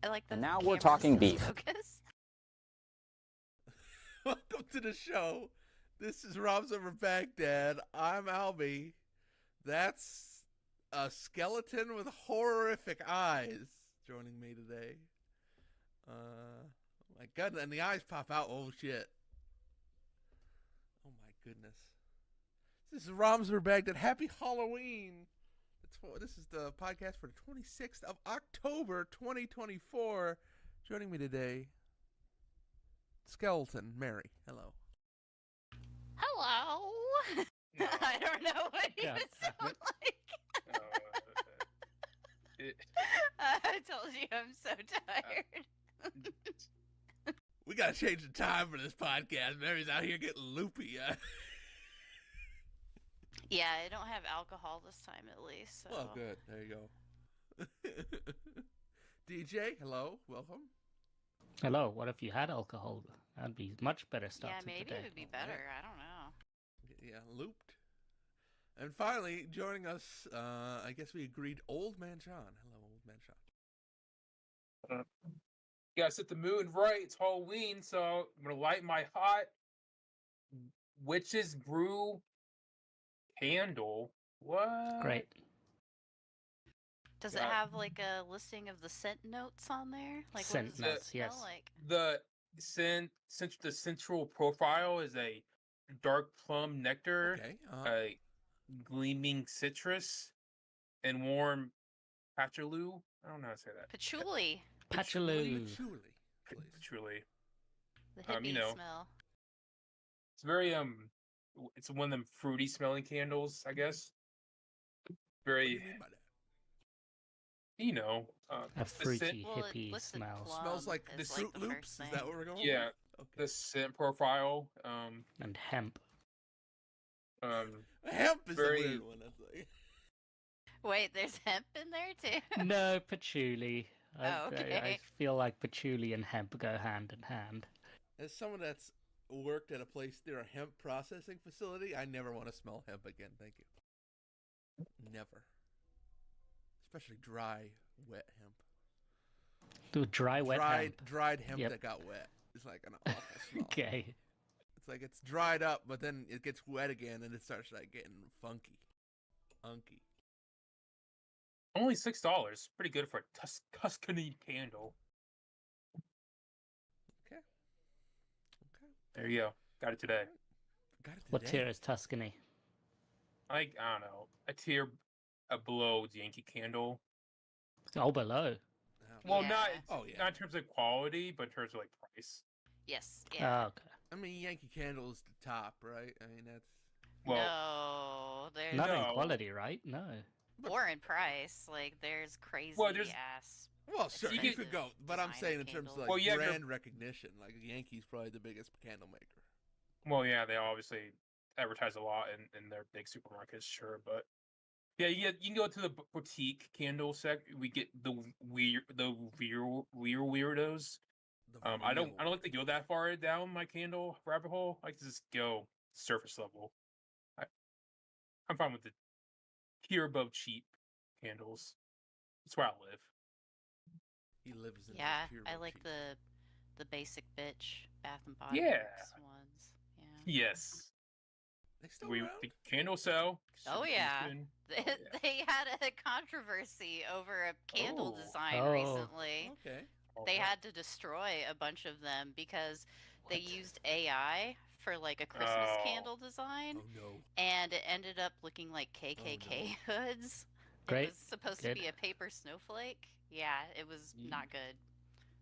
I like the And now we're camera's talking beef. focus. Welcome to the show. This is Rob's Over Baghdad. I'm Albie. That's a skeleton with horrific eyes joining me today. Oh my goodness, and the eyes pop out. Oh shit. Oh my goodness. This is Rob's Over Baghdad. Happy Halloween. This is the podcast for the 26th of October, 2024. Joining me today, Skeleton Mary. Hello. Hello. No. I don't know what you Yeah, sound like. I told you I'm so tired. We gotta change the time for this podcast. Mary's out here getting loopy. Yeah, I don't have alcohol this time at least. So. Well, good. There you go. DJ, hello. Welcome. Hello, what if you had alcohol? That'd be much better start Yeah, to maybe the day. it would be better. I don't know. Yeah, looped. And finally, joining us, I guess we agreed, Old Man Sean. Hello, Old Man Sean. You gotta set the mood right. It's Halloween, so I'm gonna light my hot witch's brew candle. What? Great. Does it Yeah. have like a listing of the scent notes on there? Like Scent what does notes, it smell yes. like? The central profile is a dark plum nectar, Okay. a gleaming citrus, and warm patchouli. I don't know how to say that. Patchouli. Patchouli. Patchouli, please. Patchouli. The hippie You know. smell. It's very it's one of them fruity smelling candles, I guess. What do Very, you mean by that? A the scent- fruity, Well, it hippie listed smell. plum Smells like the is, like, Fruit the Loops. first Is thing. that what we're going Yeah. with? the scent profile. And hemp. Hemp is very- the weird one. That's like... Wait, there's hemp in there too? No, patchouli. I okay. feel like patchouli and hemp go hand in hand. As someone that's worked at a place near a hemp processing facility, I never want to smell hemp again. Thank you. Never. Especially dry, wet hemp. Do dry, wet hemp. Dried hemp Yep. that got wet. It's like an awful smell. Okay. It's like it's dried up, but then it gets wet again, and it starts like getting funky, unky. Only $6. Pretty good for a Tuscany candle. Okay. There you go. Got it today. Got it What today. tier is Tuscany? I don't know. A tier below the Yankee Candle. Oh, below. Well, Yeah. not Oh, yeah. not in terms of quality, but in terms of like price. Yes. Yeah. Oh, okay. I mean, Yankee Candle is the top, right? I mean, that's. Well, no, there's Not in No. quality, right? No. or in price. Like there's crazy there's- ass. Well, sure, you you get- could go, but I'm designer saying in terms of candles. like Well, you have your- brand recognition, like Yankee's probably the biggest candle maker. well, yeah, they obviously advertise a lot in their big supermarkets, sure, but yeah, you can go to the boutique candle sec. We get the weirdos. The I don't real- like to go that far down my candle rabbit hole. I like to just go surface level. I'm fine with the tier above cheap candles. That's where I live. He lives in. Yeah, the pure I like cheap. the basic bitch Bath and Body Yeah. Works ones. Yeah. Yes, They still we around? the candle sell. Oh, It's yeah. been- They, yeah. they had a controversy over a candle Oh. design Oh. recently. Okay. They had to destroy a bunch of them because they What? used AI for like a Christmas Oh. candle design, Oh no. and it ended up looking like KKK hoods. Great. It was supposed to Good. be a paper snowflake. Yeah, it was not good.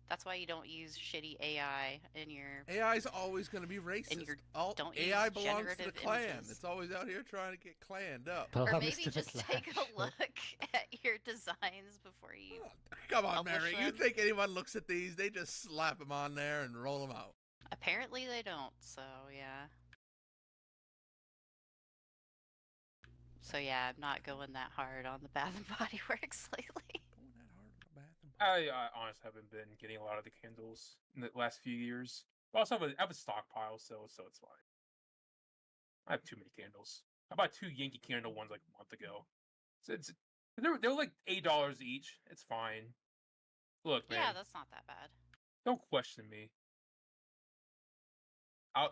That's why you don't use shitty AI in your. AI's always going to be racist. your- All don't AI use belongs to the generative clan. images. It's always out here trying to get clanned up. Or Belongs maybe to the just take a Clash. look at your designs before you. Oh, come on, Publish Mary. You them. think anyone looks at these? They just slap them on there and roll them out. Apparently they don't, so yeah. So yeah, I'm not going that hard on the Bath and Body Works lately. Going that hard on the Bath and Body. I honestly haven't been getting a lot of the candles in the last few years. I also have a stockpile, so it's fine. I have too many candles. I bought 2 Yankee Candle ones like a month ago. So they're like $8 each. It's fine. Look, man, Yeah, that's not that bad. don't question me.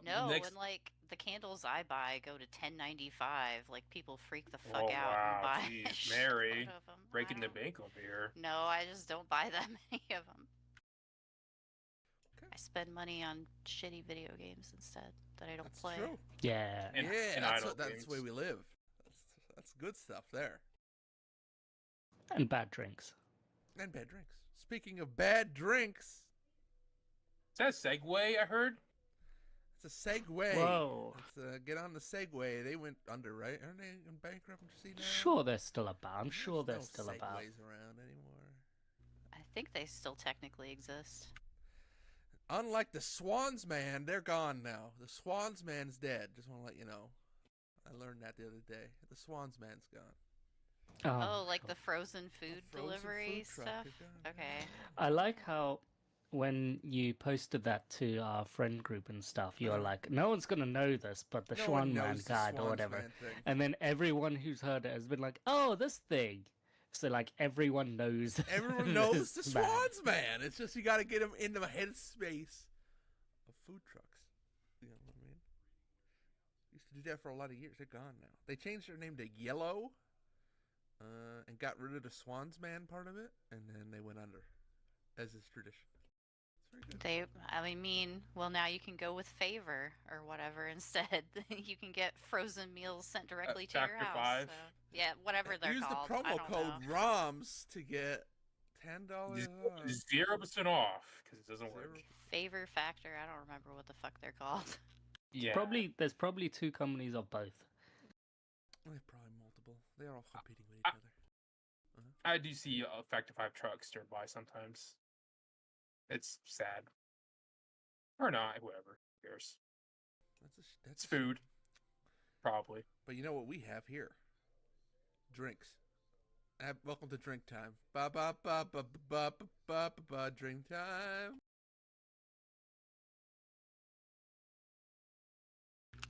No, Next. and like the candles I buy go to $10.95. Like people freak the fuck Oh out and wow, buy jeez, a shitload Mary, of them. breaking the bank over here. No, I just don't buy that many of them. Okay. I spend money on shitty video games instead that I don't That's play. true. Yeah. And- Yeah, and that's idle that's the way games. we live. That's good stuff there. And bad drinks. And bad drinks. Speaking of bad drinks, Is that a segue I heard? it's a segue. Whoa. Let's get on the Segway. They went under, right? Aren't they in bankruptcy now? Sure, they're still about. I'm There's sure they're no still about. Segways around anymore. I think they still technically exist. Unlike the Swans Man, they're gone now. The Swans Man's dead. Just want to let you know. I learned that the other day. The Swans Man's gone. Oh, like sure. the frozen food frozen delivery food truck stuff? is gone. Okay. I like how when you posted that to our friend group and stuff, you were like, no one's going to know this, but the No one Schwan Man knows the guide or Swans whatever. Man thing. And then everyone who's heard it has been like, oh, this thing. So, like, everyone knows. Everyone knows this the man. Swans Man. It's just you got to get them in the headspace of food trucks. You know what I mean? Used to do that for a lot of years. They're gone now. They changed their name to Yellow, and got rid of the Swans Man part of it, and then they went under, as is tradition. It's very good. Well, now you can go with Favor or whatever instead. You can get frozen meals sent directly to your Factor house. 5. So, yeah, whatever they're Use called. the I promo don't code know. ROMS to get $10 off. 0% off because it doesn't work. Favor Factor. I don't remember what the fuck they're called. Yeah. There's probably two companies of both. They're probably multiple. They're all competing with each other. I do see Factor 5 trucks driven by sometimes. It's sad. Or not, whatever. Who cares? That's It's food. Probably. But you know what we have here? Drinks. Welcome to drink time. Ba ba ba ba ba ba ba ba ba. Drink time.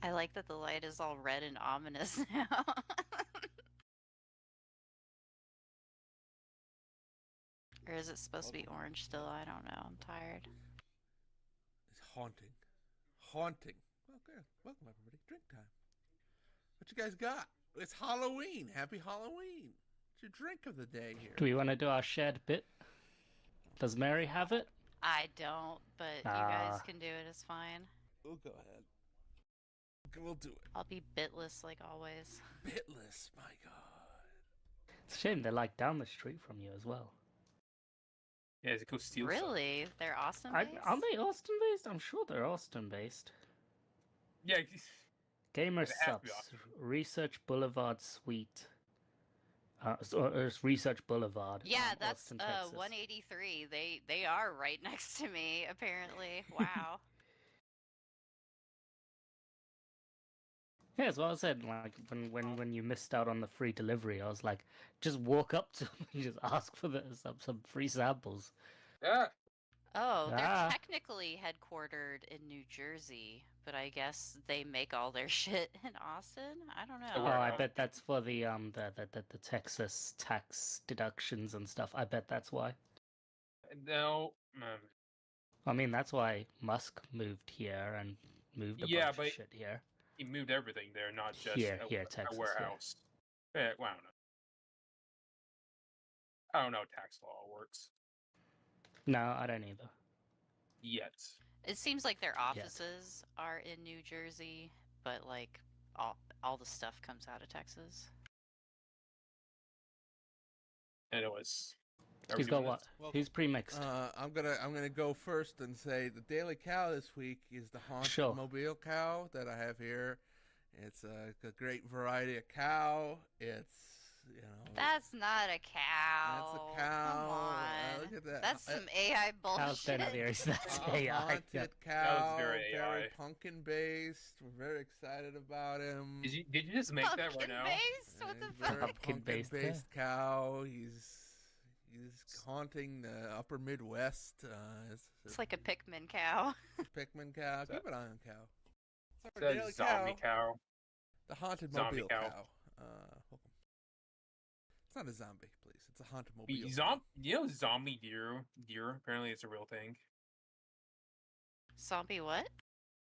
I like that the light is all red and ominous now. Or is it supposed to be orange still? I don't know. I'm tired. It's haunting. Haunting. Okay. Welcome everybody. Drink time. What you guys got? It's Halloween. Happy Halloween. It's your drink of the day here. Do we want to do our shared bit? Does Mary have it? I don't, but you guys can do it. It's fine. We'll go ahead. We'll do it. I'll be bitless like always. Bitless. My God. It's a shame they're like down the street from you as well. Yeah, is it go steal Really? They're Austin Aren't based? they Austin based? I'm sure they're Austin based. Yeah. Gamer They have to be Subs, Research Boulevard Suite. It's Research Boulevard. Yeah, that's Austin, Texas. 183. They are right next to me, apparently. Wow. Yeah, that's what I said. Like when you missed out on the free delivery, I was like, just walk up to them and just ask for some free samples. Yeah. Oh, they're Ah. technically headquartered in New Jersey, but I guess they make all their shit in Austin. I don't Oh, know. I bet that's for the Texas tax deductions and stuff. I bet that's why. No. I mean, that's why Musk moved here and moved a Yeah, bunch but of shit here. He moved everything there, not just Here, a Texas, yeah. warehouse. Yeah, well, I don't know. I don't know how tax law works No, I don't either. yet. It seems like their offices are in New Jersey, but like all the stuff comes out of Texas. Anyways. Who's got what? Well, Who's pre-mixed? I'm gonna go first and say the daily cow this week is the haunted Sure. mobile cow that I have here. It's a great variety of cow. It's That's not a cow. that's a cow. Come on. Look at that. That's some AI Cow's bullshit. dead there. That's A AI. haunted Yeah. cow. very AI. pumpkin based. We're very excited about him. Did you just make that right Pumpkin now? based? What the And fuck? very Pumpkin-based, pumpkin-based cow. He's haunting the upper Midwest. It's like a Pikmin cow. Pikmin cow. Is Keep that- an eye on cow. It's our That daily zombie cow. The haunted Zombie mobile cow. cow. Welcome. It's not a zombie, please. It's a haunt-mobile. Zombie deer. Apparently, it's a real thing. Zombie what?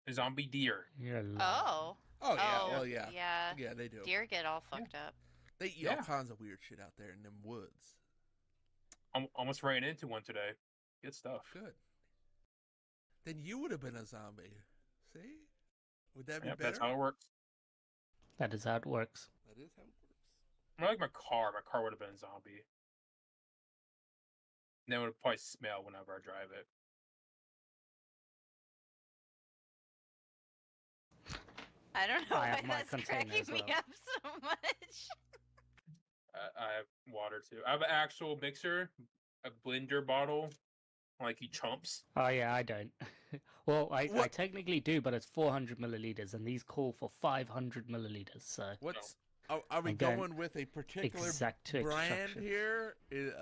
A zombie deer. You're lying. Oh. Oh yeah, Oh, well yeah. yeah. Yeah, they do. Deer get all fucked up. They eat Yeah. all kinds of weird shit out there in them woods. Almost ran into one today. Good stuff. Good. Then you would have been a zombie. See? Would that be Yep, better? that's how it works. That is how it works. That is how it works. I like my car. My car would have been a zombie. And then it would probably smell whenever I drive it. I don't know I why have my that's container cracking as me well. up so much. I have water too. I have an actual mixer, a blender bottle, like you chumps. Oh yeah, I don't. Well, I What? technically do, but it's 400 milliliters, and these call for 500 milliliters. So What's are we Again, going with a particular exact brand instructions. here? You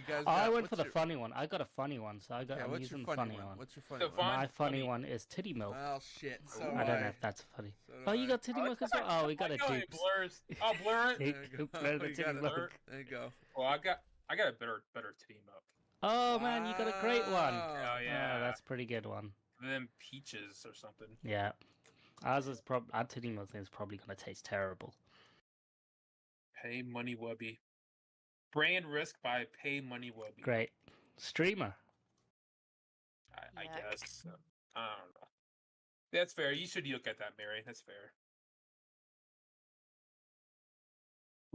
guys. I got- went what's for the your- funny one. I got a funny one, so Yeah, I'm what's using your the funny funny one? one. What's your funny The one? fun- My funny funny. one is titty milk. Well, shit. So I I don't know I. if that's funny. So do Oh, you I. got titty milk as well. Oh, we got a It dupes. blurs. I'll blur it. Hey, There you who go. blurred the You titty got it. milk? There you go. Well, I got a better titty milk. Oh man, you got a great one. Wow. Oh yeah, that's a pretty good one. Then peaches or something. Yeah, our titty milk thing is probably gonna taste terrible. Pay Money Wubby. Brand risk by Pay Money Wubby. Great streamer. I Yuck. guess. I don't know. That's fair. You should look at that, Mary. That's fair.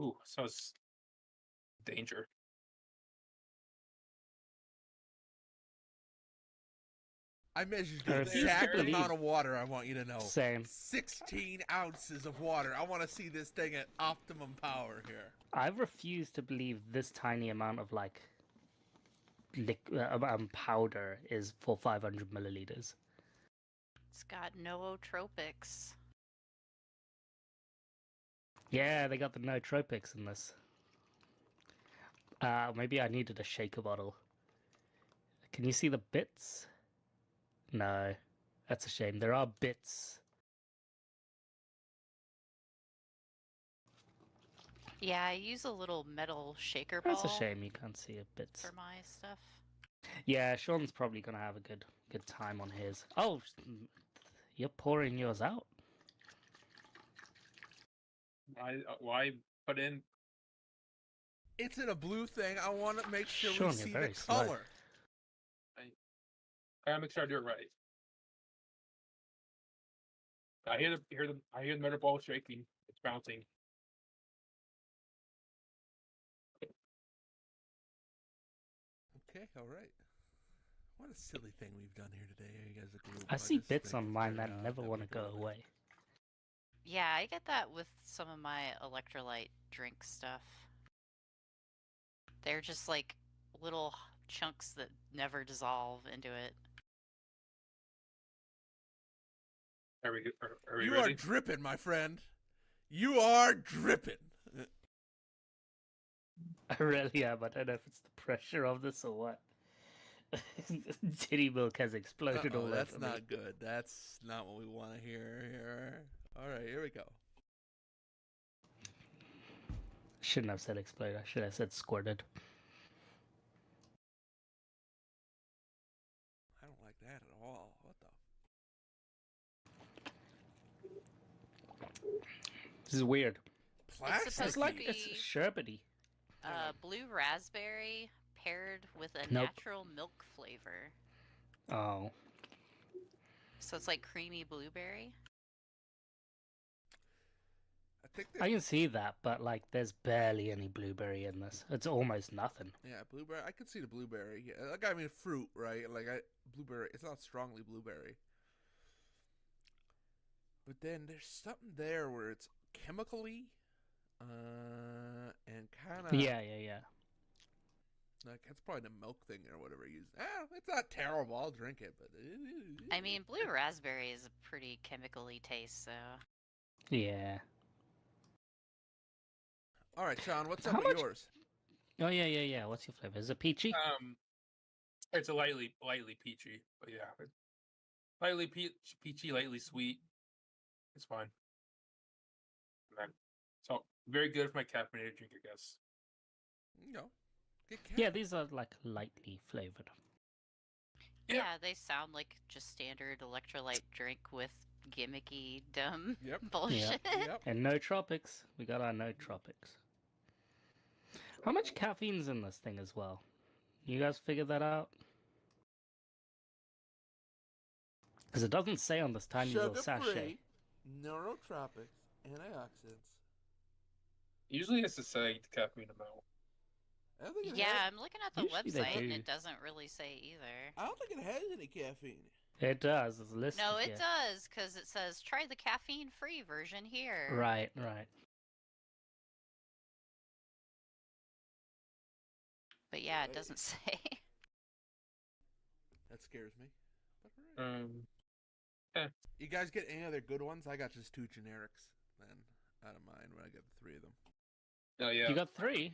Ooh, smells danger. I measured I the refuse to exact believe- amount of water I want you to know. Same. 16 ounces of water. I want to see this thing at optimum power here. I refuse to believe this tiny amount of powder is for 500 milliliters. It's got nootropics. Yeah, they got the nootropics in this. Maybe I needed a shaker bottle. Can you see the bits? No, that's a shame. There are bits. Yeah, I use a little metal shaker ball That's a shame you can't see a bits. for my stuff. Yeah, Sean's probably gonna have a good time on his. Oh, you're pouring yours out. Why put in? It's in a blue thing. I want to make sure Sean, we you're see very the slow. color. I gotta make sure I do it right. I hear the metal ball shaking. It's bouncing. Okay, all right. What a silly thing we've done here today. You guys are group. I see just bits think on it's mine very that odd never we want to do go it. away. Yeah, I get that with some of my electrolyte drink stuff. They're just like little chunks that never dissolve into it. Are we You ready? are dripping, my friend. You are dripping. I really am. I don't know if it's the pressure of this or what. Titty milk has exploded all That's over me. not good. That's not what we want to hear here. All right, here we go. Shouldn't have said explode. I should have said squirted. I don't like that at all. What the? This is weird. Plastic. supposed It's to like be- it's sherbety. Blue raspberry paired with a Nope. natural milk flavor. Oh, So it's like creamy blueberry. I think I that, can see that, but like, there's barely any blueberry in this. It's almost nothing. yeah, blueberry. I could see the blueberry. Yeah, like I mean fruit, right? Like blueberry. It's not strongly blueberry. But then there's something there where it's chemically, and kind of Yeah. like it's probably the milk thing or whatever you use. It's not terrible. I'll drink it, but I mean, blue raspberry is a pretty chemically taste, so. Yeah. All right, Sean, what's How up much- with yours? Oh yeah. What's your flavor? Is it peachy? It's a lightly peachy, but yeah, lightly peachy, lightly sweet. It's fine. Man, so very good for my caffeinated drink, I guess. Get Yeah, these are like lightly flavored. Yep. Yeah, they sound like just standard electrolyte drink with gimmicky, dumb Yep. bullshit. Yep. And no tropics. We got our no tropics. How much caffeine's in this thing as well? You guys figured that out? Because it doesn't say on this tiny little sachet. neurotropics, antioxidants. Usually it's to say the caffeine amount. I don't think it Yeah, has, I'm looking at the Usually they website and do. it doesn't really say either. I don't think it has any caffeine. It does. It's listed No, it here. does, because it says try the caffeine-free version here. Right, right. But yeah, it doesn't say. That scares me. But all right. Yeah. You guys get any other good ones? I got just 2 generics then out of mine when I get the 3 of them. Oh yeah. You got 3?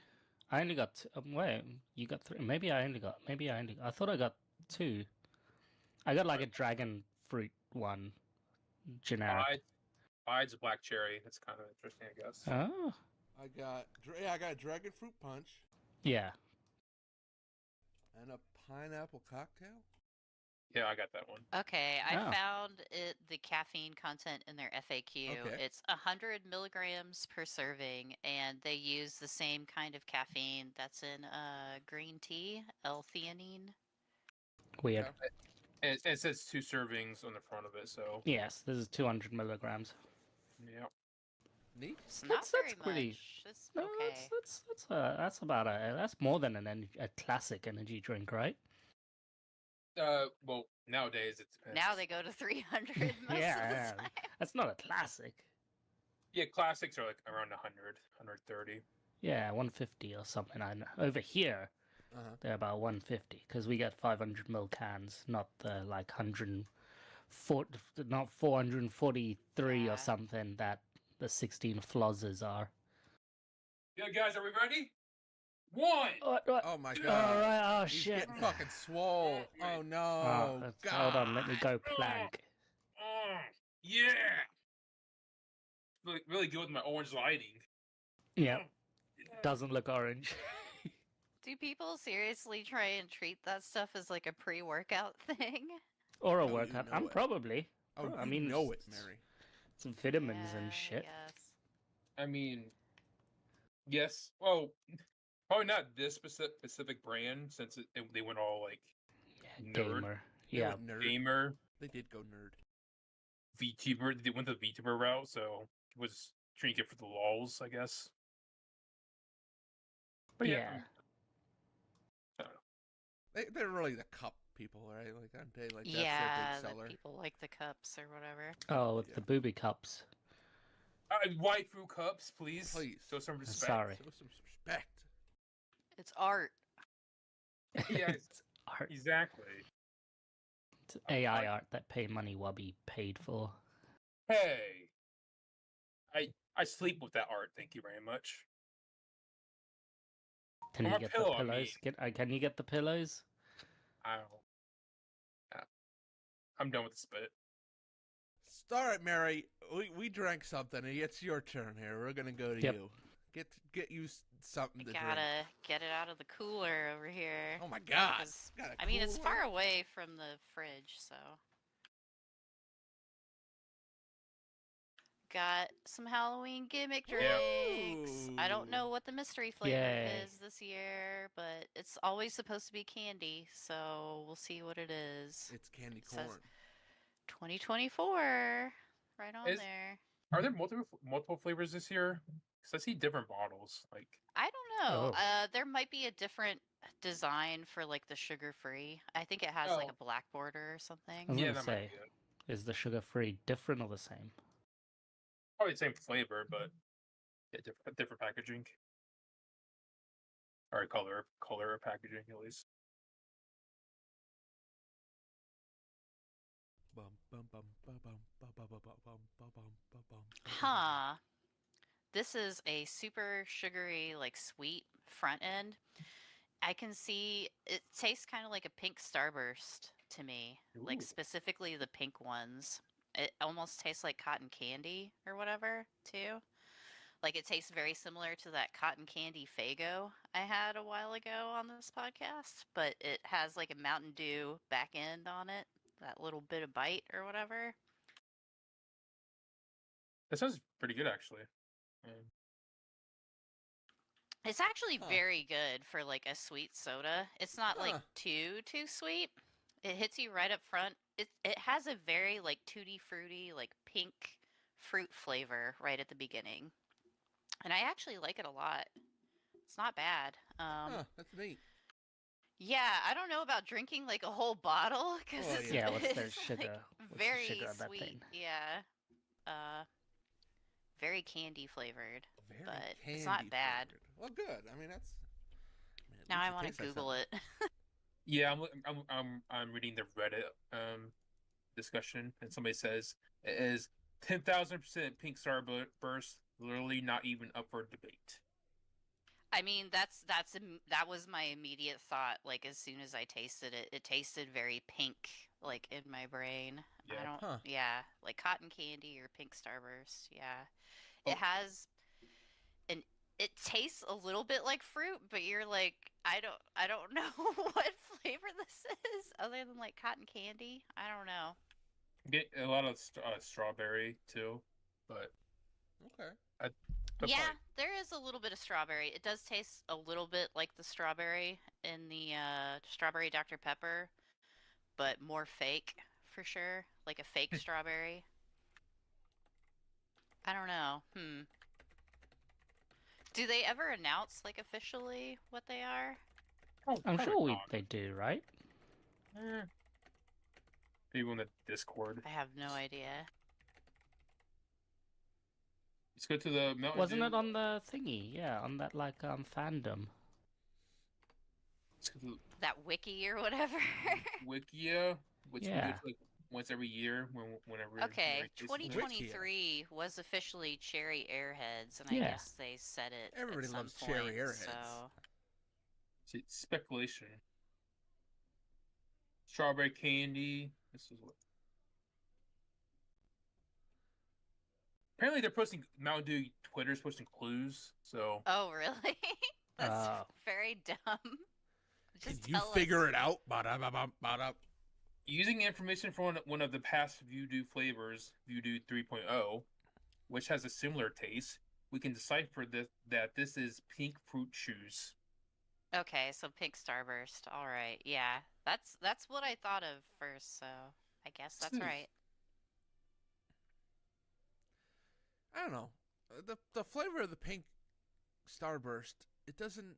I only got wait, you got 3. Maybe I thought I got 2. I got like a dragon fruit one generic. Bides black cherry. That's kind of interesting, I guess. Oh. I got dragon fruit punch Yeah. and a pineapple cocktail. Yeah, I got that one. Okay, I Oh. found the caffeine content in their FAQ. Okay. It's 100 milligrams per serving, and they use the same kind of caffeine that's in green tea, L-theanine. Weird. Okay. And it says 2 servings on the front of it, so Yes, this is 200 milligrams. yeah. Neat. It's not That's very pretty- much. It's No, okay. that's about that's more than a classic energy drink, right? Well, nowadays it depends. Now they go to 300 most Yeah, of the yeah. time. That's not a classic. Yeah, classics are like around 100, 130. Yeah, 150 or something. I know. Over here, Uh-huh. they're about 150 because we get 500 ml cans, not the like 443 Yeah. or something that the 16 flozzes are. Yeah, guys, are we ready? 1. What? Oh my All god. right. Oh He's shit. getting fucking swole. Oh no. God. Hold on. Let me go plank. Yeah. Really good with my orange lighting. Yeah. Yeah. Doesn't look orange. Do people seriously try and treat that stuff as like a pre-workout thing? Or a No, you workout. know I'm it. probably. Oh, I you mean, know it, it's- Mary. Some vitamins and Yeah, shit. Yes. I mean, yes. Well, probably not this specific brand since they went all like Yeah, nerd. gamer. They Yeah. went nerd. gamer, They did go nerd. VTuber. They went the VTuber route, so it was drinking for the lols, I guess. But yeah, Yeah. I don't know. They're really the cup people, right? Like, aren't they? Like, that's their Yeah, big that seller. people like the cups or whatever. Oh, with Yeah. the booby cups. Waifu cups, please. Please. Show some respect. Sorry. Show some respect. It's art. Yeah, It's art. exactly. It's AI art that pay money will be paid for. Hey, I sleep with that art. Thank you very much. Can Or you a get pillow, the I pillows? mean. Can you get the pillows? I don't. Yeah. I'm done with the spit. All right, Mary. We drank something. It's your turn here. We're gonna go to Yep. you. Get you something I to gotta drink. get it out of the cooler over here. Oh my god. 'Cause, Got a I mean, it's cooler? far away from the fridge, so. Got some Halloween gimmick drinks. I don't know what the mystery flavor Yay. is this year, but it's always supposed to be candy, so we'll see what it is. It's candy It says- corn. 2024, right on Is- there. Are there multiple flavors this year? Because I see different bottles. Like, I don't know. Oh. There might be a different design for like the sugar-free. I think it has like Oh. a black border or something. I was yeah, gonna that might say, be it. is the sugar free different or the same? Probably the same flavor, but yeah, different packaging. Or color of packaging at least. Bum, bum, bum, bum, bum, bum, bum, bum, bum, bum, bum, bum, bum, bum. Huh. This is a super sugary, like sweet front end. I can see it tastes kind of like a pink Starburst to me, like Ooh. specifically the pink ones. It almost tastes like cotton candy or whatever, too. Like it tastes very similar to that cotton candy Fago I had a while ago on this podcast, but it has like a Mountain Dew back end on it, that little bit of bite or whatever. That sounds pretty good, actually. It's actually Huh. very good for like a sweet soda. It's not like Huh. too sweet. It hits you right up front. It has a very like tutti fruity, like pink fruit flavor right at the beginning. And I actually like it a lot. It's not bad. That's neat. Yeah, I don't know about drinking like a whole bottle because Oh, it's, yeah. Yeah, what's the it's sugar? like What's the very sugar of that sweet. thing? Yeah. Very candy flavored, Very but candy it's not bad. flavored. Well, good. I mean, that's. at Now least I it want to tastes like Google something. it. Yeah, I'm reading the Reddit discussion, and somebody says it is 10,000% pink starburst, literally not even up for debate. I mean, that was my immediate thought. Like as soon as I tasted it, it tasted very pink, like in my brain. Yeah. I don't, Huh. yeah, like cotton candy or pink starburst. Yeah, Oh. it has an. It tastes a little bit like fruit, but you're like, I don't know what flavor this is other than like cotton candy. I don't know. Get a lot of strawberry too, but Okay. Yeah, fine. there is a little bit of strawberry. It does taste a little bit like the strawberry in the strawberry Dr. Pepper, but more fake for sure, like a fake strawberry. I don't know. Do they ever announce like officially what they are? Oh, I'm probably sure not. they do, right? Maybe on the Discord. I have no idea. Let's go to the Mountain Wasn't Dew. it on the thingy? Yeah, on that like fandom. Let's go to That wiki or whatever. Wikia, which we do Yeah. it like once every year whenever. Okay, it's- 2023 was officially Cherry Airheads, and I Yeah. guess they said it. Everybody at some loves point, Cherry Airheads. So It's speculation. Strawberry candy. This is what. Apparently, they're posting Mountain Dew Twitter's posting clues. So oh, really? That's Oh. very dumb. Can Just you tell figure us. it out? Ba-da-ba-ba-ba-da. using information from one of the past Voodoo flavors, Voodoo 3.0, which has a similar taste, we can decipher that this is pink fruit shoes. Okay, so pink starburst. All right, yeah, that's what I thought of first. So I guess that's right. I don't know. The flavor of the pink starburst, it doesn't.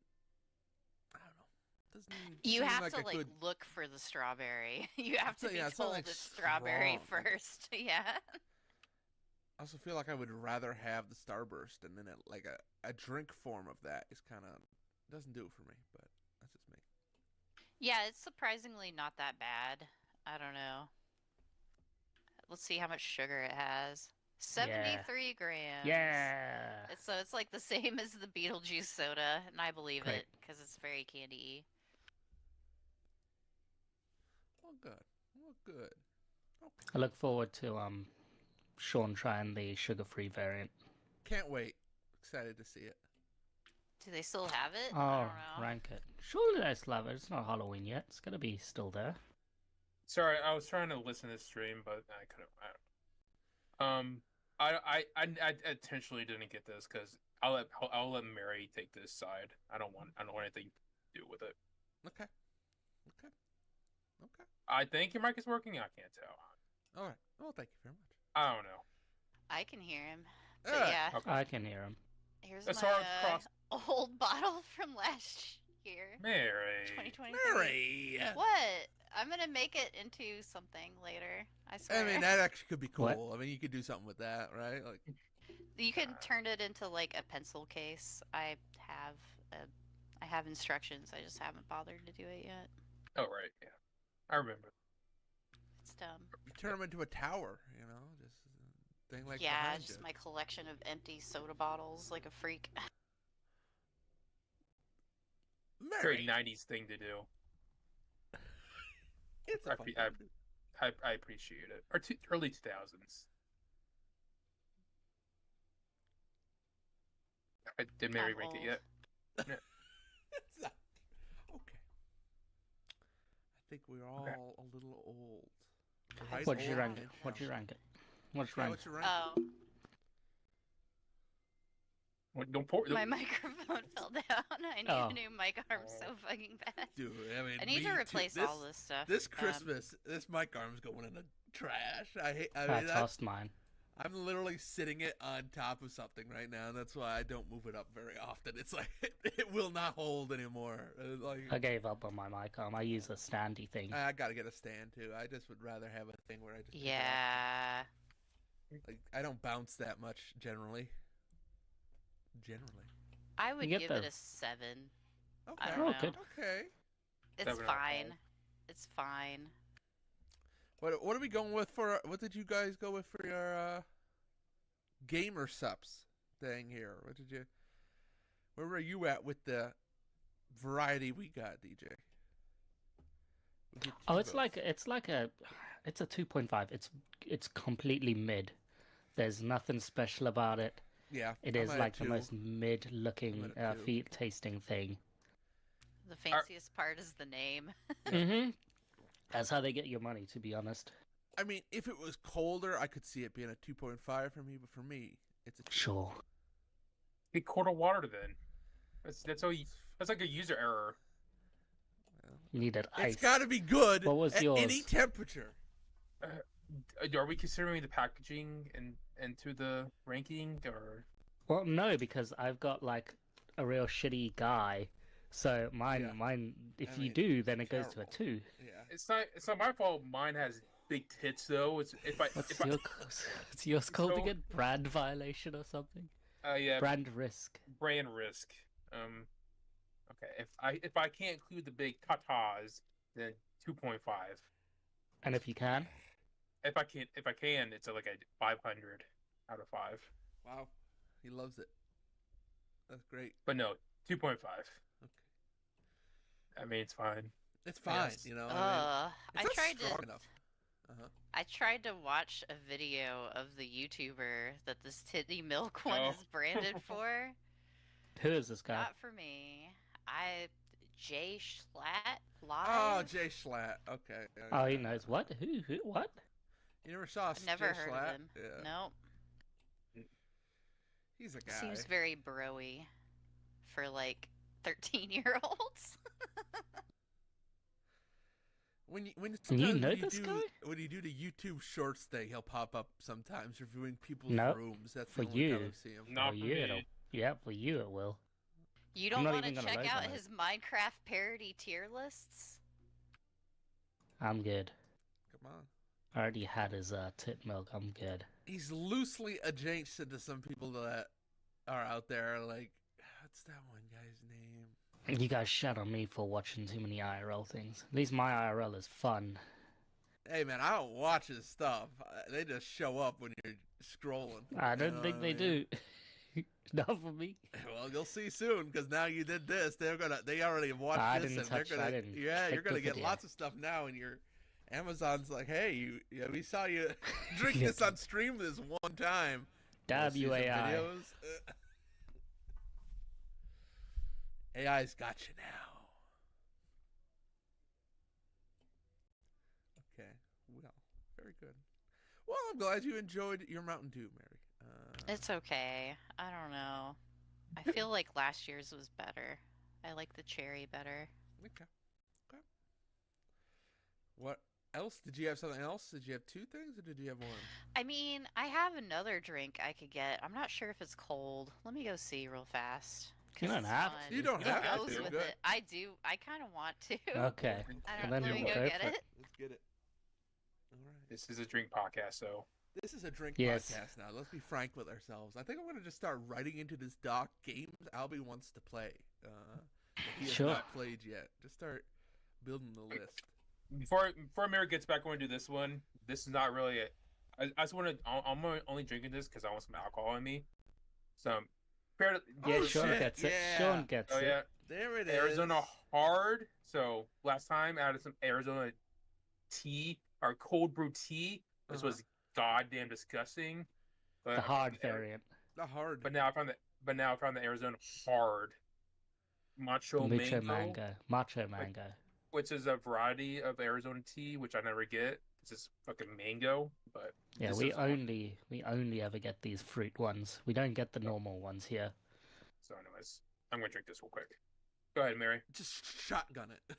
I don't know. Doesn't You seem have like to a like good. look for the strawberry. You have to be Yeah, it's not told like it's strawberry strong. first. Yeah. I also feel like I would rather have the starburst, and then like a drink form of that is kind of doesn't do it for me. But that's just me. Yeah, it's surprisingly not that bad. I don't know. Let's see how much sugar it has. 73 grams. Yeah. So it's like the same as the Beetlejuice soda, and I believe Great. it because it's very candy-y. Well, good. Well, good. I look forward to Sean trying the sugar-free variant. Can't wait. Excited to see it. Do they still have it? I Oh, don't know. rank it. Surely they still have it. It's not Halloween yet. It's gonna be still there. Sorry, I was trying to listen to the stream, but I couldn't. I intentionally didn't get this because I'll let Mary take this side. I don't want anything to do with it. Okay. I think your mic is working. I can't tell. All right. Well, thank you very much. I don't know. I can hear him. But Ah, yeah, Okay. I can hear him. here's As my far as cross old bottle from last year, Mary. 2023. Mary. What? I'm gonna make it into something later. I swear. I mean, that actually could be cool. What? I mean, you could do something with that, right? Like, You could turn it into like a pencil case. I have instructions. I just haven't bothered to do it yet. Oh right, yeah, I remember. It's dumb. you turn them into a tower, you know, just a thing like Yeah, behind just you. my collection of empty soda bottles, like a freak. Very Mary. '90s thing to do. It's I a fun fe- thing to do. I appreciate it. Or early 2000s. I didn't maybe I'm rank it old. yet. It's not- okay. I think we're all a little old. Right? What'd you Old rank it? and What'd you young. rank it? What'd you Yeah, rank? what's your rank? Oh, Don't pour. my microphone fell down. I need Oh. a new mic arm so fucking bad. Dude, I mean, I need me to too. replace all this stuff. This Christmas, this mic arm's going in the trash. I I mean, tossed mine. I'm literally sitting it on top of something right now, and that's why I don't move it up very often. It's like it will not hold anymore. Like I gave up on my mic arm. I use a standy thing. I gotta get a stand too. I just would rather have a thing where I just pick it up. Yeah. Like I don't bounce that much generally. I would get give the- it a 7. Okay. I don't Oh, know. good. Okay. It's 7 out of fine. 5. It's fine. What are we going with for? What did you guys go with for your gamer sups thing here? What did you? Where were you at with the variety we got, DJ? We get Oh, two it's votes. it's a 2.5. It's completely mid. There's nothing special about it. Yeah. It I'm is at like the two. most mid-looking I'm at a 2. feet tasting thing. The fanciest part is the name. Mm-hmm. That's how they get your money, to be honest. I mean, if it was colder, I could see it being a 2.5 for me, but for me, it's a 2. Sure. Get quarter water then. That's like a user error. Needed ice. It's got to be good What was at yours? any temperature. Are we considering the packaging and into the ranking or? Well, no, because I've got like a real shitty guy. So mine, Yeah. If I you mean, do, then it goes to a terrible. 2. Yeah. It's not my fault. Mine has big tits though. It's What's yours called So- again? Brand violation or something? yeah, Brand risk. brand risk. Okay, if I can't include the big tatas, then 2.5. And if you can, If I can, it's like a 500 out of 5. Wow. He loves it. That's great. But no, 2.5. Okay. I mean, it's fine. It's fine, Yes. you know. I it's not tried strong to. enough. Uh-huh. I tried to watch a video of the YouTuber that this titty milk one Oh. is branded for. who is this guy? Not for me. Jay Schlatt live. Oh, Jay Schlatt. Okay. Oh, he knows what? Who? What? You never saw I've never Jay heard Schlatt? of him. Yeah. Nope. He's a guy. Seems very bro-y for like 13-year-olds. When You sometimes know when this do, guy? When you do the YouTube Shorts thing, he'll pop up sometimes reviewing people's Nope. rooms. That's For the only time you. I've seen him. Not for for you, me. it'll. Yeah, for you it will. You I'm don't not want to even gonna check vote out on it. his Minecraft parody tier lists? I'm good. Come on. I already had his tit milk. I'm good. He's loosely adjacent to some people that are out there. Like, what's that one guy's name? You guys shat on me for watching too many IRL things. At least my IRL is fun. Hey man, I don't watch his stuff. They just show up when you're scrolling. I You don't know think what they I mean? do. Not for me. Well, you'll see soon because now you did this. They already have watched I this, didn't and touch- they're I gonna. didn't Yeah, click you're gonna the get video. lots of stuff now, and your Amazon's like, hey, we saw you drink this on stream this one time. Wanna see some WAI. videos? AI's got you now. Okay, well, very good. Well, I'm glad you enjoyed your Mountain Dew, Mary. It's okay. I don't know. I feel like last year's was better. I like the cherry better. Okay. Okay. What else? Did you have something else? Did you have 2 things, or did you have 1? I mean, I have another drink I could get. I'm not sure if it's cold. Let me go see real fast. You 'cause don't it's have fun. to. You don't It have goes to. with Good. it. I do. I kind of want to. Okay. I Well, don't, then let me we'll go go get for it. it. Let's get it. All right. This is a drink podcast, so This is a drink Yes. podcast now. Let's be frank with ourselves. I think I'm going to just start writing into this doc games Albie wants to play. That he has Sure. not played yet. Just start building the list. before Mary gets back, I want to do this one. This is not really it. I just want to. I'm only drinking this because I want some alcohol in me. Some fair. Yeah, Oh, Sean shit, gets it. yeah. Sean gets Oh it. yeah, There it is. Arizona hard. So last time I added some Arizona tea or cold brew tea. This Uh-huh. was goddamn disgusting. But The hard I found variant. The hard. But now I found that but now I found the Arizona hard macho Macho mango. which is a variety of Arizona tea, which I never get. It's just fucking mango, but Yeah, this we is on. only ever get these fruit ones. We don't get the normal ones here. So, anyways, I'm gonna drink this real quick. Go ahead, Mary. Just shotgun it.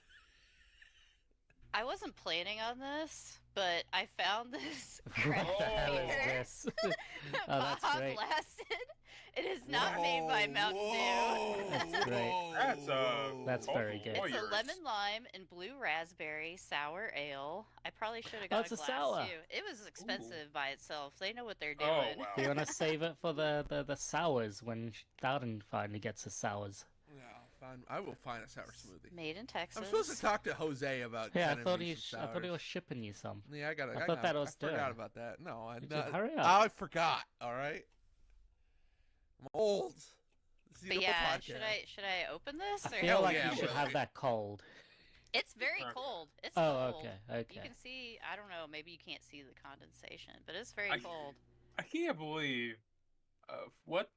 I wasn't planning on this, but I found this What craft the hell is beer. this? Oh, that's Baja great. Blasted. It is not made by Mountain Dew. That's great. That's very good. It's a lemon lime and blue raspberry sour ale. I probably should have Oh, got it's a a glass sour. too. It was expensive by itself. They know what they're doing. Oh, wow. Do you want to save it for the sours when Dowden finally gets his sours? Yeah, fine. I will find a sour smoothie. Made in Texas. I'm supposed to talk to Jose about. Yeah, I sending thought me he some I thought he sours. was shipping you some. Yeah, I got it. I thought that was I forgot done. about that. No, I Just not. hurry up. I forgot. All right. I'm old. This is But the yeah, podcast. should I open this? I or- feel Hell like yeah, you should bro. have that cold. It's very cold. It's Oh, cold. okay, You okay. can see. I don't know. Maybe you can't see the condensation, but it's very I- cold. I can't believe what.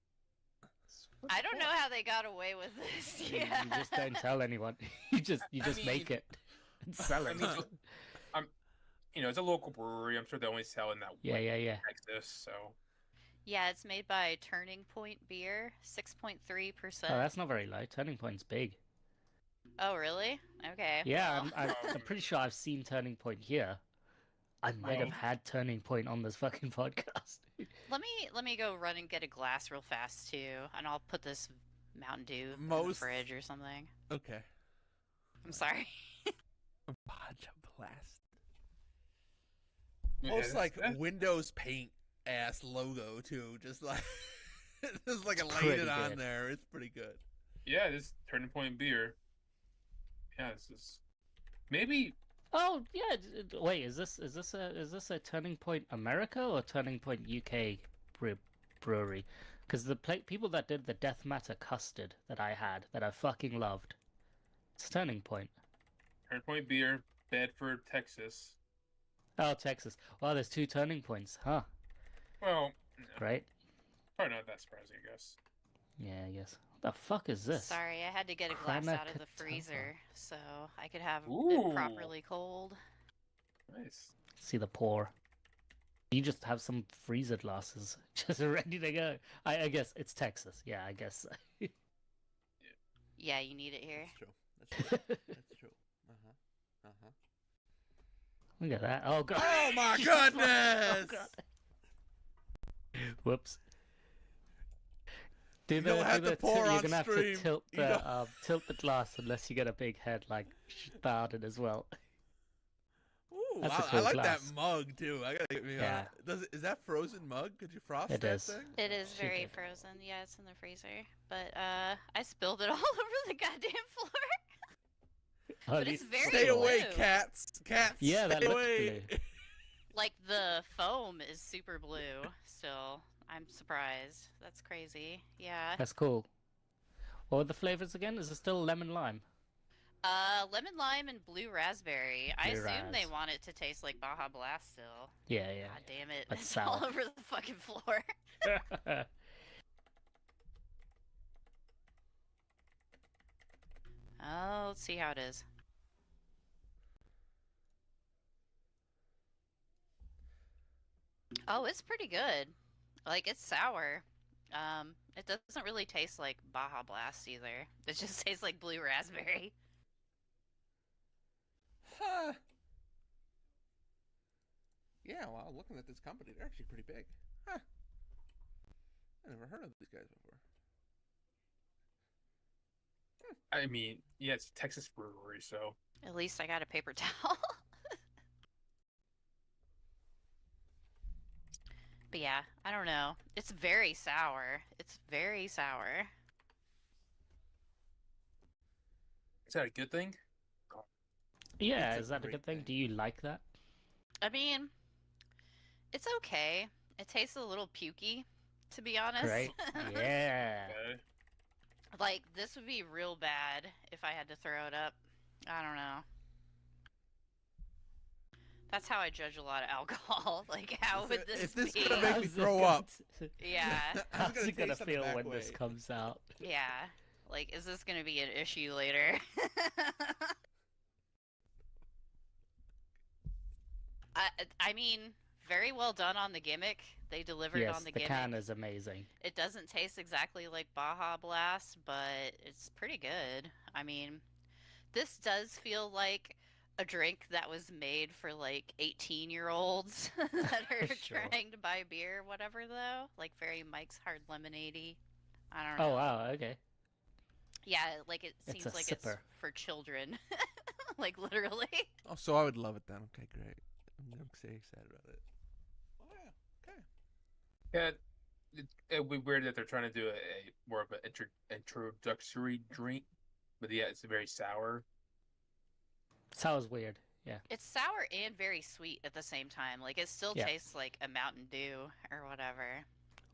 Oh, I don't know how they got away with this. You Yeah. just don't tell anyone. You just make mean- it and sell I it. mean, it's a local brewery. I'm sure they only sell in that Yeah. Texas. So Yeah, it's made by Turning Point Beer, 6.3%. Oh, that's not very low. Turning Point's big. Oh, really? Okay. Yeah, well, I'm pretty sure I've seen Turning Point here. I might have Well- had Turning Point on this fucking podcast. let me go run and get a glass real fast too, and I'll put this Mountain Dew in the Most- fridge or something. Okay. I'm sorry. Baja Blast. yeah, Almost like that's- Windows Paint ass logo too. Just like just like It's laid pretty it on good. there. It's pretty good. yeah, this Turning Point beer. Yeah, this is maybe. Oh yeah. Wait, is this a Turning Point America or Turning Point UK brewery? Because the people that did the Death Matter custard that I had that I fucking loved, it's Turning Point. Turning Point beer, Bedford, Texas. Oh, Texas. Wow, there's 2 Turning Points, huh? Well, yeah, Great. probably not that surprising, I guess. Yeah, I guess. What the fuck is this? Sorry, I had to get a glass out of the Krakatoa. freezer so I could have Ooh. it properly cold. Nice. See the pour. You just have some freezer glasses just ready to go. I guess it's Texas. Yeah, I guess. Yeah, you need it here. That's true. That's true. Uh huh. Look at that. Oh god. Oh my Oh, goodness! God. Whoops. Do You don't have to pour you're on gonna have stream. to tilt You the tilt the glass unless you get a big head like Bowden as well. Ooh, That's a I cool like glass. that mug too. I gotta get me. Yeah. Is that frozen mug? Could you frost It that is. thing? It is She very did. frozen. Yeah, it's in the freezer. But I spilled it all over the goddamn floor. Oh, at But it's least- very Stay away, blue. cats! Cats! Yeah, that stay looks away. blue. Like the foam is super blue still. I'm surprised. That's crazy. Yeah. That's cool. What were the flavors again? Is it still lemon lime? Lemon lime and blue raspberry. I Blue assume they ras. want it to taste like Baja Blast still. Yeah, yeah. God damn it. But It's all sour. over the fucking floor. Oh, let's see how it is. Oh, it's pretty good. Like, it's sour. It doesn't really taste like Baja Blast either. It just tastes like blue raspberry. Huh. Yeah, well, looking at this company, they're actually pretty big. Huh. I never heard of these guys before. I mean, yeah, it's a Texas brewery, so At least I got a paper towel. But yeah, I don't know. It's very sour. It's very sour. is that a good thing? Yeah, It's a is that a great good thing? thing. Do you like that? I mean, it's okay. It tastes a little pukey, to be honest. Great. Yeah. Okay. Like, this would be real bad if I had to throw it up. I don't know. That's how I judge a lot of alcohol. Like, how Is would it- this is this be? gonna make me How's it throw gonna up? Yeah, How's How's it gonna taste on the feel back when this way? comes out? yeah. Like, is this gonna be an issue later? I mean, very well done on the gimmick. They delivered Yes, on the the gimmick. can is amazing. It doesn't taste exactly like Baja Blast, but it's pretty good. I mean, this does feel like a drink that was made for like 18-year-olds that are Sure. trying to buy beer, whatever, though. Like very Mike's Hard Lemonade-y. I don't Oh know. wow, okay. Yeah, like it It's seems a like it's sipper. for children. Like literally. Oh, so I would love it then. Okay, great. I'm so excited about it. Oh yeah. Okay. Yeah, it would be weird that they're trying to do a more of an introductory drink, but yeah, it's very sour. Sounds weird. Yeah. It's sour and very sweet at the same time. Like it still Yeah. tastes like a Mountain Dew or whatever.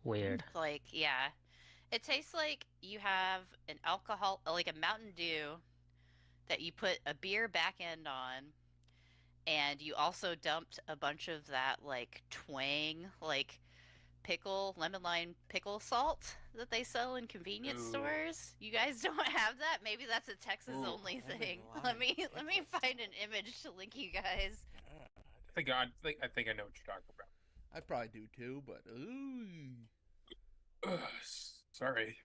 Weird. Like, yeah. It tastes like you have an alcohol, like a Mountain Dew that you put a beer back end on, and you also dumped a bunch of that, like, twang, like, lemon lime pickle salt that they sell in convenience Ooh. stores. You guys don't have that? Maybe that's a Texas Ooh, only lemon thing. lime Let me pickle find an image to link you guys. I think I know what you're talking about. I probably do too, but ooh. Ugh, sorry.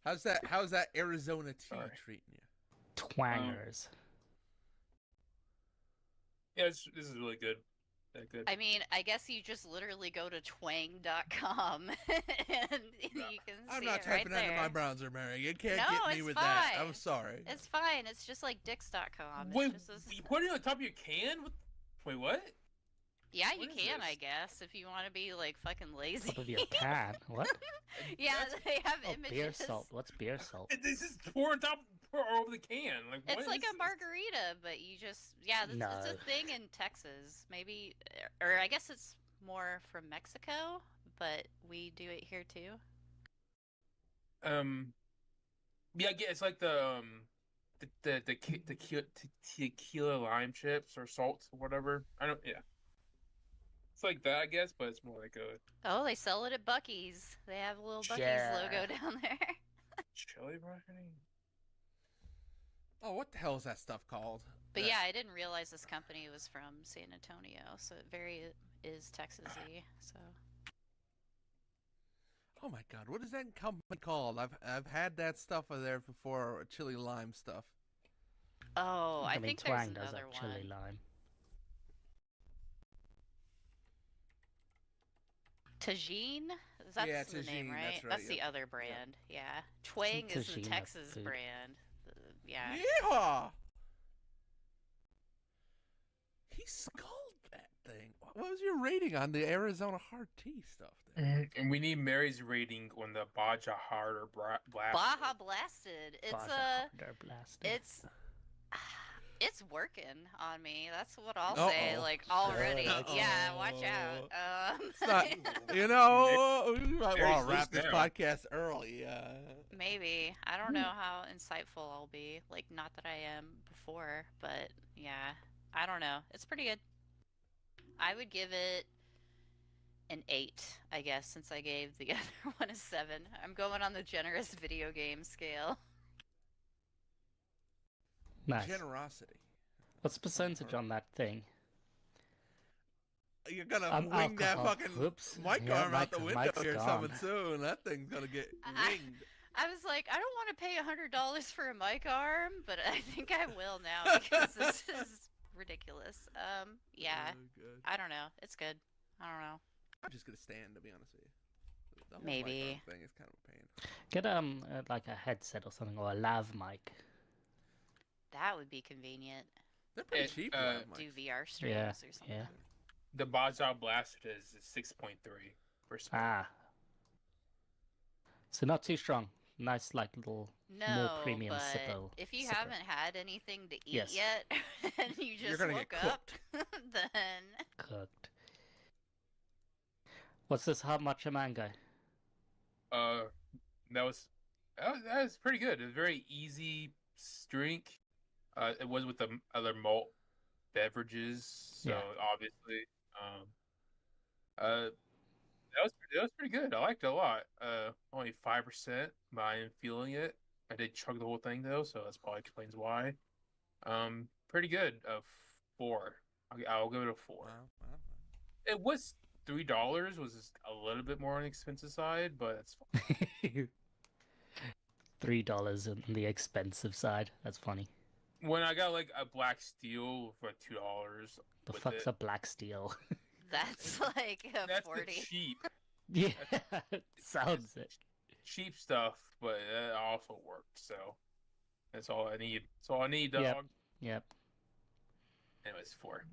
How's that Arizona tea Sorry. treating you? Twangers. Yeah, this is really good. That good. I mean, I guess you just literally go to twang.com and you can see I'm not it right typing that in there. my browser, Mary. You can't No, get me it's with that. fine. I'm sorry. It's fine. It's just like dicks.com. It's Wait, just as... you put it on top of your can? Wait, what? Yeah, you what is can, this? I guess, if you want to be like fucking lazy. Top of your can. What? Yeah, That's- they have Oh, images. beer salt. What's beer salt? This is pour over the can. Like what It's like is a margarita, but you just it's No. a thing in Texas, maybe, or I guess it's more from Mexico, but we do it here too. Yeah, I guess it's like the tequila lime chips or salt or whatever. I don't. Yeah, it's like that, I guess, but it's more like a Oh, they sell it at Buc-ee's. They have a little Buc-ee's Yeah. logo down there. chili marketing. Oh, what the hell is that stuff called? But That- yeah, I didn't realize this company was from San Antonio, so it very is Texas-y. So Oh my God, what is that company called? I've had that stuff over there before, chili lime stuff. oh, I mean, think Twang there's does another have chili one. lime. Tagine? That's Yeah, the name, Tagine, right? that's right, That's the yep. other brand. Yeah. Twang is the Tagine a Texas food? brand. Yeah. Yeehaw! He skulled that thing. What was your rating on the Arizona hard tea stuff there? And we need Mary's rating on the Baja Hard or Blast. Baja Blasted. It's Baja Harder blasted. it's working on me. That's what I'll Uh-oh. say. Like already. Uh-oh. Yeah, watch out. It's not, you know, we might Mary's want to wrap loose this now. podcast early. Maybe. I don't know how insightful I'll be. Like, not that I am before, but yeah. I don't know. It's pretty good. I would give it an 8, I guess, since I gave the other one a 7. I'm going on the generous video game scale. Nice. Generosity. What's the percentage on that thing? You're gonna wing that Alcohol. fucking Whoops. mic Yeah, arm out the window mic's here gone. coming soon. That thing's gonna get winged. I was like, I don't want to pay $100 for a mic arm, but I think I will now because this is ridiculous. Yeah. Oh, good. I don't know. It's good. I don't know. I'm just gonna stand, to be honest with you. The whole Maybe. mic arm thing is kind of a pain. Get like a headset or something, or a lav mic. That would be convenient. They're pretty It, cheap. uh, lav Do mics. VR streams Yeah, or something. yeah. The Baja Blasted is 6.3 for speed. Ah. So not too strong. Nice, like little No, premium but sipple- if you sipper. haven't had anything to eat Yes. yet and you You're just gonna woke get up, cooked. then cooked. What's this hot matcha mango? That was pretty good. It was a very easy drink. It was with the other malt beverages. So Yeah. obviously, that was pretty good. I liked it a lot. Only 5%, but I am feeling it. I did chug the whole thing though, so that's probably explains why. Pretty good. 4. I'll give it a 4. Wow. It was $3. Was just a little bit more on the expensive side, but it's fine. $3 on the expensive side. That's funny. When I got like a black steel for $2 The with fuck's it, a black steel? That's like a that's 40. the cheap. Yeah, sounds it. Cheap stuff, but it also worked. So that's all I need. That's all I need, dog. Yep. Yep. Anyways, 4.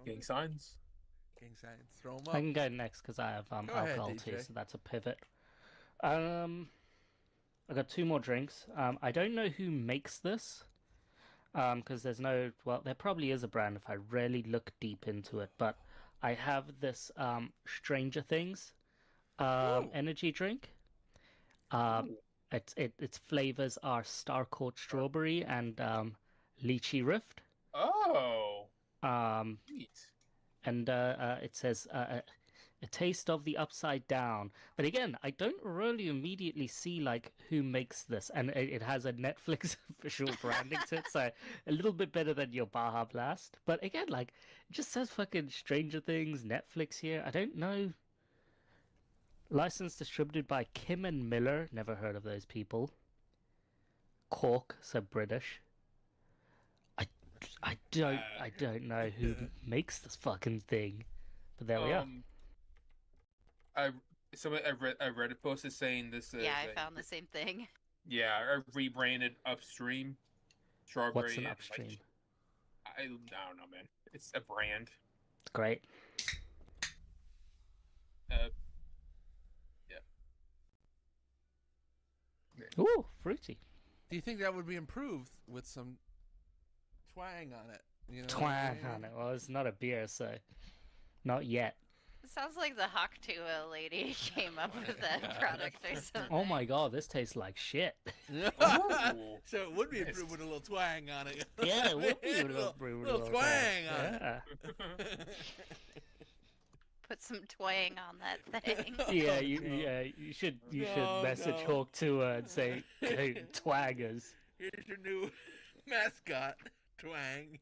Gang signs. King signs. Throw them I up. can go next because I have Go ahead, alcohol too, DJ. so that's a pivot. I got 2 more drinks. I don't know who makes this. Because there's no, well, there probably is a brand if I really look deep into it, but I have this Stranger Things Ooh. energy drink. Ooh. Its flavors are Starcourt Strawberry and Lychee Rift. Oh, And neat. it says a taste of the upside down. But again, I don't really immediately see like who makes this, and it has a Netflix official branding to it, so a little bit better than your Baja Blast. But again, like it just says fucking Stranger Things Netflix here. I don't know. Licensed distributed by Kim and Miller. Never heard of those people. Cork, so British. I don't know who makes this fucking thing. But there we are. I read a post saying this is Yeah, I found the same thing. a rebranded Upstream strawberry. What's an and, Upstream? Like, I don't know, man. It's a brand. It's great. Yeah. Ooh, fruity. Do you think that would be improved with some twang on it? You know what I Twang mean? on it. Well, it's not a beer, so not yet. It sounds like the Haktua lady came up with that product or something. Oh my god, this tastes like shit. Ooh. So it would be improved with a little twang on it. Yeah, it would be a little twang on it. Yeah. Put some twang on that thing. Yeah, Oh, you no. you should No, message no. Hawk to her and say, hey, twaggers. Here's your new mascot, Twang.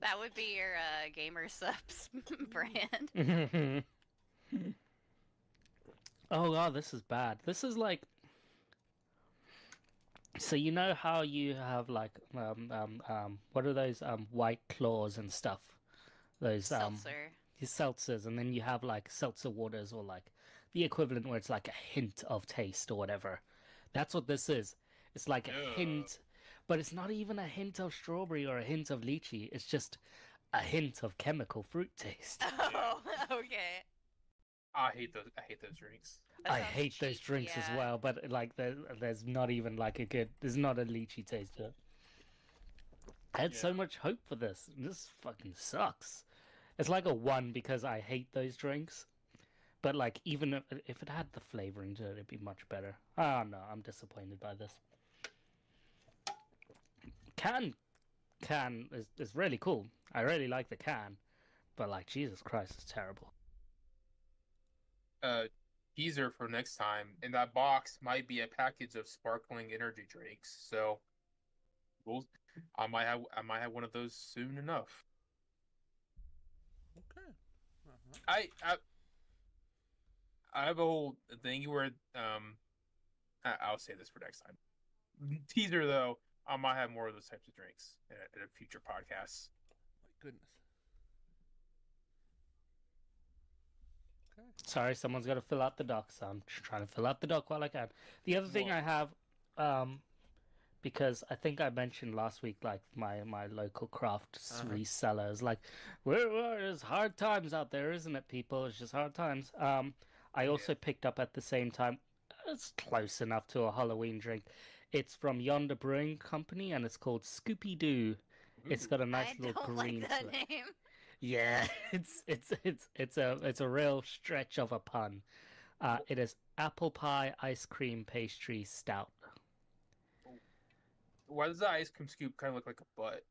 That would be your Gamer Subs brand. Oh god, this is bad. This is like, so you know how you have like what are those White Claws and stuff? Those Seltzer. these seltzers, and then you have like seltzer waters or like the equivalent where it's like a hint of taste or whatever. That's what this is. It's like a hint, but it's not even a hint of strawberry or a hint of lychee. It's just a hint of chemical fruit taste. Oh, okay. I hate those drinks. That I sounds hate those cheap, drinks as yeah. well, but like there's not even like a good. There's not a lychee taste to it. I had so Yeah. much hope for this. And this fucking sucks. It's like a 1 because I hate those drinks. But like even if it had the flavoring to it, it'd be much better. Oh no, I'm disappointed by this. Can is really cool. I really like the can, but like Jesus Christ, it's terrible. Teaser for next time. In that box might be a package of sparkling energy drinks. So, I might have one of those soon enough. Okay. Uh-huh. I have a whole thing where I'll say this for next time. Teaser though, I might have more of those types of drinks in a future podcast. My goodness. Okay. Sorry, someone's got to fill out the doc, so I'm just trying to fill out the doc while I can. The other thing What? I have, because I think I mentioned last week, like my local craft resellers, like, there's hard times out there, isn't it, people? It's just hard times. I also picked up at the same time, it's close enough to a Halloween drink. It's from Yonder Brewing Company, and it's called Scoopy Doo. It's got a nice I little don't green like that to it. name. Yeah, it's a real stretch of a pun. It is apple pie ice cream pastry stout. Why does the ice cream scoop kind of look like a butt?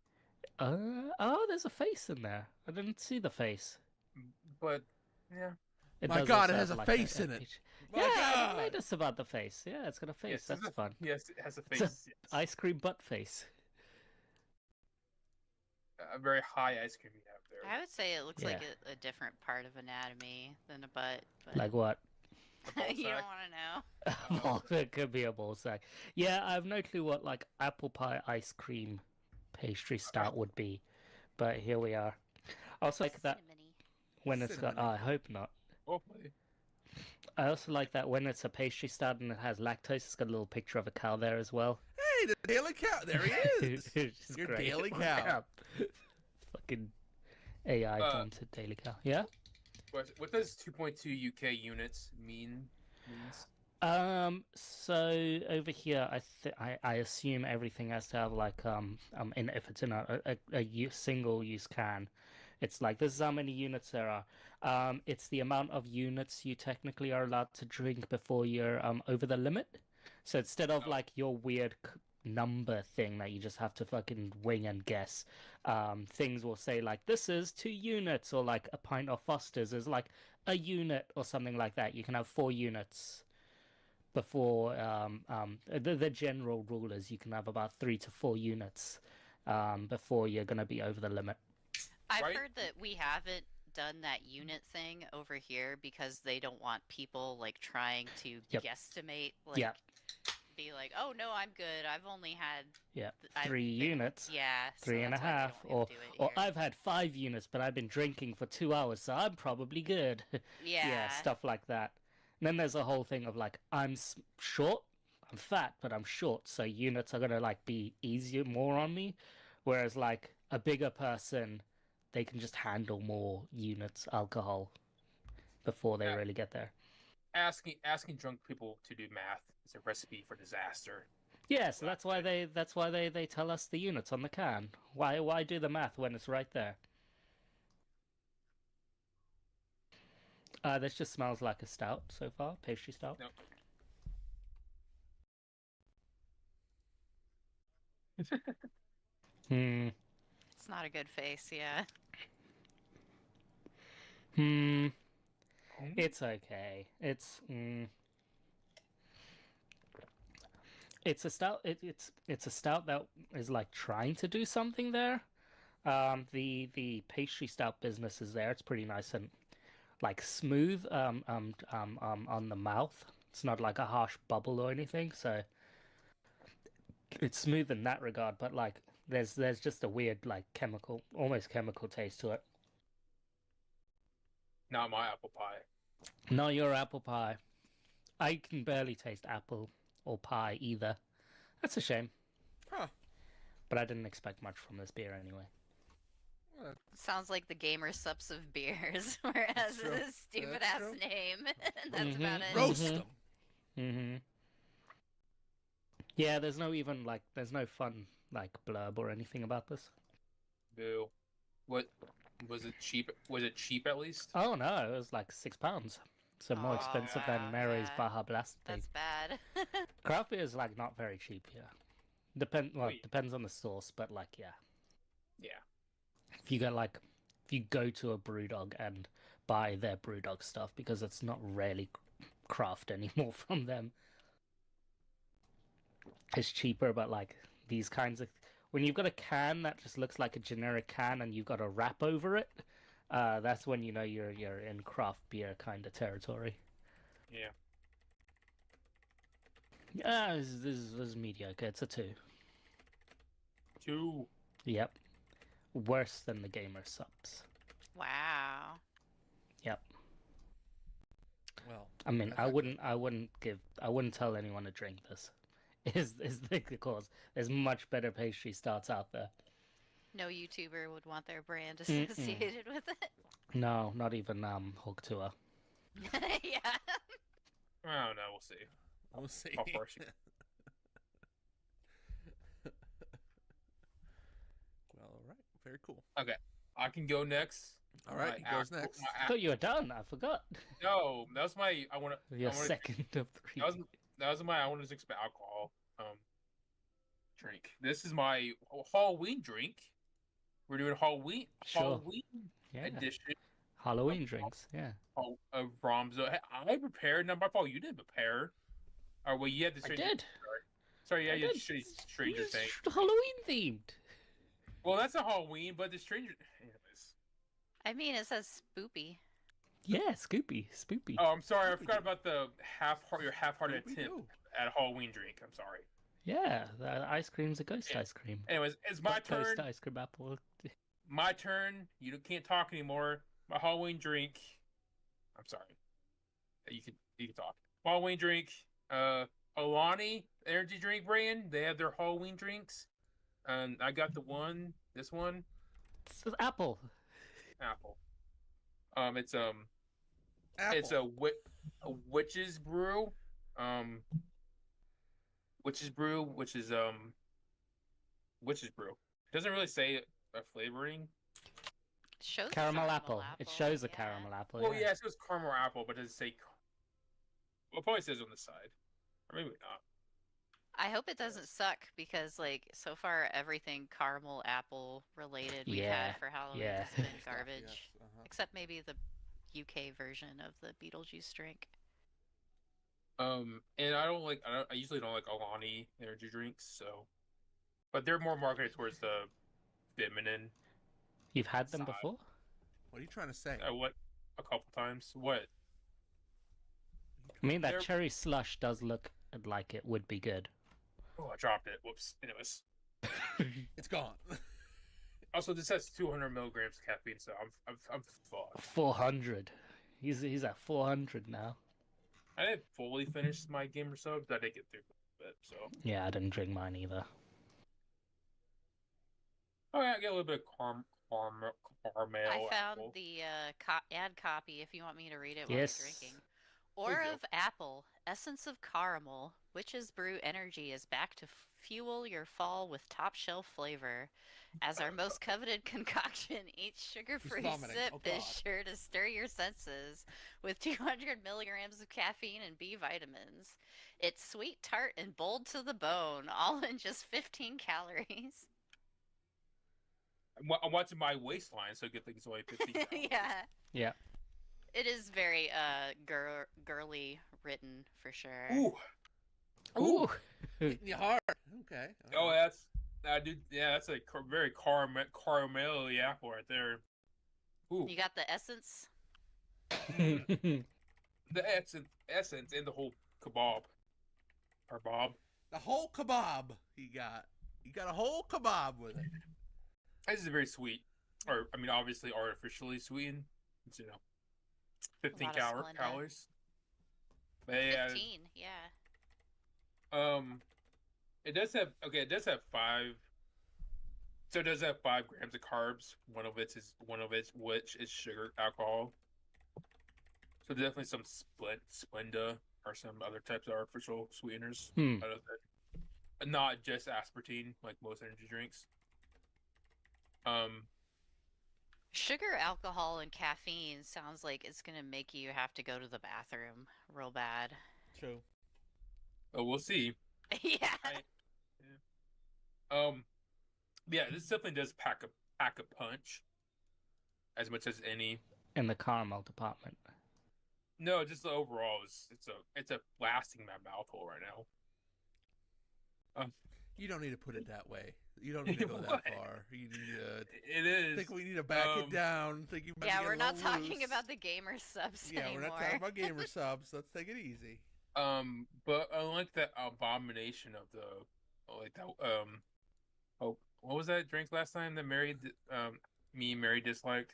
Oh, there's a face in there. I didn't see the face. But yeah, It My does God, also it has have, a like, face in it. peach. My Yeah, I God. didn't notice about the face. Yeah, it's got a face. yes, That's fun. Yes, it has a It's a face. Yes. ice cream butt face. A very high ice cream you have there. I would say it looks Yeah. like a different part of anatomy than a butt, but Like what? The ball you sack. don't want to know. Well, it could be a ball sack. Yeah, I have no clue what like apple pie ice cream pastry stout would be, but here we are. I also like that Cinnamony. when it's got. Oh, I hope not. Hopefully. I also like that when it's a pastry stout and it has lactose, it's got a little picture of a cow there as well. Hey, the Daily Cow. There he is. Which is Your great. Daily Cow. Fucking AI taunted Daily Cow. Yeah. What does 2.2 UK units means? So over here, I assume everything has to have like if it's in a single use can, it's like this is how many units there are. It's the amount of units you technically are allowed to drink before you're over the limit. So instead of like your weird number thing that you just have to fucking wing and guess, things will say like this is 2 units, or like a pint of Foster's is like a unit or something like that. You can have 4 units before the general rule is you can have about 3 to 4 units before you're going to be over the limit. I've Right? heard that we haven't done that unit thing over here because they don't want people like trying to Yep. guesstimate, like Yep. be like, oh no, I'm good. I've only had Yeah, I've 3 been- units. yeah, so 3 and a that's why they half, don't do it or here. I've had 5 units, but I've been drinking for 2 hours, so I'm probably good. yeah, Stuff like that. And then there's a whole thing of like I'm short, I'm fat, but I'm short, so units are gonna like be easier more on me, whereas like a bigger person, they can just handle more units alcohol before they Yeah. really get there. Asking drunk people to do math is a recipe for disaster. Yeah, so that's why they tell us the units on the can. Why do the math when it's right there? This just smells like a stout so far, pastry stout. Nope. it's not a good face. Yeah, It's okay. It's a stout. It's a stout that is like trying to do something there. The pastry stout business is there. It's pretty nice and like smooth on the mouth. It's not like a harsh bubble or anything, so it's smooth in that regard. But like there's just a weird like almost chemical taste to it. Not my apple pie. No, your apple pie. I can barely taste apple or pie either. That's a shame. Huh. But I didn't expect much from this beer anyway. Well, sounds like the gamer sups of beers, whereas That's true. a stupid That's ass true. name. And that's Mhm. about it. roast Mhm. them. Mm-hmm. Yeah, there's no fun like blurb or anything about this. Boo. What was it cheap? Was it cheap at least? Oh no, it was like £6. So more Aw, expensive wow, than Mary's yeah. Baja Blast thing. That's bad. Craft beer is like not very cheap here. Wait. Depends on the source, but like yeah. Yeah. If you go to a Brewdog and buy their Brewdog stuff, because it's not really craft anymore from them, it's cheaper. But like these kinds of, when you've got a can that just looks like a generic can and you've got a wrap over it, that's when you know you're in craft beer kind of territory. Yeah. Yeah, this is mediocre. It's a 2. 2. Yep. Worse than the gamer subs. wow. Yep. Well, I mean, that's I not good. wouldn't tell anyone to drink this. Is the cause? There's much better pastry stouts out there. No YouTuber would want their brand Mm-mm. associated with it. No, not even Hog Tour. yeah. I don't know. We'll see. We'll see. How far she- Well, all right. Very cool. I can go next. All right, he goes next. I thought you were done. I forgot. No, that was my. I want to. Your wanna- second of 3. That was my. I want to expect alcohol. drink. This is my Halloween drink. We're doing Sure. Halloween Yeah. edition Halloween drinks. Yeah. of Romzo. I prepared. Not my fault. You didn't prepare. Or well, you had the I Stranger. did. Sorry, yeah, I you had did. shitty Stranger It's thing. Halloween themed. Well, that's a Halloween, but the Stranger. Anyways. I mean, it says spoopy. Yeah, Scoopy, Spoopy. Oh, I'm sorry. I Scooby-Doo. forgot about the your half-hearted attempt Scooby-Doo. at a Halloween drink. I'm sorry. Yeah, the ice cream's a ghost Yeah. ice cream. Anyways, it's my Not turn. Ghost ice cream apple. My turn. You can't talk anymore. My Halloween drink. I'm sorry. You can talk. Halloween drink. Alani energy drink brand. They have their Halloween drinks, and I got this one, It's apple. apple. It's Apple. it's a witch's brew. Witch's brew, which is witch's brew. It doesn't really say a flavoring. It shows a Caramel apple. It shows a yeah. caramel apple. Well, yeah, it says caramel apple, but it doesn't say. Well, it probably says on the side, or maybe not. I hope it doesn't suck because, like, so far everything caramel apple related we've Yeah, had for Halloween yeah. has been Stuff, garbage. yes, uh-huh. Except maybe the UK version of the Beetlejuice drink. And I usually don't like Alani energy drinks, so, but they're more marketed towards the feminine. You've had them side. before? What are you trying to say? What? A couple times. What? I mean, that They're- cherry slush does look like it would be good. Oh, I dropped it. Whoops. Anyways. It's gone. Also, this has 200 milligrams of caffeine, so I'm fucked. 400. He's at 400 now. I didn't fully finish my gamer subs. I did get through a bit, so. Yeah, I didn't drink mine either. Oh yeah, I get a little bit of caramel. I found apple. the ad copy if you want me to read it while Yes. you're drinking. Ore do. of apple, essence of caramel, Witch's Brew energy is back to fuel your fall with top shelf flavor. As our most coveted concoction, each sugar-free vomiting. sip Oh, is God. sure to stir your senses with 200 milligrams of caffeine and B vitamins. It's sweet, tart, and bold to the bone, all in just 15 calories. I'm watching my waistline, so good thing it's only 15 calories. Yeah. Yeah. It is very girly written for sure. Ooh. Ooh. Hitting you hard. Okay. Oh, all right. that's a very caramel apple right there. Ooh. You got the essence. The essence in the whole kebab. Or bob. The whole kebab he got. You got a whole kebab with it. This is very sweet. Or, I mean, obviously artificially sweetened. It's, 15 lot of Splenda. calories. But yeah, 15, yeah. it does have 5. So it does have 5 grams of carbs. One of which is sugar alcohol. So definitely some Splenda or some other types of artificial sweeteners out of it. Not just aspartame like most energy drinks. Sugar, alcohol, and caffeine sounds like it's gonna make you have to go to the bathroom real bad. True. Oh, we'll see. Yeah. Yeah, this definitely does pack a punch, as much as any. In the caramel department. No, just the overall it's a blasting my mouth hole right now. You don't need to put it that way. You don't need to go that What? far. You need to. It is. I think we need to back it down. Think you might Yeah, get we're a not little talking loose. about the gamer subs Yeah, anymore. we're not talking about gamer subs. Let's take it easy. But I like that abomination of oh, what was that drink last time that Mary disliked?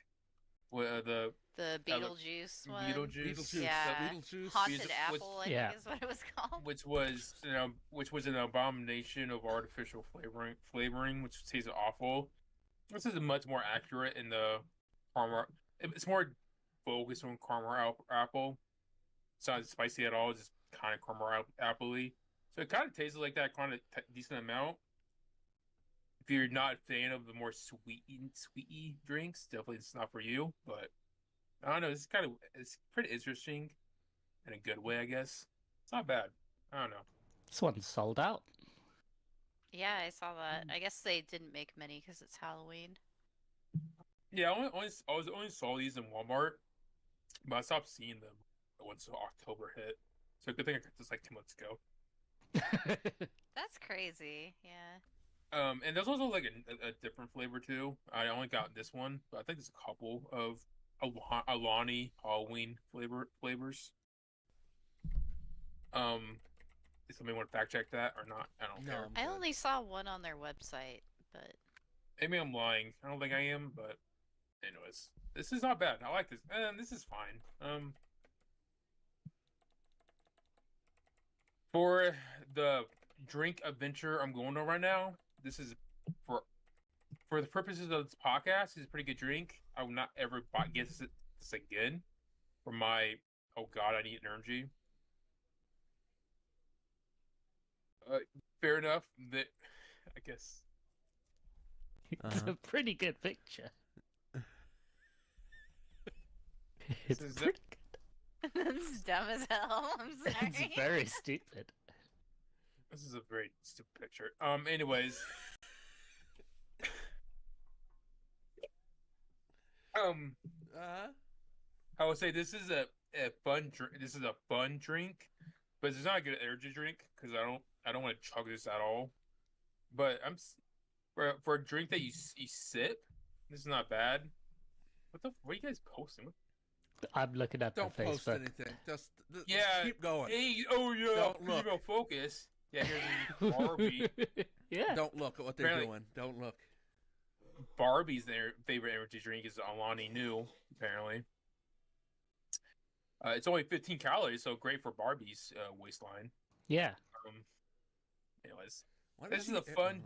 The The Beetlejuice one. Beetlejuice. Yeah. Beetlejuice. Haunted Which- Apple, I Yeah. think is what it was called. which was an abomination of artificial flavoring, which tastes awful. This is much more accurate in the caramel. It's more focused on caramel apple. It's not spicy at all. It's just kind of caramel apple-y. So it kind of tastes like that kind of decent amount. If you're not a fan of the more sweety drinks, definitely it's not for you. But I don't know. It's pretty interesting in a good way, I guess. It's not bad. I don't know. This one's sold out. Yeah, I saw that. I guess they didn't make many because it's Halloween. Yeah, I only saw these in Walmart, but I stopped seeing them once October hit. So good thing I got this like 2 months ago. That's crazy. Yeah. And there's also like a different flavor too. I only got this one, but I think there's a couple of Alani Halloween flavors. Does somebody want to fact check that or not? I don't No, care. I'm I good. only saw one on their website, but Maybe I'm lying. I don't think I am, but anyways, this is not bad. I like this. This is fine. For the drink adventure I'm going on right now, this is for the purposes of this podcast, it's a pretty good drink. I will not ever get this again for my oh god, I need energy. Fair enough. That I guess It's a pretty good picture. It's is pretty good. it's dumb as hell. I'm sorry. It's very stupid. this is a very stupid picture. Anyways, I would say this is a fun drink. This is a fun drink, but it's not a good energy drink because I don't want to chug this at all. But for a drink that you sip, this is not bad. What are you guys posting? I'm looking at Don't the post Facebook. anything. Just Yeah, keep going. Hey, oh yeah, Don't look. Primo focus. Yeah, here's Barbie. Yeah. Don't look at what they're Apparently- doing. Don't look. Barbie's their favorite energy drink is Alani Nu, apparently. It's only 15 calories, so great for Barbie's waistline. Yeah. Anyways, Why This does is a fun-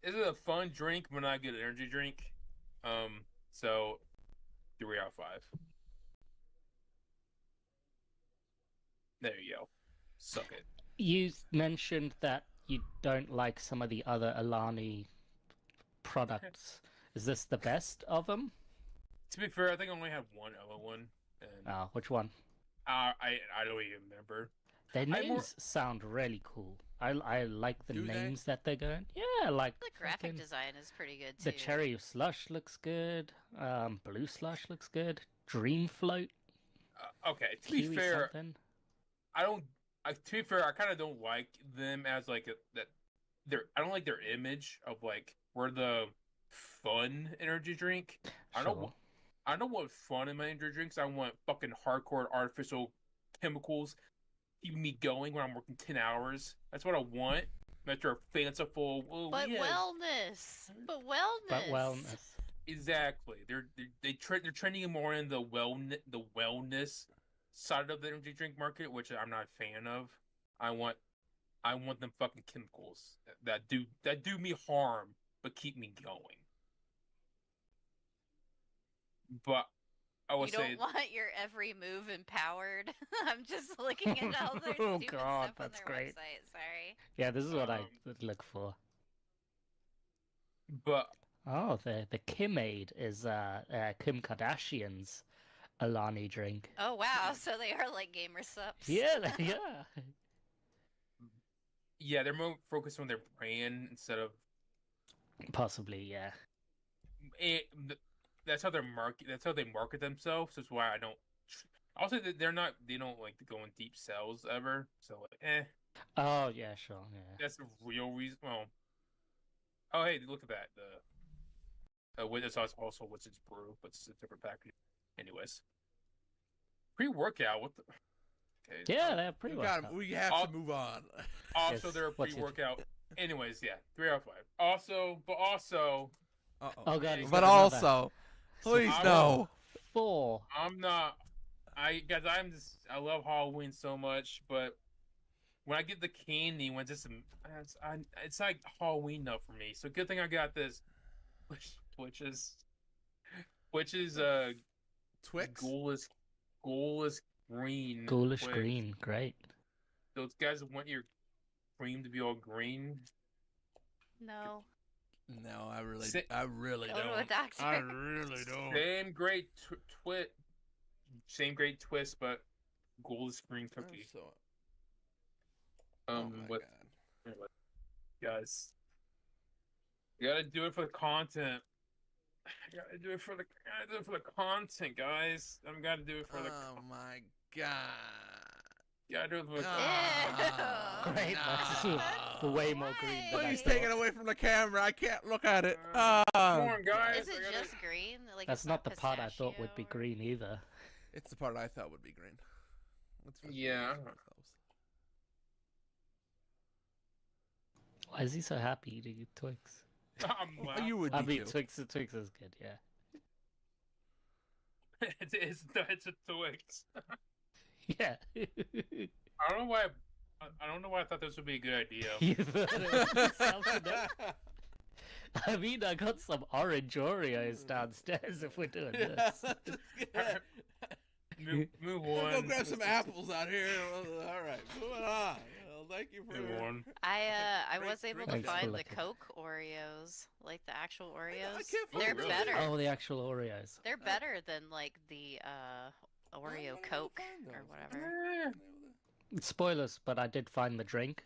this is a fun drink, but not a good energy drink. So 3 out of 5. There you go. Suck it. You mentioned that you don't like some of the other Alani products. Is this the best of them? To be fair, I think I only have one other one, and Which one? I don't even remember. Their I'm more- names sound really cool. I like the Do they? names that they're going. Yeah, like The graphic fucking- design is pretty good too. the cherry slush looks good. Blue slush looks good. Dream float. Okay, to be Kiwi fair, something. to be fair, I kind of don't like them as like I don't like their image of like we're the fun energy drink. Sure. I don't want fun in my energy drinks. I want fucking hardcore artificial chemicals keeping me going when I'm working 10 hours. That's what I want. After a fanciful, But yeah, wellness. But wellness. But wellness. exactly. They're trending more in the wellness side of the energy drink market, which I'm not a fan of. I want them fucking chemicals that do me harm but keep me going. But I would You say don't want your every move empowered. I'm just looking at all their Oh, stupid God, stuff on that's their great. website. Sorry. Yeah, this is what I Um, would look for. but Oh, the Kim Aid is Kim Kardashian's Alani drink. Oh wow, so they are like gamer subs. Yeah, yeah. yeah, they're more focused on their brand instead of Possibly, yeah. that's how they market themselves. That's why I don't. Also, they don't like to go in deep sales ever. So like, Oh, yeah, sure, yeah. that's the real reason. Well, oh hey, look at that. It's also Wizard's Brew, but it's a different package. Anyways, pre-workout. What the? Okay. Yeah, they're pretty well. We have I'll- to move on. Also, Yes, they're a what's it? pre-workout. Anyways, yeah, 3 out of 5. Also, Uh-oh. Oh, God, he's But got another. also, please I no. 4. I'm not. I love Halloween so much, but when I get the candy, when it's like Halloween enough for me. So good thing I got this, which is Twix. ghoulish green. Ghoulish Twix. green, great. Those guys want your cream to be all green. No. No, I really Go to a don't. doctor. I really don't. Same great twist, but ghoulish green cookie. Oh my What God. guys? You gotta do it for the content. Gotta do it for the content, guys. I'm gotta do it for the. Oh my god. Gotta do it for the. Ah, Great, that's no. way more green than I Please thought. take it away from the camera. I can't look at it. Come on, guys. Is it just green? Like That's it's not the part I thought would be pistachio or- green either. It's the part I thought would be green. Let's Yeah. Why is he so happy eating Twix? Oh, you would be I mean, too. Twix is good, yeah. it's a Twix. Yeah. I don't know why. I don't know why I thought this would be a good idea. You thought it was yourself to know? I mean, I got some orange Oreos downstairs if we're doing this. Move We'll on. go grab some apples out here. All right, moving on. Well, thank you for Move on. I Great was able to Thanks for find the looking. Coke Oreos, like the actual Oreos. I can't They're find those. better. Oh, the actual Oreos. They're better than like the Oreo Coke or whatever. Spoilers, but I did find the drink.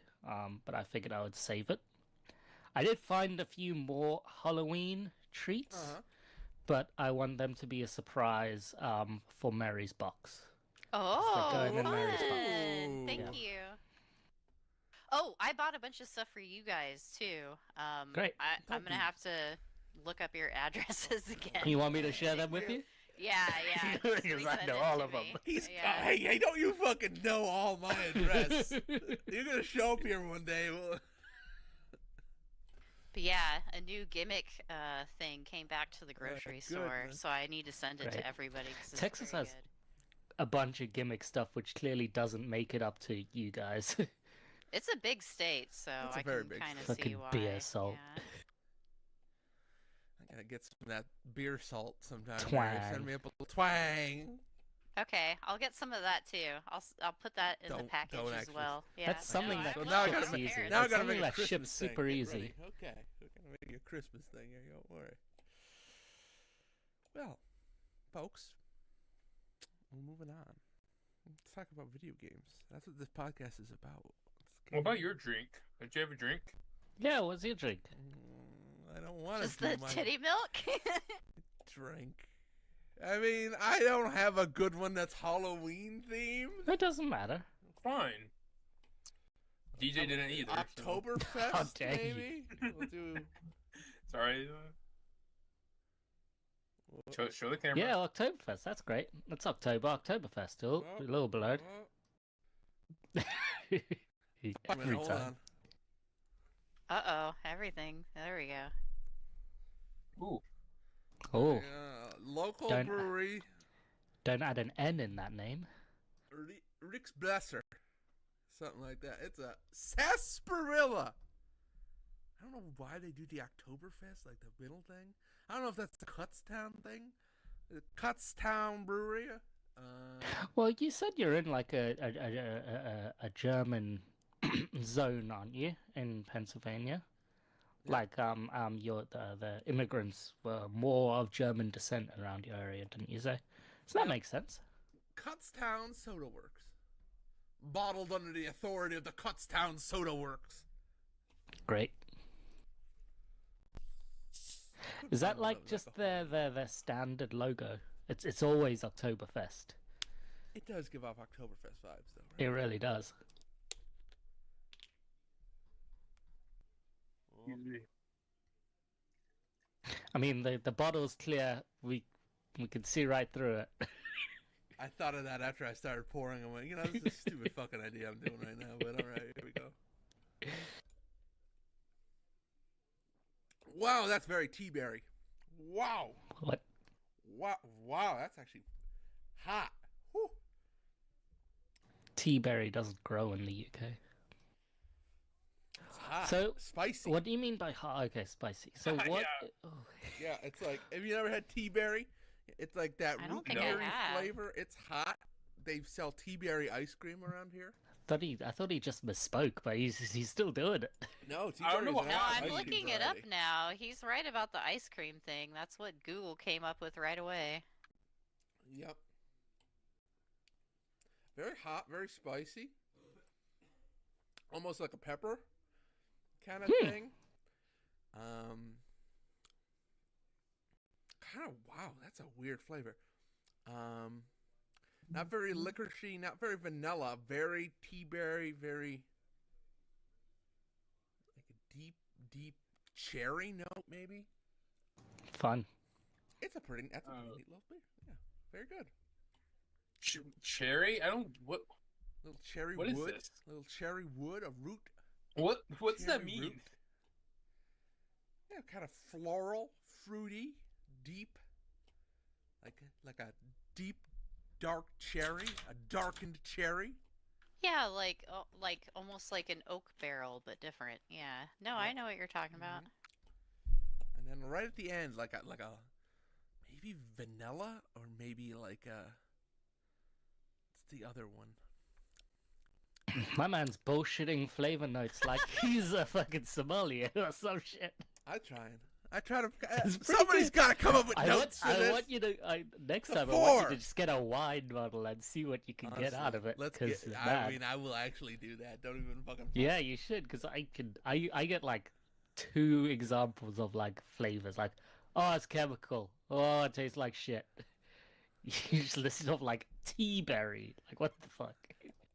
But I figured I would save it. I did find a few more Halloween treats, but I want them to be a surprise for Mary's box. Oh, going in fun! Mary's box. Thank Yeah. you. Oh, I bought a bunch of stuff for you guys too. Great. I'm gonna have to look up your addresses again. You want me to share them with you? Yeah, yeah. Because just I resend know it all to of them. me. He's Yeah. hey, don't you fucking know all my address? You're gonna show up here one day. But yeah, a new gimmick thing came back to the grocery good, store, man. so I need to send it Great. to everybody. 'Cause it's Texas very has- good. A bunch of gimmick stuff which clearly doesn't make it up to you guys. It's a big state, so It's a I very can big kind of state. see Fucking why. beer salt. Yeah. I gotta get some of that beer salt sometime. Twang. Send me up a little twang. Okay, I'll get some of that too. I'll put that in the Don't package as actually. well. Yeah, That's something no, that I So will. now I I'm gotta ships make- easy. prepared. Now I That's gotta something make a that ships Christmas thing. super Get easy. ready. Okay, we're gonna make a Christmas thing here. Don't worry. Well, folks, we're moving on. Let's talk about video games. That's what this podcast is about. What about your drink? Did you have a drink? Yeah, what's your drink? I don't want Just to do the my titty milk. drink. I mean, I don't have a good one that's Halloween themed. It doesn't matter. Fine. DJ didn't either. so- How Oktoberfest, dare you. maybe. We'll do. Sorry. Show the camera. Yeah, Oktoberfest. That's great. It's October. Oktoberfest. Oh, a little blurred. Every Hold time. on. Uh-oh, everything. There we go. Ooh. Oh, Local Don't- brewery, don't add an N in that name. Rick's Blesser, something like that. It's a sarsaparilla. I don't know why they do the Oktoberfest, like the middle thing. I don't know if that's the Kutztown thing. The Kutztown Brewery. Well, you said you're in like a German zone, aren't you, in Pennsylvania? Yeah. Like the immigrants were more of German descent around your area, didn't you say? So that Yeah. makes sense. Kutztown Soda Works. Bottled under the authority of the Kutztown Soda Works. Great. Is that like Another just alcohol. their standard logo? It's always Oktoberfest. It does give off Oktoberfest vibes, though. It Right? really does. I mean, the bottle's clear. We can see right through it. I thought of that after I started pouring and went, this is a stupid fucking idea I'm doing right now, but alright, here we go. Wow, that's very tea-berry. Wow. What? Wow, that's actually hot. Whew. Tea berry doesn't grow in the UK. It's hot. So, spicy. What do you mean by hot? Okay, spicy. So what? Yeah. Oh, Yeah, it's like, have you ever had tea-berry? It's like that I don't root think I berry have. flavor. It's hot. They sell tea-berry ice cream around here. I thought he just misspoke, but he's still doing it. No, I don't know tea-berry's what an No, ice I'm cream looking it up variety. now. He's right about the ice cream thing. That's what Google came up with right away. Yep. Very hot, very spicy. Almost like a pepper kind of thing. kind of wow. That's a weird flavor. Not very licoricey, not very vanilla. Very tea berry, very like a deep cherry note, maybe. Fun. It's a pretty. That's a pretty neat little beer. Yeah, very good. Cherry? I don't. What? Little cherry What is wood. this? Little cherry wood, a root. What's that Cherry mean? root. Yeah, kind of floral, fruity, deep, like a deep, dark cherry, a darkened cherry. Yeah, like almost like an oak barrel, but different. Yeah. No, I Yep. know what you're talking about. And then right at the end, like a maybe vanilla or maybe like a. What's the other one? My man's bullshitting flavor notes like he's a fucking sommelier or some shit. I try to. It's pretty Somebody's good. got to come up with I notes for want this. you to next The time. I want you four. to just get a wine bottle and see what you can get out Honestly, of it. Let's 'cause, get. man, I mean, I will actually do that. Don't even fucking. yeah, you should, because I get like 2 examples of like flavors, like, oh, it's chemical, oh, it tastes like shit. You just listen off like tea berry, like what the fuck?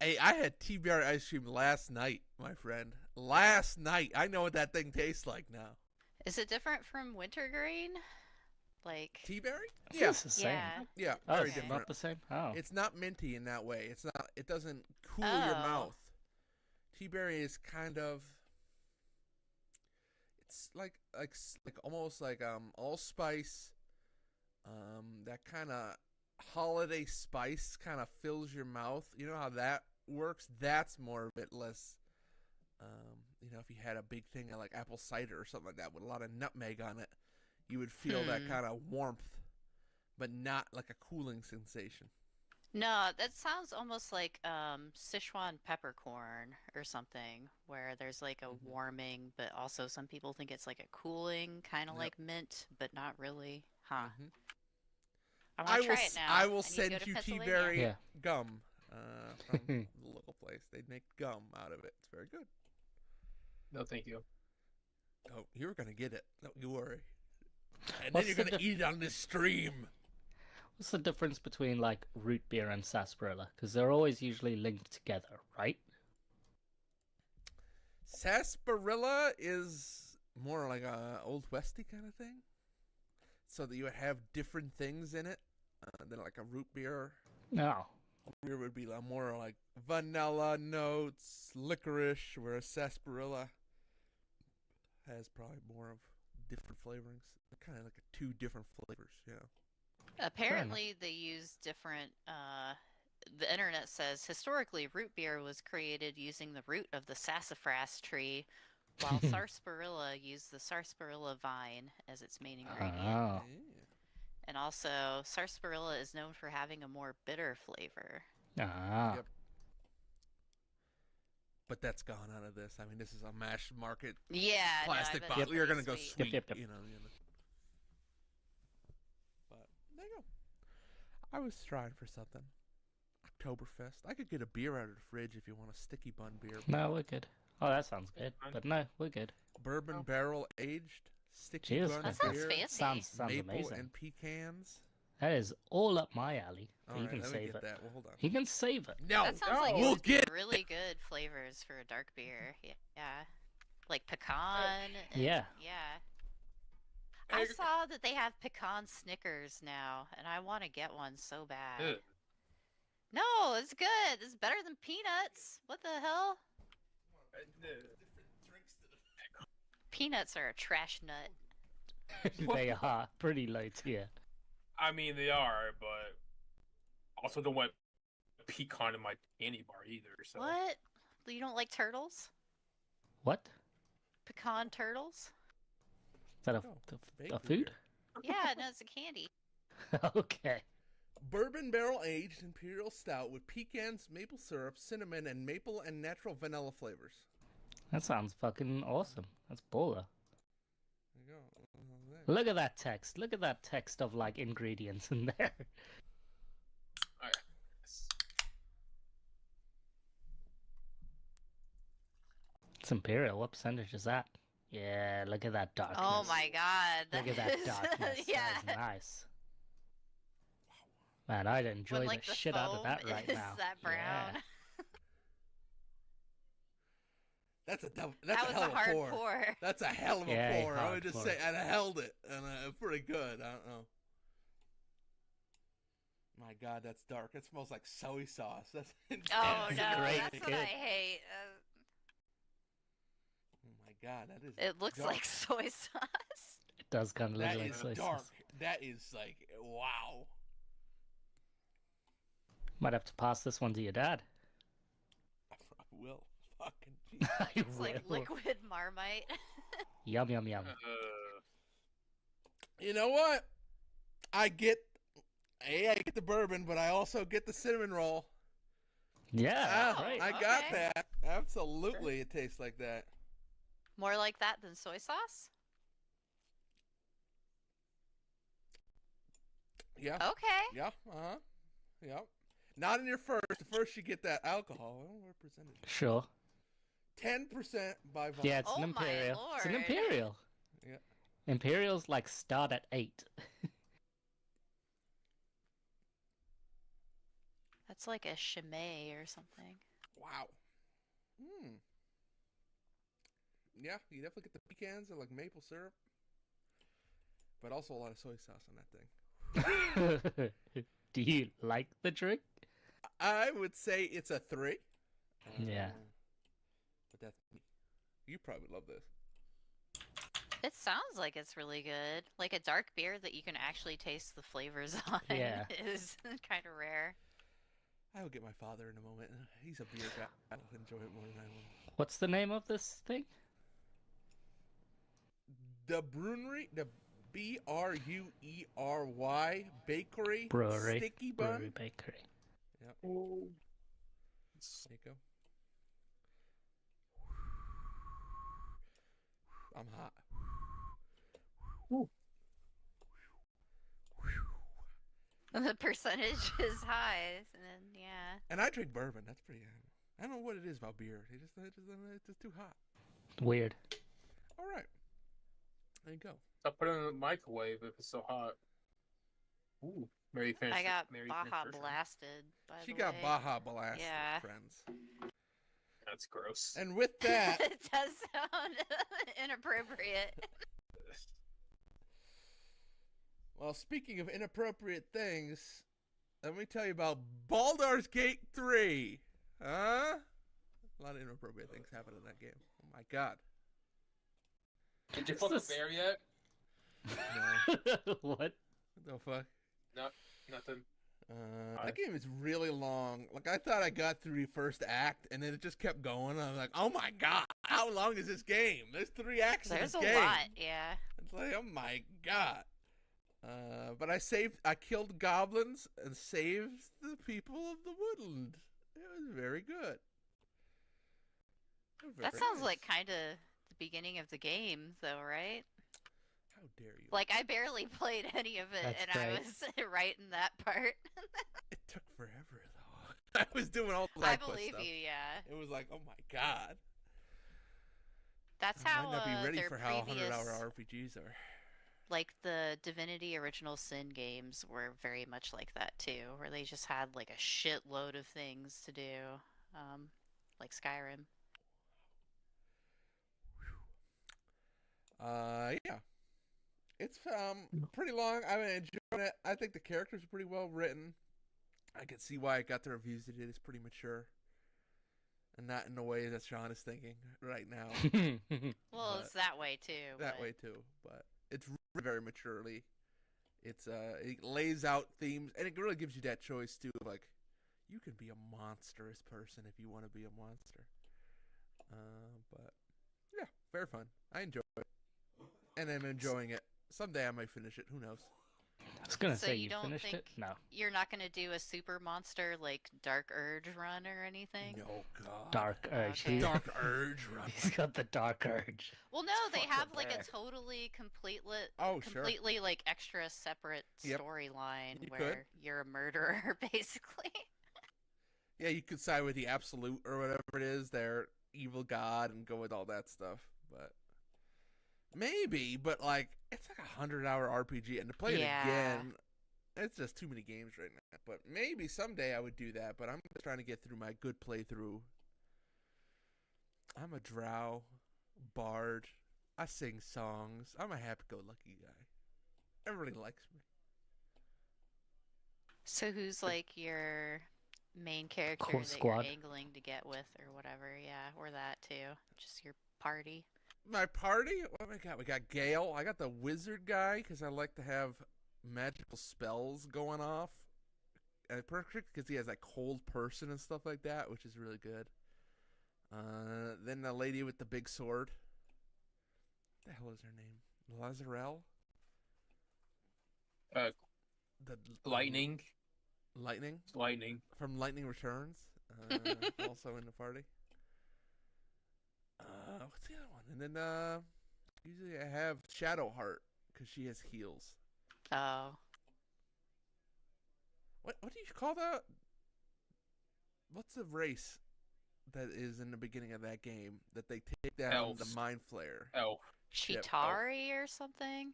Hey, I had tea berry ice cream last night, my friend. Last night. I know what that thing tastes like now. Is it different from wintergreen? Like, Tea berry? I think Yeah. it's the same. yeah. Yeah, Oh, very is it different. not the same? Oh, It's not minty in that way. It's not. It doesn't cool your Oh. mouth. Tea berry is kind of. It's like almost like allspice. That kind of holiday spice kind of fills your mouth. You know how that works? That's more of it, less. If you had a big thing of like apple cider or something like that with a lot of nutmeg on it, you would feel that kind of warmth, but not like a cooling sensation. No, that sounds almost like Sichuan peppercorn or something, where there's like a Mhm. warming, but also some people think it's like a cooling, kind of Yep. like mint, but not really. Huh. Mhm. I want to try it now. I will need to go send to you tea Pennsylvania. berry Yeah. gum from the local place. They make gum out of it. It's very good. No, thank you. Oh, you're gonna get it. Don't you worry. And What's then you're the gonna eat it on this stream. what's the difference between like root beer and sarsaparilla? Because they're always usually linked together, right? Sarsaparilla is more like a old westy kind of thing, so that you would have different things in it than like a root beer. No. Beer would be more like vanilla notes, licorice, whereas sarsaparilla has probably more of different flavorings. They're kind of like 2 different flavors, yeah. Apparently, they use different. The internet says historically, root beer was created using the root of the sassafras tree, while sarsaparilla used the sarsaparilla vine as its main ingredient. Oh. Yeah. And also, sarsaparilla is known for having a more bitter flavor. Ah. Yep. But that's gone out of this. I mean, this is a mass market Yeah, no, I plastic bet bottle. it's You're pretty gonna go sweet. sweet, Yep. you know. But there you go. I was trying for something. Oktoberfest. I could get a beer out of the fridge if you want a sticky bun beer. No, we're good. Oh, that sounds good. Fine. But no, we're good. Bourbon Oh. barrel aged sticky Cheers. bun That sounds beer. fancy. Sounds Maple amazing. and pecans. That is all up my alley. All You right, can let me save get it. that. Well, hold on. He can save it. No, That sounds like it we'll would be get really good flavors for a dark beer. Yeah. Like pecan. And, Yeah. Yeah. I saw that they have pecan Snickers now, and I want to get one so bad. Ugh. No, it's good. It's better than peanuts. What the hell? Peanuts are a trash nut. They are pretty low tier. I mean, they are, but also don't want pecan in my candy bar either. So What? You don't like turtles? What? Pecan turtles? Is that a bakery food? Yeah, no, it's a candy. Okay. bourbon barrel aged imperial stout with pecans, maple syrup, cinnamon, and maple and natural vanilla flavors. That sounds fucking awesome. That's baller. There you go. Look at that text. Look at that text of like ingredients in there. Alright. It's imperial. What percentage is that? Yeah, look at that darkness. Oh my god. Look at that darkness. Yeah. That is nice. Man, I'd enjoy When like the the shit out of foam that right is now. that brown. Yeah. That's a That hell was of a hard pour. pour. That's a hell of a Yeah, pour. I hard would just pour. say, and I held it, and pretty good. I don't know. My God, that's dark. It smells like soy sauce. That's intense. Oh It's no, great, that's what kid. I hate. Oh my God, that is. It looks dark. like soy sauce. It does kind of look That like is soy dark. sauce. That is like wow. Might have to pass this one to your dad. I will. Fucking Jesus. I It's like will. liquid Marmite. Yum, yum, yum. You know what? I get the bourbon, but I also get the cinnamon roll. Yeah, Oh, right. I got okay. that. Absolutely, it tastes like that. More like that than soy sauce? Yeah. Okay. Yeah. Uh-huh. Yep. Not in your first. The first you get that alcohol. I don't know what percentage. Sure. 10% by volume. Yeah, it's an Oh my imperial. It's an lord. imperial. Yeah. Imperials like start at 8. That's like a Chimay or something. Wow. Hmm. Yeah, you definitely get the pecans and like maple syrup, but also a lot of soy sauce on that thing. Do you like the drink? I would say it's a 3. Yeah. But that's me. You probably love this. It sounds like it's really good. Like a dark beer that you can actually taste the flavors on Yeah. is kind of rare. I will get my father in a moment. He's a beer guy. I'll enjoy it more than I will. What's the name of this thing? The Brewery, the Bruery Bakery Brewery. Sticky Bun. Brewery Bakery. There you go. I'm hot. The percentage is high, and then yeah. And I drink bourbon. That's pretty. I don't know what it is about beer. It's just too hot. Weird. All right. There you go. I'll put it in the microwave if it's so hot. Ooh, Mary finished. I got Mary Baja finished hers. Blasted. By She the got way. Baja Blast, Yeah. friends. That's gross. And with that, It does sound inappropriate. well, speaking of inappropriate things, let me tell you about Baldur's Gate 3. Huh? A lot of inappropriate things happen in that game. Oh my god. Did you Is fuck this- a bear yet? No. What? What the fuck? Nothing. That game is really long. Like, I thought I got through the first act, and then it just kept going. I was like, oh my god, how long is this game? There's 3 acts There's in a this game. lot, yeah. It's like, oh my god. But I killed goblins and saved the people of the woodland. It was very good. That Very sounds nice. like kind of the beginning of the game, though, right? How dare you? Like, I barely played any of it, That's and I great. was right in that part. It took forever, though. I was doing all the I side quest believe stuff. you, yeah. It was like, oh my god. That's I how might not be ready their for how previous, 100-hour RPGs are. like the Divinity Original Sin games were very much like that too, where they just had like a shitload of things to do, like Skyrim. Yeah. It's pretty long. I've been enjoying it. I think the characters are pretty well written. I can see why it got the reviews it did. It's pretty mature. And not in the way that Sean is thinking right now. Well, But- it's that way too. That but way too. But it's very maturely. It's it lays out themes, and it really gives you that choice too. Like, you can be a monstrous person if you want to be a monster. But yeah, very fun. I enjoy it, and I'm enjoying it. Someday I might finish it. Who knows? I was gonna So say you you don't finished think- it. No. You're not gonna do a super monster like Dark Urge run or anything? No god. Dark Urge. Okay. He's- Dark Urge run. He's got the Dark Urge. Well, no, they Fuck a have like bear. a totally Oh, sure. completely like extra separate Yep. storyline You where could. you're a murderer, basically. Yeah, you could side with the Absolute or whatever it is, their evil god, and go with all that stuff. But Maybe, but like it's like a 100-hour RPG, and to play it Yeah. again, it's just too many games right now. But maybe someday I would do that. But I'm just trying to get through my good playthrough. I'm a drow, bard. I sing songs. I'm a happy-go-lucky guy. Everybody likes me. So who's like your main character Core that squad. you're angling to get with or whatever? Yeah, or that too. Just your party. My party? What do we got? We got Gale. I got the wizard guy because I like to have magical spells going off. And perfect because he has like cold person and stuff like that, which is really good. Then the lady with the big sword. What the hell is her name? Lazarelle? The Lightning. Lightning Lightning. from Lightning Returns. Also in the party. What's the other one? And then usually I have Shadowheart because she has heals. Oh. What do you call that? What's the race that is in the beginning of that game that they take down Elves. the Mind Flare? Elf. Yep. Chitari or something?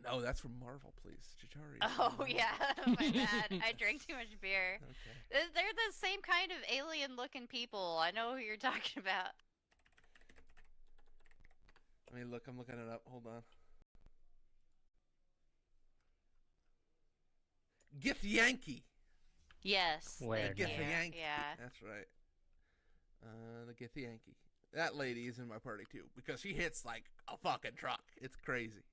No, that's from Marvel, please. Chitari. is from Oh Marvel. yeah, my bad. I drank too much beer. Okay. They're the same kind of alien-looking people. I know who you're talking about. I mean, look, I'm looking it up. Hold on. Githyanki. Yes. Weird. thank you. Githyanki. Yeah. That's right. The Githyanki. That lady is in my party too because she hits like a fucking truck. It's crazy.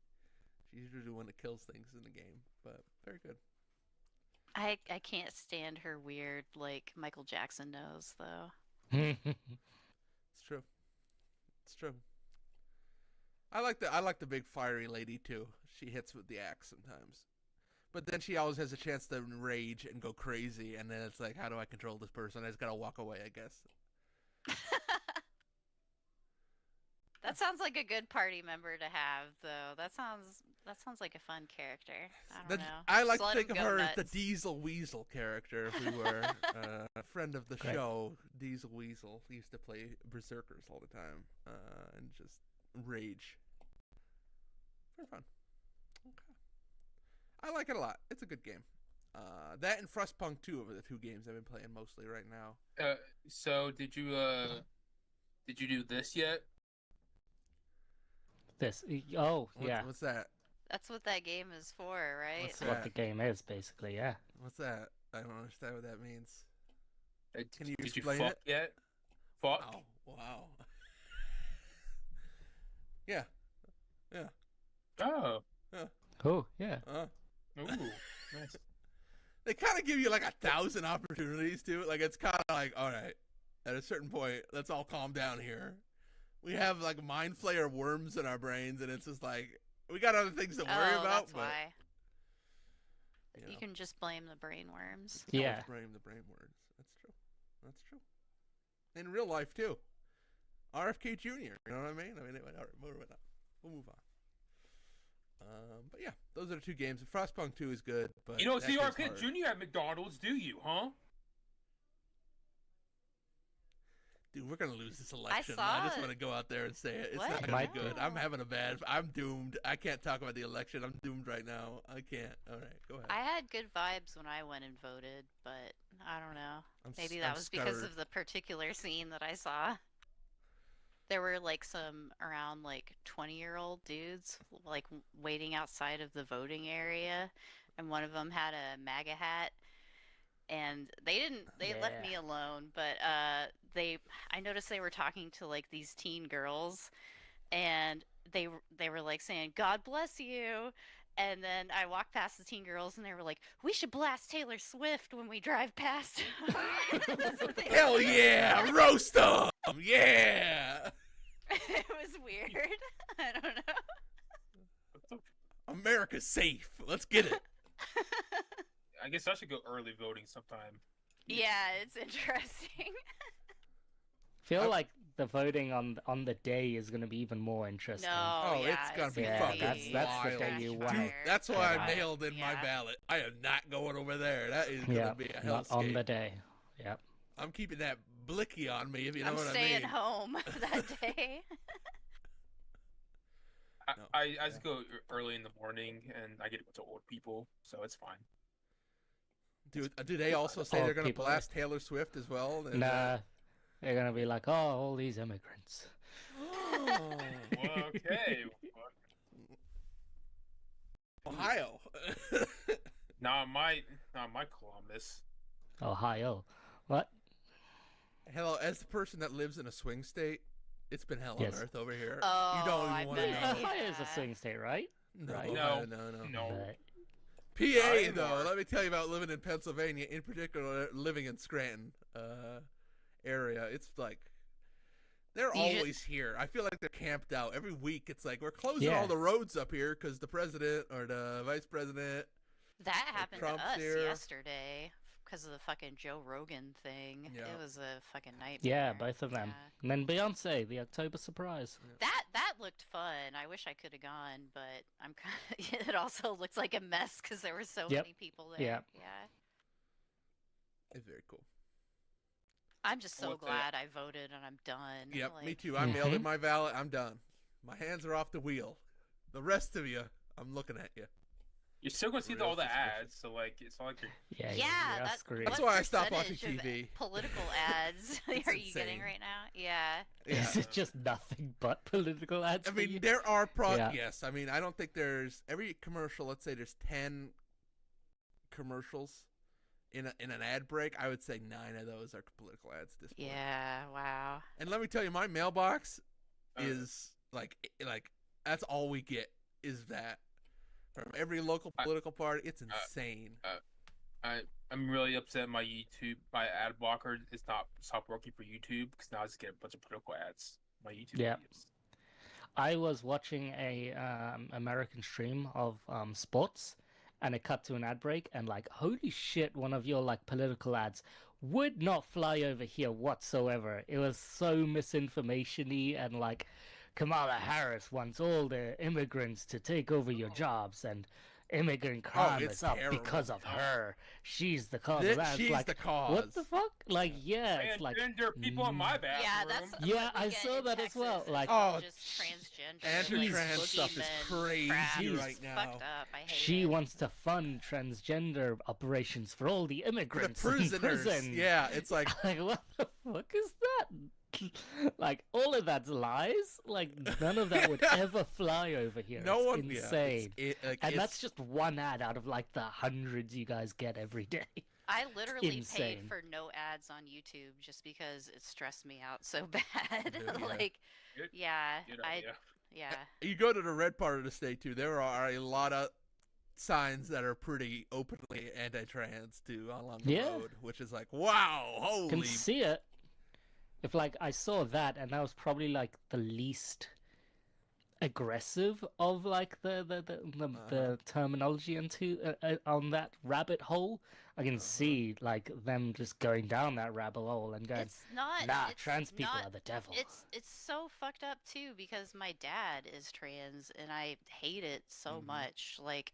She's usually the one that kills things in the game, but very good. I can't stand her weird like Michael Jackson nose though. It's true. It's true. I like the big fiery lady too. She hits with the axe sometimes. But then she always has a chance to rage and go crazy, and then it's like, how do I control this person? I just gotta walk away, I guess. That sounds like a good party member to have, though. That sounds like a fun character. I don't know. I like Just let to think him of go her as the nuts. Diesel Weasel character. If we were a friend of the Great. show, Diesel Weasel. He used to play Berserkers all the time and just rage. Very fun. Okay. I like it a lot. It's a good game. That and Frostpunk 2 are the two games I've been playing mostly right now. So did you do this yet? This. Oh, yeah. What's that? That's what that game is for, right? What's That's what that? the game is, basically, yeah. What's that? I don't understand what that means. Can you Did explain you fuck it? yet? Fuck? Oh, wow. Yeah. Yeah. Oh. Oh, yeah. Ooh. Nice. They kind of give you like 1,000 opportunities to. Like, it's kind of like, all right, at a certain point, let's all calm down here. We have like mind flayer worms in our brains, and it's just like, we got other things to worry about. That's but, why. you You know, can just blame the brain worms. you can Yeah. always blame the brain words. That's true. That's true. In real life, too. RFK Jr., you know what I mean? I mean, all right, we'll move on. But yeah, those are the two games. Frostpunk 2 is good, but You don't that see game's RFK hard. Jr. at McDonald's, do you, huh? Dude, we're gonna lose this election. saw I just it. want to go out there and say it. It's What? not gonna Might- be good. I'm having a bad. I'm doomed. I can't talk about the election. I'm doomed right now. I can't. All right, go ahead. I had good vibes when I went and voted, but I don't know. Maybe that I'm was because scattered. of the particular scene that I saw. There were like some around like 20-year-old dudes like waiting outside of the voting area, and one of them had a MAGA hat, and they left Yeah. me alone, but I noticed they were talking to like these teen girls, and they were like saying God bless you. And then I walked past the teen girls, and they were like, "We should blast Taylor Swift when we drive past." That's what they Hell said. yeah, roast them. Yeah, It was weird. I don't know. America's safe. Let's get it. I guess I should go early voting sometime. Yeah, it's interesting. Feel like the voting on the day is going to be even more interesting. No, Oh, yeah, it's gonna be Yeah, fucking that's the wild. day you Trash want Dude, it. that's why Yeah. I mailed in my Yeah. ballot. I am not going over there. That is gonna Yeah, be a not on hellscape. the day. Yep. I'm keeping that blicky on me, if you know I'm what I staying mean. home that day. No, I just go early in the morning, and I get a bunch of old people, so it's fine. Do they also say Old they're gonna people. blast Taylor Swift as well? And, Nah, they're gonna be like, oh, all these immigrants. Oh, Well, okay. Ohio. Not my Columbus. Ohio. What? Hello, as the person that lives in a swing state, it's been hell Yes. on earth over here. Oh, you don't I even want to bet. know. Ohio is a Yeah. swing state, right? No, Right? Ohio, No. no. No. But- PA, Not though, anymore. let me tell you about living in Pennsylvania, in particular, living in Scranton area. It's like, they're You ju- always here. I feel like they're camped out. Every week, it's like, we're closing Yeah. all the roads up here because the president or the vice president. That happened Trump's to us here. yesterday because of the fucking Joe Rogan thing. Yeah. It was a fucking nightmare. Yeah, both of them. Yeah. And then Beyonce, the October surprise. That looked fun. I wish I could have gone, but I'm kind of. It also looked like a mess because there were so Yep. many people there. Yep. Yeah. It's very cool. I'm just so What's that? glad I voted and I'm done. Yep, me Like, too. I mailed in Mhm. my ballot. I'm done. My hands are off the wheel. The rest of you, I'm looking at you. You're still gonna see Real all the suspicious. ads, so like it's not like you're. Yeah, Yeah, you're that- screwed. That's what why I stopped watching percentage of TV. Political ads It's are you getting insane. right now? Yeah. Yeah. Is it just nothing but political ads? I for mean, you? there are Yeah. yes. I mean, I don't think there's every commercial. Let's say there's 10 commercials in an ad break. I would say 9 of those are political ads at this point. Yeah. Wow. And let me tell you, my mailbox Uh, is like that's all we get is that from every local I- political party. It's insane. I'm really upset. My ad blocker is not stopped working for YouTube because now I just get a bunch of political ads. My YouTube Yeah. videos. I was watching a American stream of sports, and it cut to an ad break, and like, holy shit, one of your like political ads would not fly over here whatsoever. It was so misinformation-y, and like, Kamala Harris wants all the immigrants to take over your jobs, and immigrant crime it's is up terrible. because of her. She's the cause of that. It's She's like, the cause. what the fuck? Like, yeah, it's like, Transgender people in my bathroom. Yeah, that's Yeah, what we I get saw in that as Texas well, is like- all Oh, just transgender, anti-trans like, stuff is boogeymen crazy crap. right It's now. Fucked up. I hate she it. wants to fund transgender operations for all the For the immigrants in prisoners. prison. Yeah, it's like Like, what the fuck is that? Like, all of that's lies. Like, none of that would ever fly over here. no It's one. insane. Yeah, like, And it's, that's just one ad out of like the hundreds you guys get every day. I literally insane. paid for no ads on YouTube just because it stressed me out so bad. Yeah. Like, Good- yeah, Good I idea. yeah. You go to the red part of the state too. There are a lot of signs that are pretty openly anti-trans too along the Yeah. road, which is like, wow, holy. Can see it. If like I saw that, and that was probably like the least aggressive of like the terminology into on that rabbit hole. I can see like them just going down that rabbit hole and going, It's not. nah, it's trans people not- are the devil. It's so fucked up too because my dad is trans and I hate it so Mhm. much. Like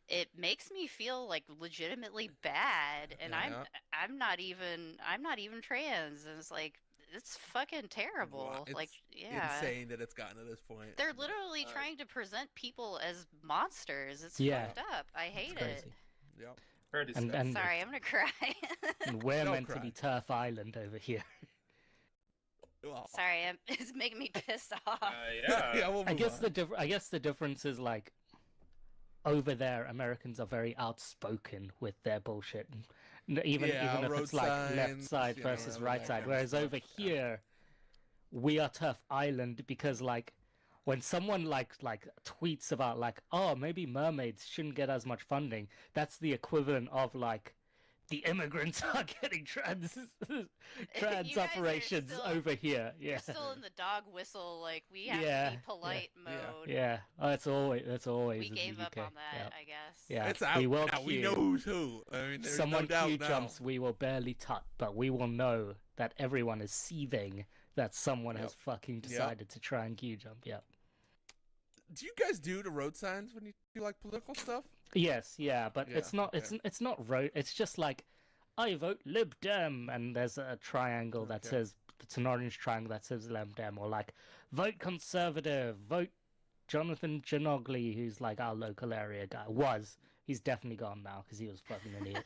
it makes me feel like legitimately bad and Yeah. I'm not even trans and it's like it's fucking terrible. Wow, Like it's yeah. insane that it's gotten to this point. They're literally Uh, trying to present people as monsters. It's Yeah. fucked up. I It's hate it. crazy. Yep. Very And- disgusting. Sorry, I'm gonna cry. And we're Don't meant to cry. be Turf Island over here. Well, Sorry, it's making me pissed off. Yeah. yeah, we'll I move guess on. I guess the difference is like over there, Americans are very outspoken with their bullshit. Even Yeah, even if road it's like left signs, side you know, versus that right kind side. of Whereas stuff, over yeah. here, we are Turf Island because like when someone like tweets about like, oh, maybe mermaids shouldn't get as much funding, that's the equivalent of like the immigrants are getting trans You guys are operations still- over here. You're Yeah. still in the dog whistle, like we have Yeah, to be polite mode. Yeah, oh, that's always. We in gave the up UK. on that, I guess. Yeah, It's out we will now. We queue. know who's who. I mean, there's Someone no doubt queue now. jumps, we will barely tut, but we will know that everyone is seething that someone has Yep. fucking decided to try and queue jump. Yeah. Do you guys do the road signs when you do like political stuff? Yes, yeah, but Yeah, it's not. okay. It's not road. It's just like, I vote Lib Dem, and there's a triangle that Okay. says it's an orange triangle that says Lib Dem, or like vote Conservative, vote Jonathan Janogly, who's like our local area guy, he's definitely gone now because he was fucking an idiot.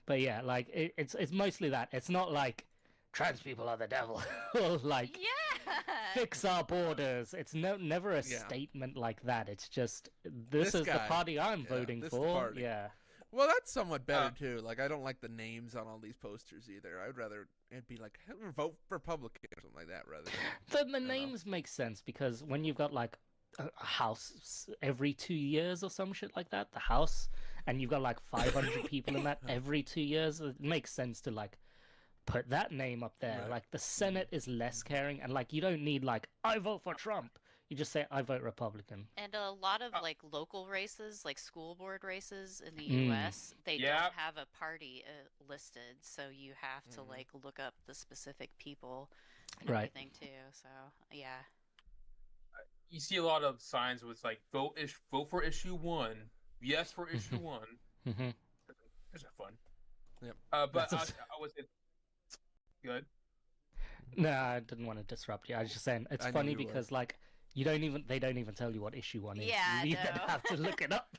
But yeah, like it's mostly that. It's not like trans people are the devil or like Yeah. fix our borders. It's never a Yeah. statement like that. It's just this is guy. the party I'm Yeah, voting this the for. party. Yeah. Well, that's somewhat better too. Like, I don't like the names on all these posters either. I'd rather it be like vote for Republican or something like that rather. The names make sense because when you've got like a house every 2 years or some shit like that, the house, and you've got like 500 people in that every 2 years, it makes sense to like put that name up there. Right. Like the Senate is less caring, and like you don't need like I vote for Trump. You just say I vote Republican. And a lot of like local races, like school board races in the Mm. US, they Yeah. don't have a party listed, so you have to like look up the specific people and Right. everything too. So yeah. You see a lot of signs with like vote for issue 1, yes for issue 1. Mm-hmm. Those are fun. Yep. But That's I was good. No, I didn't want to disrupt you. I was just saying it's I knew funny you would. because like they don't even tell you what issue 1 is. Yeah, You even no. have to look it up.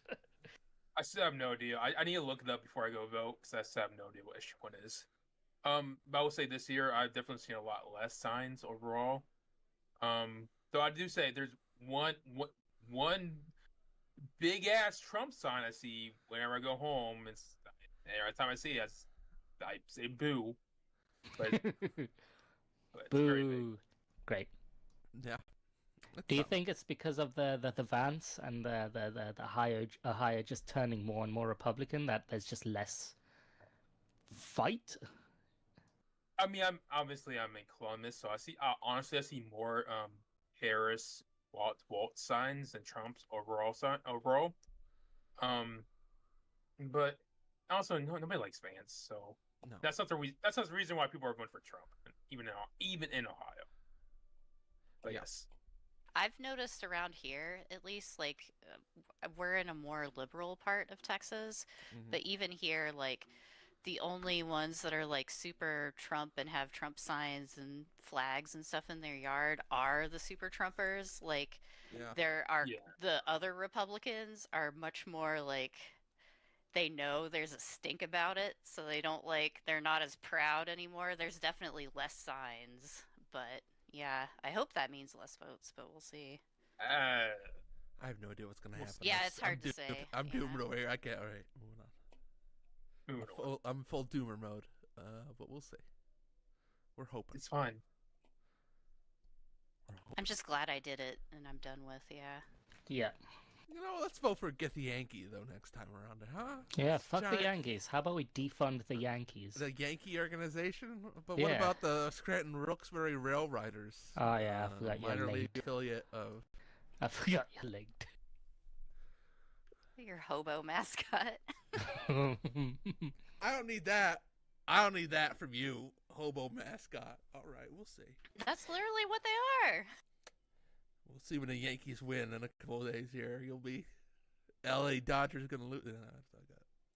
I still have no idea. I need to look it up before I go vote because I still have no idea what issue 1 is. But I will say this year I've definitely seen a lot less signs overall. Though I do say there's one big ass Trump sign I see whenever I go home. And every time I see it, I say boo. But it's very big. Boo. Great. Yeah. That's Do you something. think it's because of the Vance and the higher just turning more and more Republican that there's just less fight? I mean, I'm in Columbus, so honestly I see more Harris Walt signs than Trump's overall. But also nobody likes Vance, so No. that's not the reason why people are voting for Trump, even in Ohio. But Yeah. yes, I've noticed around here, at least, like, we're in a more liberal part of Texas, Mhm. but even here, like, the only ones that are, like, super Trump and have Trump signs and flags and stuff in their yard are the super Trumpers. Like, Yeah. there are, Yeah. the other Republicans are much more, like, they know there's a stink about it, so they're not as proud anymore. There's definitely less signs, but yeah, I hope that means less votes, but we'll see. I have no idea what's gonna We'll happen. see. Yeah, That's- it's hard I'm to doomed. say, I'm yeah. doomed over here. I can't. All right, moving on. I'm full doomer mode. But we'll see. We're hoping. It's fine. We're hoping. I'm just glad I did it and I'm done with, yeah. Yeah. You know, let's vote for Get the Yankee though next time around, huh? Yeah, fuck the Giant- Yankees. How about we defund the Yankees? The Yankee organization. But what Yeah. about the Scranton Rooksbury Rail Riders? Oh yeah, I forgot you're minor league linked. affiliate of. I forgot you're linked. Your hobo mascot. I don't need that. I don't need that from you, hobo mascot. All right, we'll see. That's literally what they are. We'll see when the Yankees win in a couple of days here. You'll be L.A. Dodgers gonna lose.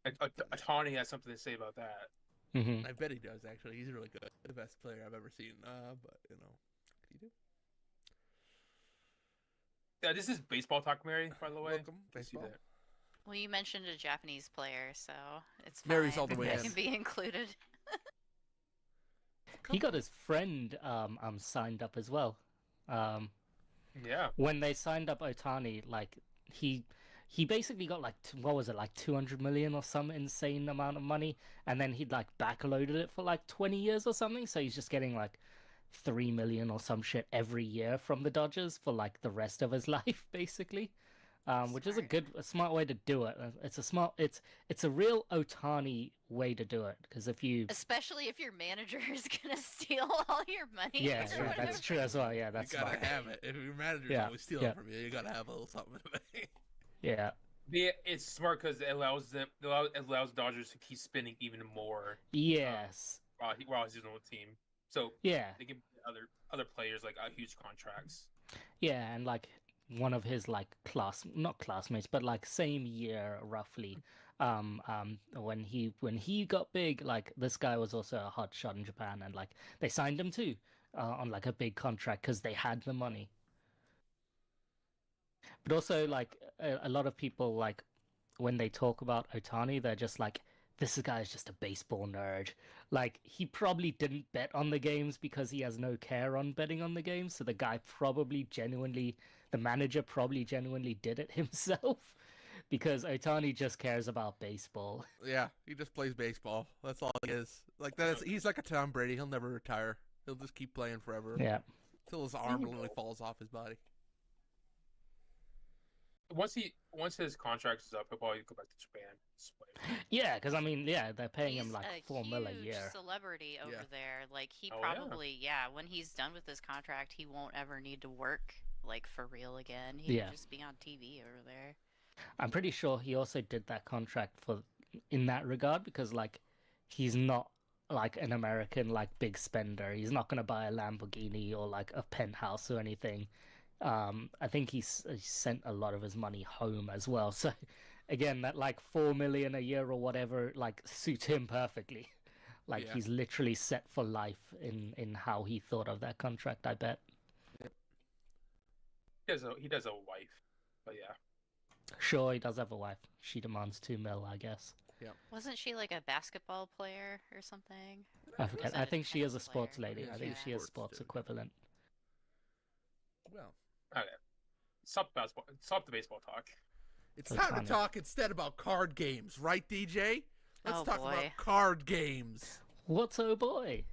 Atani has something to say about that. Mhm. I bet he does. Actually, he's really good. The best player I've ever seen. But you know, what can you do? Yeah, this is baseball talk, Mary. By the way, Welcome, You see baseball. that. Well, you mentioned a Japanese player, so it's fine. Mary's all the way It in. can be included. He got his friend signed up as well. Yeah. When they signed up Otani, like he basically got like what was it, like 200 million or some insane amount of money, and then he'd like backloaded it for like 20 years or something. So he's just getting like 3 million or some shit every year from the Dodgers for like the rest of his life, basically. Which is a smart way to do it. It's a real Otani way to do it, because if you Especially if your manager is gonna steal all your money. yeah, or yeah, that's whatever. true as well. Yeah, that's you gotta smart. have it. If your manager's Yeah, always stealing yeah. from you, you gotta have a little something to make. Yeah, It's smart because it allows Dodgers to keep spending even more yes, while he's on the team. So yeah, they can pay other players like huge contracts. yeah, and like one of his like not classmates, but like same year roughly. When he got big, like this guy was also a hot shot in Japan, and like they signed him too, on like a big contract because they had the money. But also, like a lot of people, like when they talk about Otani, they're just like, "This guy is just a baseball nerd." Like he probably didn't bet on the games because he has no care on betting on the games. So the guy probably genuinely, the manager probably genuinely did it himself because Otani just cares about baseball. Yeah, he just plays baseball. That's all he is. Like that's he's like a Tom Brady. He'll never retire. He'll just keep playing forever Yeah. until his arm literally falls off his body. Once his contract is up, he'll probably go back to Japan. Yeah, because I mean, yeah, they're paying him He's like a $4 million a huge year. celebrity over Yeah. there. Like he Oh, yeah. probably, when he's done with his contract, he won't ever need to work like for real again. He Yeah. can just be on TV over there. I'm pretty sure he also did that contract for in that regard because like he's not like an American like big spender. He's not gonna buy a Lamborghini or like a penthouse or anything. I think he sent a lot of his money home as well. So again, that like $4 million a year or whatever like suits him perfectly. Like Yeah. he's literally set for life in how he thought of that contract. I bet. He does a wife, but yeah. Sure, he does have a wife. She demands $2 million, I guess. Wasn't she like a basketball player or something? I Or forget. was I that think she is a tennis sports player? lady. Yeah, I think yeah. she is Sports sports too. equivalent. Well, Stop the baseball talk. it's That's time funny. to talk instead about card games, right, DJ? Let's Oh, talk boy. about card games. What's oh boy?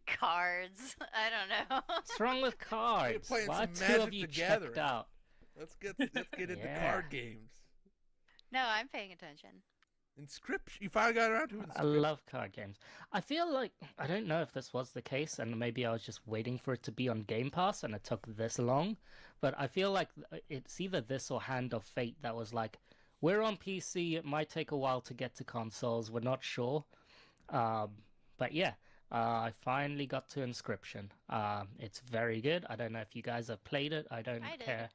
Cards. I don't know. What's wrong with cards? playing Why some are two of Magic you the checked Gathering. out? Let's get into Yeah. card games. No, I'm paying attention. Inscription. You finally got around to I Inscription. love card games. I feel like I don't know if this was the case, and maybe I was just waiting for it to be on Game Pass, and it took this long. But I feel like it's either this or Hand of Fate that was like, we're on PC. It might take a while to get to consoles. We're not sure. But yeah, I finally got to Inscription. It's very good. I don't know if you guys have played it. I don't I did. care.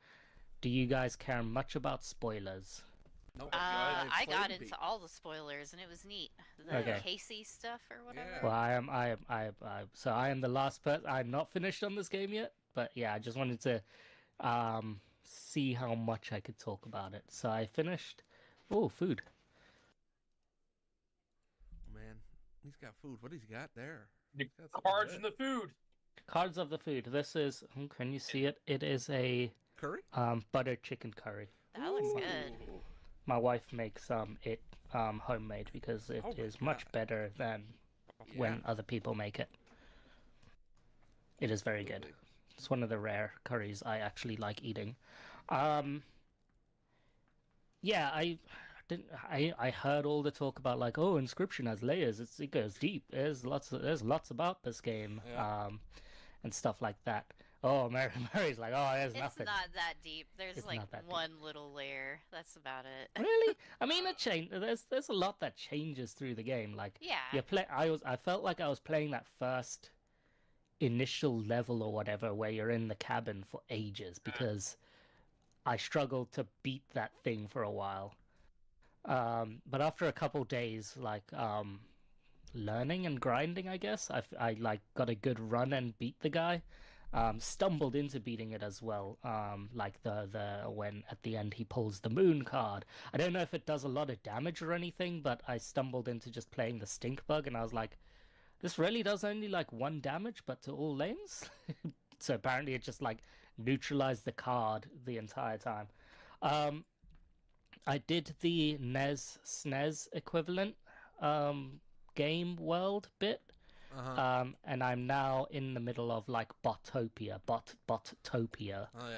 Do you guys care much about spoilers? Nope. I played got the into beat. all the spoilers and it was neat. The Okay. Casey stuff or whatever. Yeah. Well, so I am the last person. I'm not finished on this game yet, but yeah, I just wanted to see how much I could talk about it. So I finished. Oh, food. Oh, man, he's got food. What has he got there? The That's something cards good. and the food. Cards of the food. This is. Can you see it? It is a Curry? butter chicken curry. That looks Ooh. good. My wife makes it homemade because it Oh my is much God. better than Yeah. when other people make it. It is very good. Absolutely. It's one of the rare curries I actually like eating. Yeah, I didn't. I heard all the talk about like, oh, Inscription has layers. It goes deep. There's lots about this game. Yeah. And stuff like that. Oh, Mary's like, oh, there's It's nothing. not that deep. There's It's like not that deep. one little layer. That's about it. Really? I mean, it changed. There's a lot that changes through the game. Like, Yeah. you play. I felt like I was playing that first initial level or whatever where you're in the cabin for ages because I struggled to beat that thing for a while. But after a couple days, like learning and grinding, I guess I like got a good run and beat the guy. Stumbled into beating it as well. Like the when at the end he pulls the moon card. I don't know if it does a lot of damage or anything, but I stumbled into just playing the stink bug, and I was like, this really does only like 1 damage, but to all lanes. So apparently it just like neutralized the card the entire time. I did the SNES equivalent game world bit. Uh-huh. And I'm now in the middle of like Bottopia, Oh,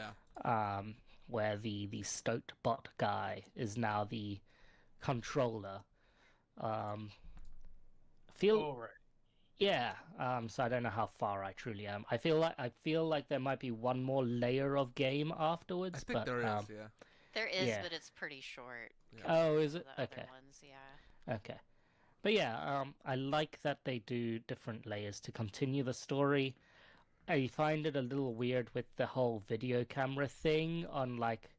yeah. where the Stoat bot guy is now the controller. Feel Oh, right. yeah. So I don't know how far I truly am. I feel like there might be one more layer of game afterwards. I think but, there is, yeah. There is, yeah. but it's pretty short. Yeah. Oh, is to it? the other Okay. ones, yeah. Okay. But yeah, I like that they do different layers to continue the story. I find it a little weird with the whole video camera thing on like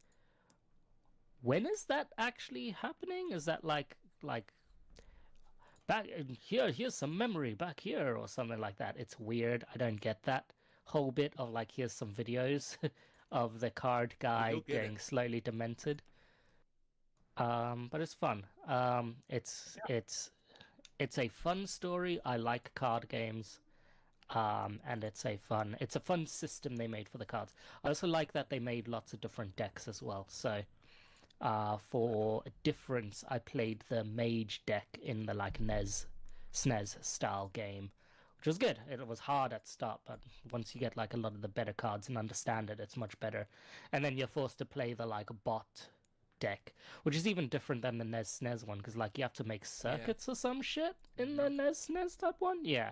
when is that actually happening? Is that like back here's some memory back here or something like that? It's weird. I don't get that whole bit of like here's some videos. of the card guy go get getting it. slowly demented. But it's fun. It's a fun story. I like card games. And it's a fun system they made for the cards. I also like that they made lots of different decks as well. So, for a difference, I played the mage deck in the like SNES style game, which was good. It was hard at start, but once you get like a lot of the better cards and understand it, it's much better. And then you're forced to play the like bot deck, which is even different than the SNES one, because like you have to make circuits or some shit in the SNES type one. Yeah.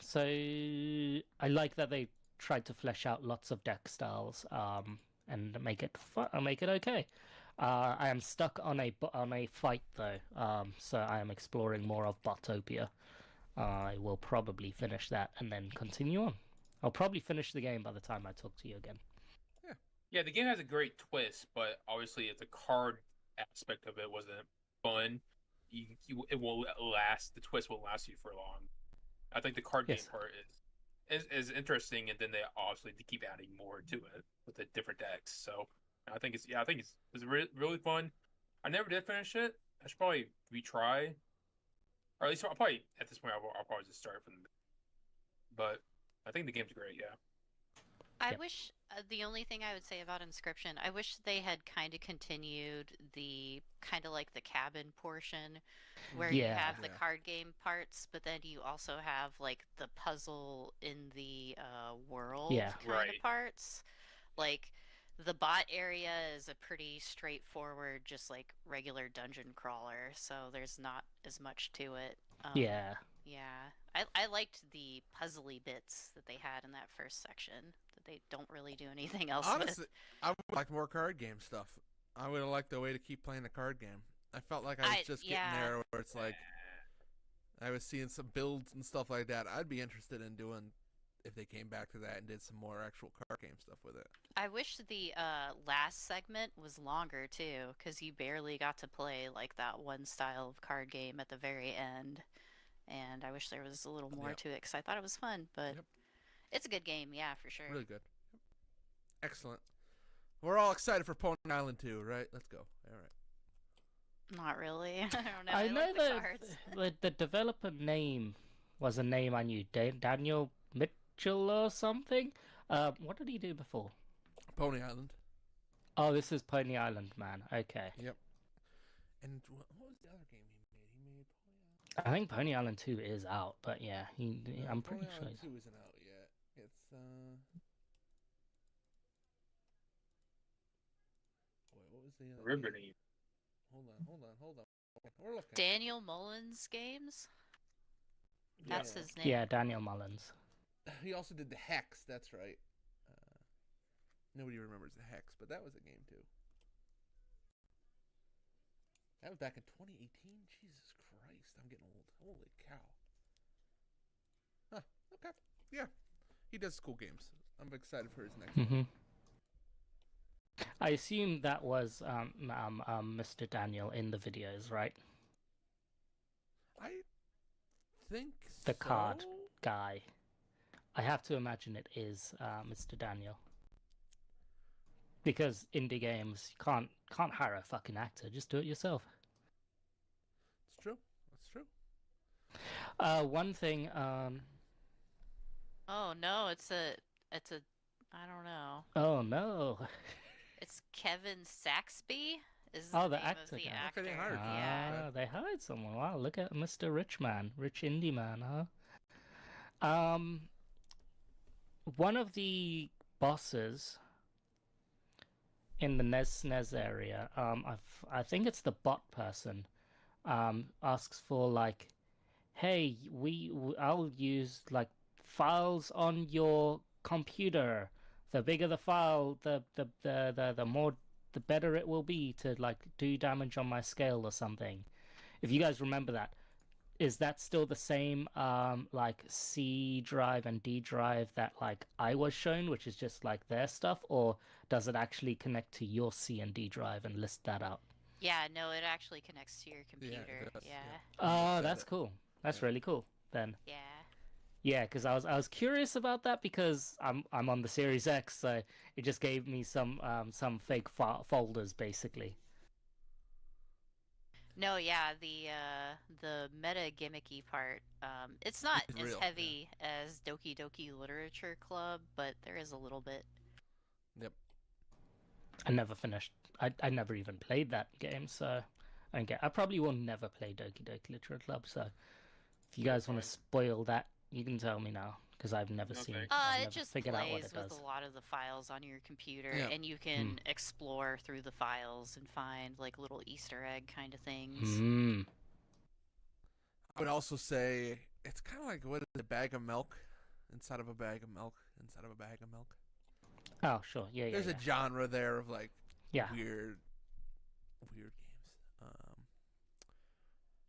So I like that they tried to flesh out lots of deck styles, and make it fun, make it okay. I am stuck on a fight though, so I am exploring more of Botopia. I will probably finish that and then continue on. I'll probably finish the game by the time I talk to you again. Yeah, the game has a great twist, but obviously, if the card aspect of it wasn't fun, it will last. The twist will last you for long. I think the card game Yes. part is interesting, and then they obviously keep adding more to it with the different decks. So I think it's really fun. I never did finish it. I should probably retry, or at least I'll probably at this point I'll probably just start from the. But I think the game's great. Yeah. I Yep. wish the only thing I would say about Inscription, I wish they had kind of continued the kind of like the cabin portion where you Yeah. have the Yeah. card game parts, but then you also have like the puzzle in the world Yeah. kind Right. of parts. Like the bot area is a pretty straightforward, just like regular dungeon crawler, so there's not as much to it. Yeah. Yeah, I liked the puzzly bits that they had in that first section that they don't really do anything else Honestly, with. I would like more card game stuff. I would have liked the way to keep playing the card game. I felt like I was just getting Yeah. there where it's like I was seeing some builds and stuff like that. I'd be interested in doing if they came back to that and did some more actual card game stuff with it. I wish the last segment was longer too, because you barely got to play like that one style of card game at the very end. And I wish there was a little more Yep. to it because I thought it was fun, but Yep. it's a good game, yeah, for sure. Really good. Excellent. We're all excited for Pony Island 2, right? Let's go. All right. Not really. I don't know. I know like the that cards. the developer name was a name I knew. Daniel Mitchell or something. What did he do before? Pony Island. Oh, this is Pony Island, man. Okay. Yep. And what was the other game he made? He made Pony Island. I think Pony Island 2 is out, but yeah, No, I'm pretty Pony sure. Island 2 isn't out yet. It's Wait, what was the other game? Riveting. Hold on. We're looking. Daniel Mullins games? That's Yeah. his name. Yeah, Daniel Mullins. He also did the Hex. That's right. Nobody remembers the Hex, but that was a game too. That was back in 2018. Jesus Christ, I'm getting old. Holy cow. Huh. Okay. Yeah. He does cool games. I'm excited for his next one. Hmm. I assume that was Mr. Daniel in the videos, right? I think The card so. guy. I have to imagine it is Mr. Daniel. Because indie games, you can't hire a fucking actor. Just do it yourself. It's true. That's true. One thing. Oh no, it's a I don't know. Oh no. It's Kevin Saxby is Oh, the name actor of the guy. actor. Okay, they hired him. Yeah. Ah, they hired someone. Wow, look at Mr. Rich Man, rich indie man, huh? One of the bosses in the NES area, I think it's the bot person, asks for like, hey, I'll use like files on your computer. The bigger the file, the more, the better it will be to like do damage on my scale or something. If you guys remember that, is that still the same like C drive and D drive that like I was shown, which is just like their stuff, or does it actually connect to your C and D drive and list that out? Yeah, no, it actually connects to your Yeah, computer. it does, Yeah. yeah. Oh, said that's it. cool. That's Yeah. really cool then. Yeah. Yeah, because I was curious about that because I'm on the Series X, so it just gave me some fake folders basically. No, yeah, the meta gimmicky part. It's not It's as real, heavy as Doki Doki Literature Club, but there is a little bit. Yep. I never finished. I never even played that game, so I probably will never play Doki Doki Literature Club. So if you guys want to fine. spoil that, you can tell me now because I've never No, seen. thanks. I've It never just figured out what plays it with a does. lot of the files on your computer, Yeah. and you can explore through the files and find like little Easter egg kind of things. Hmm. I would also say it's kind of like what is it, a bag of milk inside of a bag of milk inside of a bag of milk. Oh, sure. Yeah, yeah, There's yeah. a genre there of like Yeah. weird games.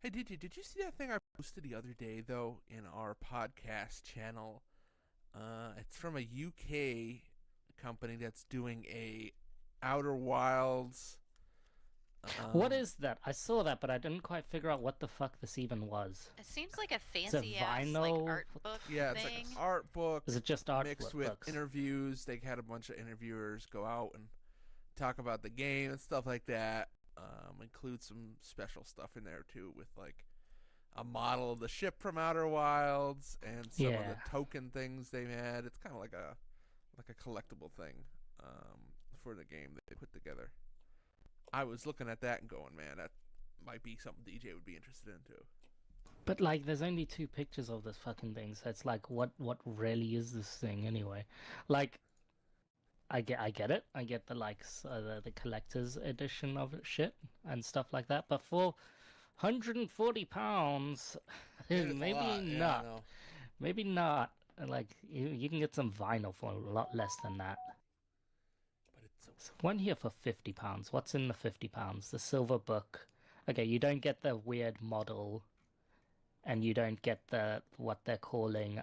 Hey, did you see that thing I posted the other day though in our podcast channel? It's from a UK company that's doing a Outer Wilds. What is that? I saw that, but I didn't quite figure out what the fuck this even was. It seems like a Is it fancy ass like vinyl? art What the book Yeah, it's thing. like an art book Is it just art mixed with books? interviews. They had a bunch of interviewers go out and talk about the game and stuff like that. Include some special stuff in there too, with like a model of the ship from Outer Wilds and some of Yeah. the token things they had. It's kind of like a collectible thing for the game that they put together. I was looking at that and going, man, that might be something DJ would be interested in too. But like, there's only 2 pictures of this fucking thing, so it's like, what really is this thing anyway? Like, I get it. I get the the collector's edition of shit and stuff like that. But for £140, It's a maybe lot. Yeah, I not. know. Maybe not. Like, you can get some vinyl for a lot less than that. But it's so So one here for £50. What's in the £50? The silver book. Okay, you don't get the weird model, and you don't get the what they're calling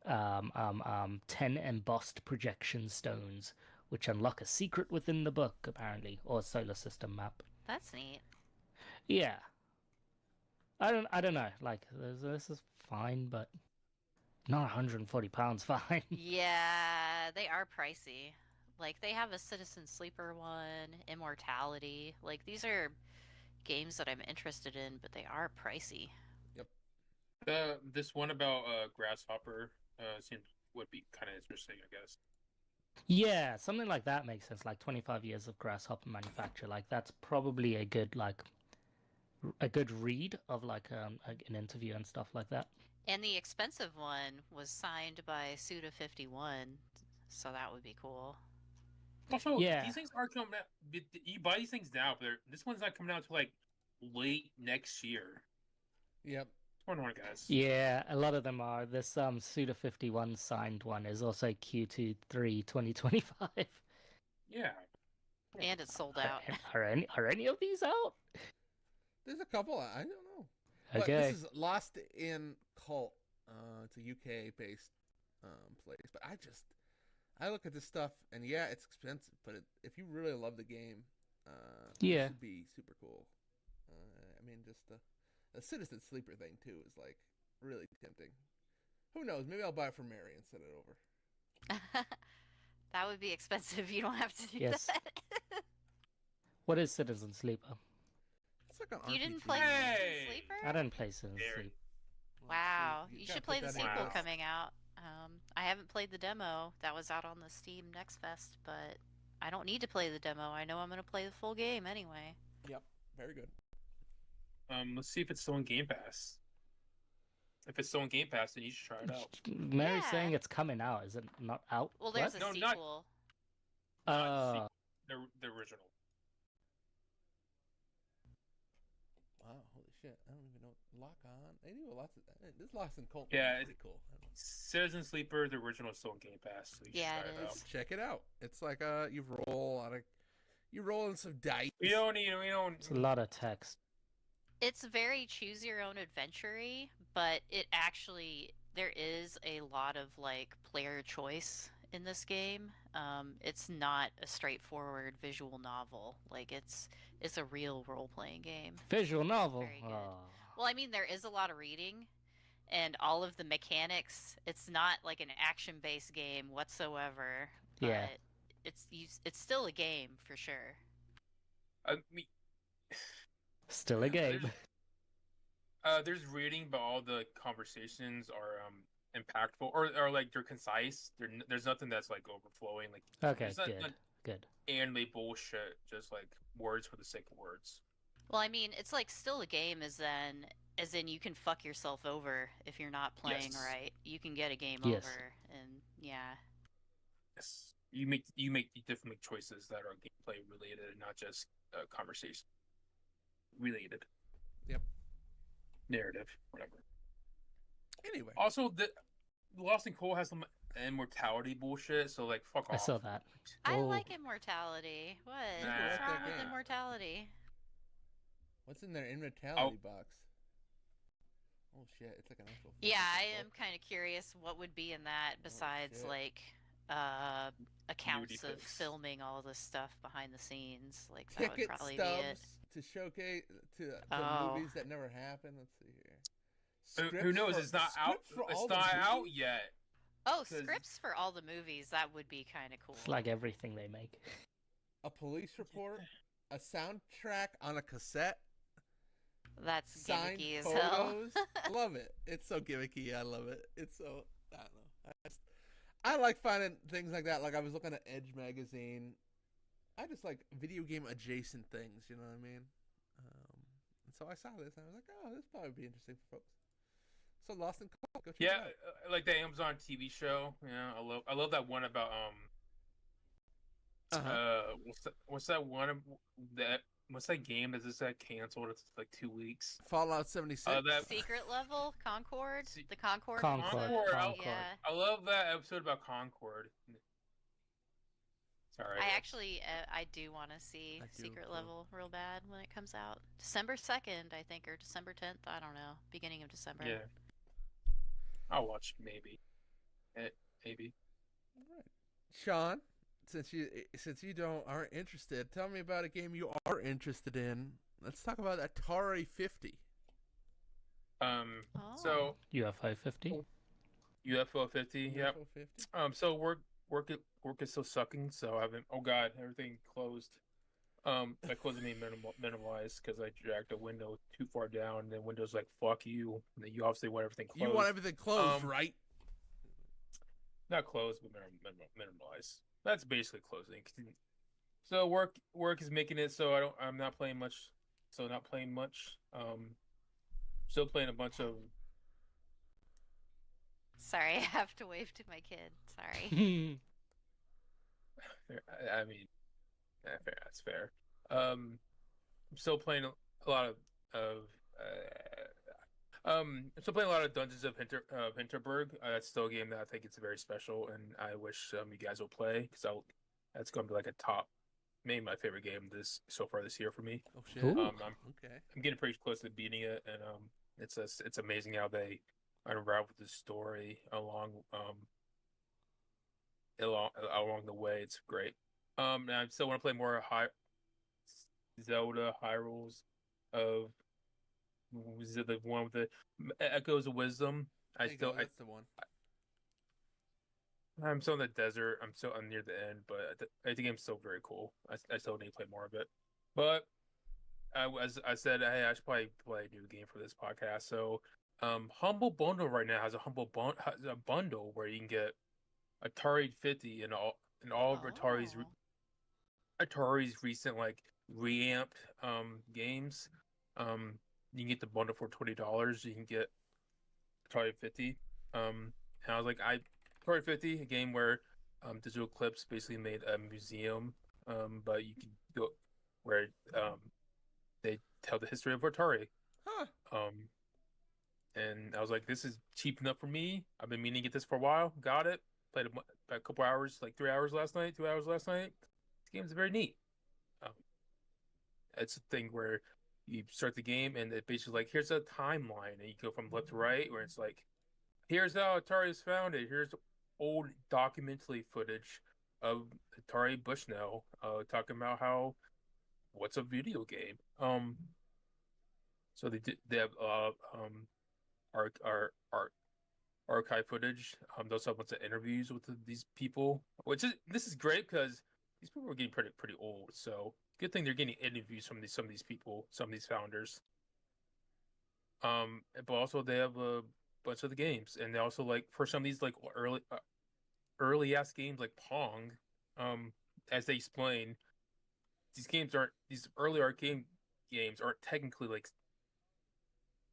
10 embossed projection stones, which unlock a secret within the book, apparently, or solar system map. That's neat. Yeah. I don't know. Like, this is fine, but not £140 fine. Yeah, they are pricey. Like they have a Citizen Sleeper one, Immortality. Like these are games that I'm interested in, but they are pricey. This one about Grasshopper seems would be kind of interesting, I guess. Yeah, something like that makes sense. Like 25 years of Grasshopper manufacture. Like that's probably a good read of like an interview and stuff like that. And the expensive one was signed by Suda51, so that would be cool. Also, Yeah. these things are coming out. You buy these things now, but this one's not coming out until like late next year. Yep. What's going on, guys? Yeah, a lot of them are. This Suda51 signed one is also Q2 2025. Yeah. And it's sold out. Are any of these out? There's a couple. I don't know. But Okay. this is Lost in Cult. It's a UK based place. But I look at this stuff and yeah, it's expensive. But if you really love the game, Yeah. it should be super cool. I mean, just the Citizen Sleeper thing too is like really tempting. Who knows? Maybe I'll buy it for Mary and send it over. That would be expensive. You don't have to do Yes. that. What is Citizen Sleeper? It's like an You RPG. didn't play Hey! Citizen Sleeper? I don't play Citizen There. Sleep. Wow, See, you gotta should put play the that in sequel Wow. coming out. I haven't played the demo. That was out on the Steam Next Fest, but I don't need to play the demo. I know I'm going to play the full game anyway. Yep. Very good. Let's see if it's still in Game Pass. If it's still in Game Pass, then you should try it out. Mary's Yeah. saying it's coming out. Is it not out? Well, there's What? a No, not- sequel. Not the original. Wow, holy shit! I don't even know. Lock on. They do lots of this. Lost in Cult. Yeah, is pretty cool. Citizen Sleeper, the original is still in Game Pass. So you should Yeah, try it it out. is. Check it out. It's like you roll in some dice. We don't need. We don't. It's a lot of text. It's very choose your own adventure-y, but it actually there is a lot of like player choice in this game. It's not a straightforward visual novel. Like it's a real role-playing game. Visual novel. Very good. Oh. Well, I mean there is a lot of reading, and all of the mechanics. It's not like an action-based game whatsoever, Yeah. but it's still a game for sure. I mean, Still a game. there's reading, but all the conversations are impactful or like they're concise. There's nothing that's like overflowing. Like Okay, there's not good. anime bullshit, just like words for the sake of words. Well, I mean, it's like still a game as in you can fuck yourself over if you're not playing Yes. right. You can get a game Yes. over, and yeah. Yes, you definitely make choices that are gameplay related and not just conversation related. Yep. Narrative, whatever. Anyway, Also, the Lost in Coal has some immortality bullshit, so like fuck off. I saw that. I Oh. like Immortality. What? Nah. What's I like wrong that with game. Immortality? what's in their immortality box? Oh shit! It's like an actual. Yeah, I physical am book. kind of curious what would be in that besides shit. like accounts Nudie of pics. filming all this stuff behind the scenes. Like that would Ticket probably stubs be it. to showcase to Oh. movies that never happened. Let's see here. Who knows? For- It's not out. scripts for all It's the not out movies? yet. Oh, 'Cause- scripts for all the movies. That would be kind of cool. It's like everything they make. A police report, a soundtrack on a cassette, That's signed gimmicky as hell. photos. Love it. It's so gimmicky. I love it. It's so I don't know. I like finding things like that. Like I was looking at Edge magazine. I just like video game adjacent things. You know what I mean? And so I saw this and I was like, oh, this probably be interesting for folks. So Lost in Coal, go check it Yeah, out. like the Amazon TV show. Yeah, I love that one about what's that one that what's that game that just got canceled? It's like 2 weeks. Fallout 76. that Secret level, Concord, Se- the Concord. Concord, episode? Concord. Yeah. I love that episode about Concord. Sorry, I actually, I do want to see I do, Secret too. Level real bad when it comes out. December 2nd, I think, or December 10th. I don't know. Beginning of December. Yeah, I'll watch maybe. Maybe. All right. Sean, since you aren't interested, tell me about a game you are interested in. Let's talk about Atari 50. Oh. So UFO 50. UFO 50. Yep. UFO 50. So work is still sucking. So I haven't. Oh God, everything closed. By closing I mean minimalized because I dragged a window too far down. And then Windows like fuck you. And then you obviously want everything closed. You want everything closed, right? Not closed, but minimalized. That's basically closing. So work is making it so I'm not playing much. So not playing much. Still playing a bunch of. Sorry, I have to wave to my kid. Sorry. I mean, fair. That's fair. I'm still playing a lot of I'm still playing a lot of Dungeons of Hinterberg. That's still a game that I think it's very special, and I wish you guys will play because that's going to be like a top, maybe my favorite game so far this year for me. Oh shit. Ooh. Okay. I'm getting pretty close to beating it, and it's amazing how they unravel the story along the way. It's great. And I still want to play more Zelda Hyrule's of was it the one with the Echoes of Wisdom. That's the one. I'm still in the desert. I'm near the end, but I think I'm still very cool. I still need to play more of it. But as I said, hey, I should probably play a new game for this podcast. So, Humble Bundle right now has a bundle where you can get Atari 50 and all of Atari's recent like reamped games. You can get the bundle for $20. You can get Atari 50. And I was like, Atari 50, a game where Digital Eclipse basically made a museum, but you can go where they tell the history of Atari. Huh. And I was like, this is cheap enough for me. I've been meaning to get this for a while. Got it. Played a couple hours, like 3 hours last night, 2 hours last night. This game's very neat. It's a thing where you start the game and it basically like, here's a timeline, and you go from left to right, where it's like, here's how Atari was founded. Here's old documentary footage of Atari Bushnell talking about what's a video game. So they have archive footage. They also have a bunch of interviews with these people, this is great because these people are getting pretty old. So good thing they're getting interviews from some of these people, some of these founders. But also they have a bunch of the games, and they also like for some of these like early ass games like Pong. As they explain, these early arcade games aren't technically like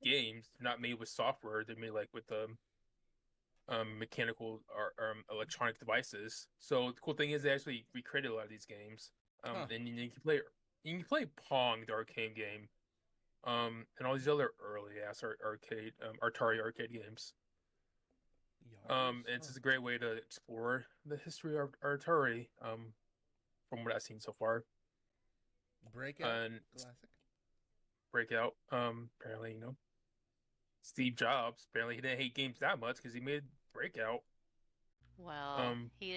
games. They're not made with software. They're made like with mechanical or electronic devices. So the cool thing is they actually recreated a lot of these games. And you can play Pong, the arcade game, and all these other early ass arcade Atari arcade games. And it's just a great way to explore the history of Atari. From what I've seen so far. Breakout, And classic. Breakout, apparently, Steve Jobs, apparently he didn't hate games that much because he made Breakout. Well, he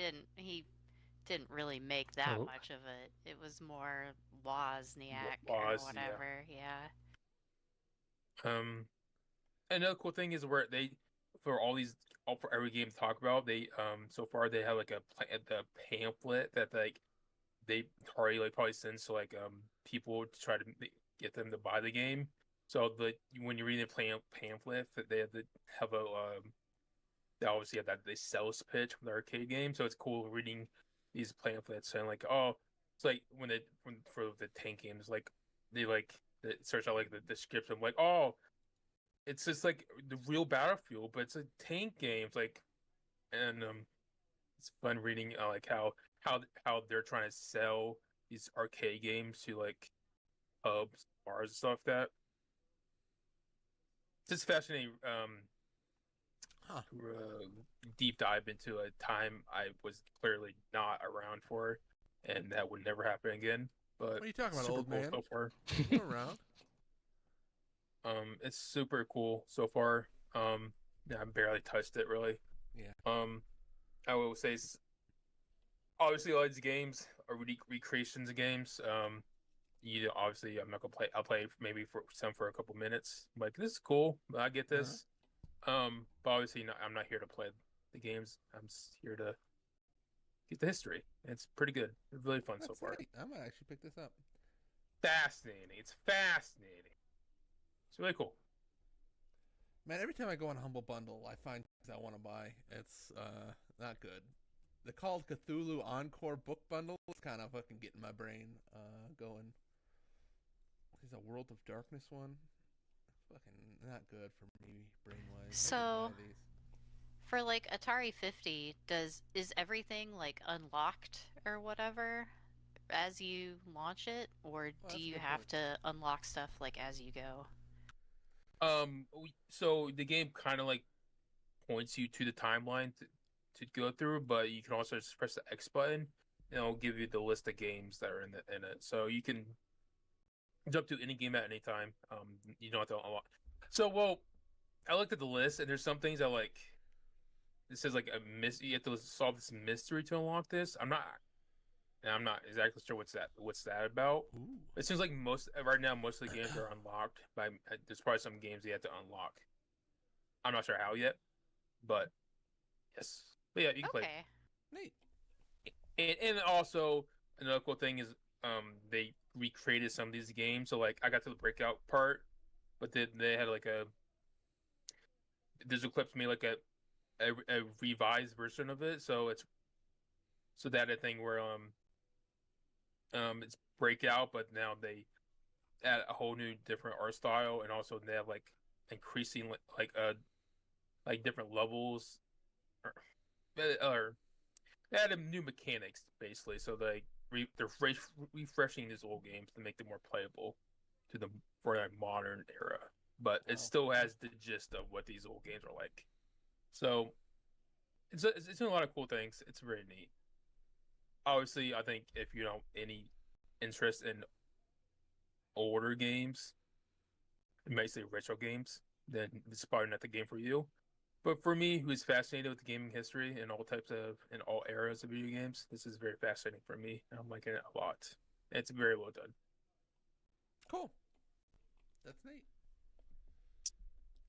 didn't really make that Oh. much of it. It was more Wozniak or Woz, yeah. whatever. Yeah. Another cool thing is where for every game to talk about, they so far they have like the pamphlet that like they Atari like probably sends to like people to try to get them to buy the game. So when you're reading the pamphlet, they have to have they obviously have that they sales pitch for the arcade game. So it's cool reading these pamphlets saying like, oh, it's like for the tank games, like they search out like the description, like, oh, it's just like the real Battlefield, but it's a tank game. It's like, and it's fun reading like how they're trying to sell these arcade games to like pubs, bars, and stuff like that. It's just fascinating. Deep dive into a time I was clearly not around for, and that would never happen again. But What are you talking about, super old cool man? so far. We're around. It's super cool so far. Yeah, I barely touched it really. Yeah. I will say, obviously, all these games are recreations of games. Obviously, I'm not gonna play. I'll play maybe for a couple minutes. I'm like, this is cool. I get this. But obviously, I'm not here to play the games. I'm just here to get the history. It's pretty good. It's really fun so far. Neat. I might actually pick this up. Fascinating. It's fascinating. It's really cool. Man, every time I go on Humble Bundle, I find things I want to buy. It's not good. The called Cthulhu Encore Book Bundle is kind of fucking getting my brain going. There's a World of Darkness one. Fucking not good for me brain wise. So, for like Atari 50, is everything like unlocked or whatever as you launch it, or do you have to unlock stuff like as you go? So the game kind of like points you to the timeline to go through, but you can also just press the X button, and it'll give you the list of games that are in it. So you can jump to any game at any time. You don't have to unlock. So, well, I looked at the list, and there's some things that like it says like you have to solve this mystery to unlock this. I'm not exactly sure what's that about. Ooh. It seems like right now most of the games are unlocked. There's probably some games you have to unlock. I'm not sure how yet, but yes. But yeah, you can play. Okay. Neat. And also another cool thing is they recreated some of these games. So like I got to the breakout part, but they had like there's a clips made like a revised version of it. So they had a thing where it's breakout, but now they add a whole new different art style, and also they have like increasing like different levels or they added new mechanics basically. So they're refreshing these old games to make them more playable for a modern era, but it still has the gist of what these old games are like. So it's doing a lot of cool things. It's very neat. Obviously, I think if you don't any interest in older games, basically retro games, then it's probably not the game for you. But for me, who's fascinated with the gaming history and in all eras of video games, this is very fascinating for me, and I'm liking it a lot. It's very well done. Cool. That's neat.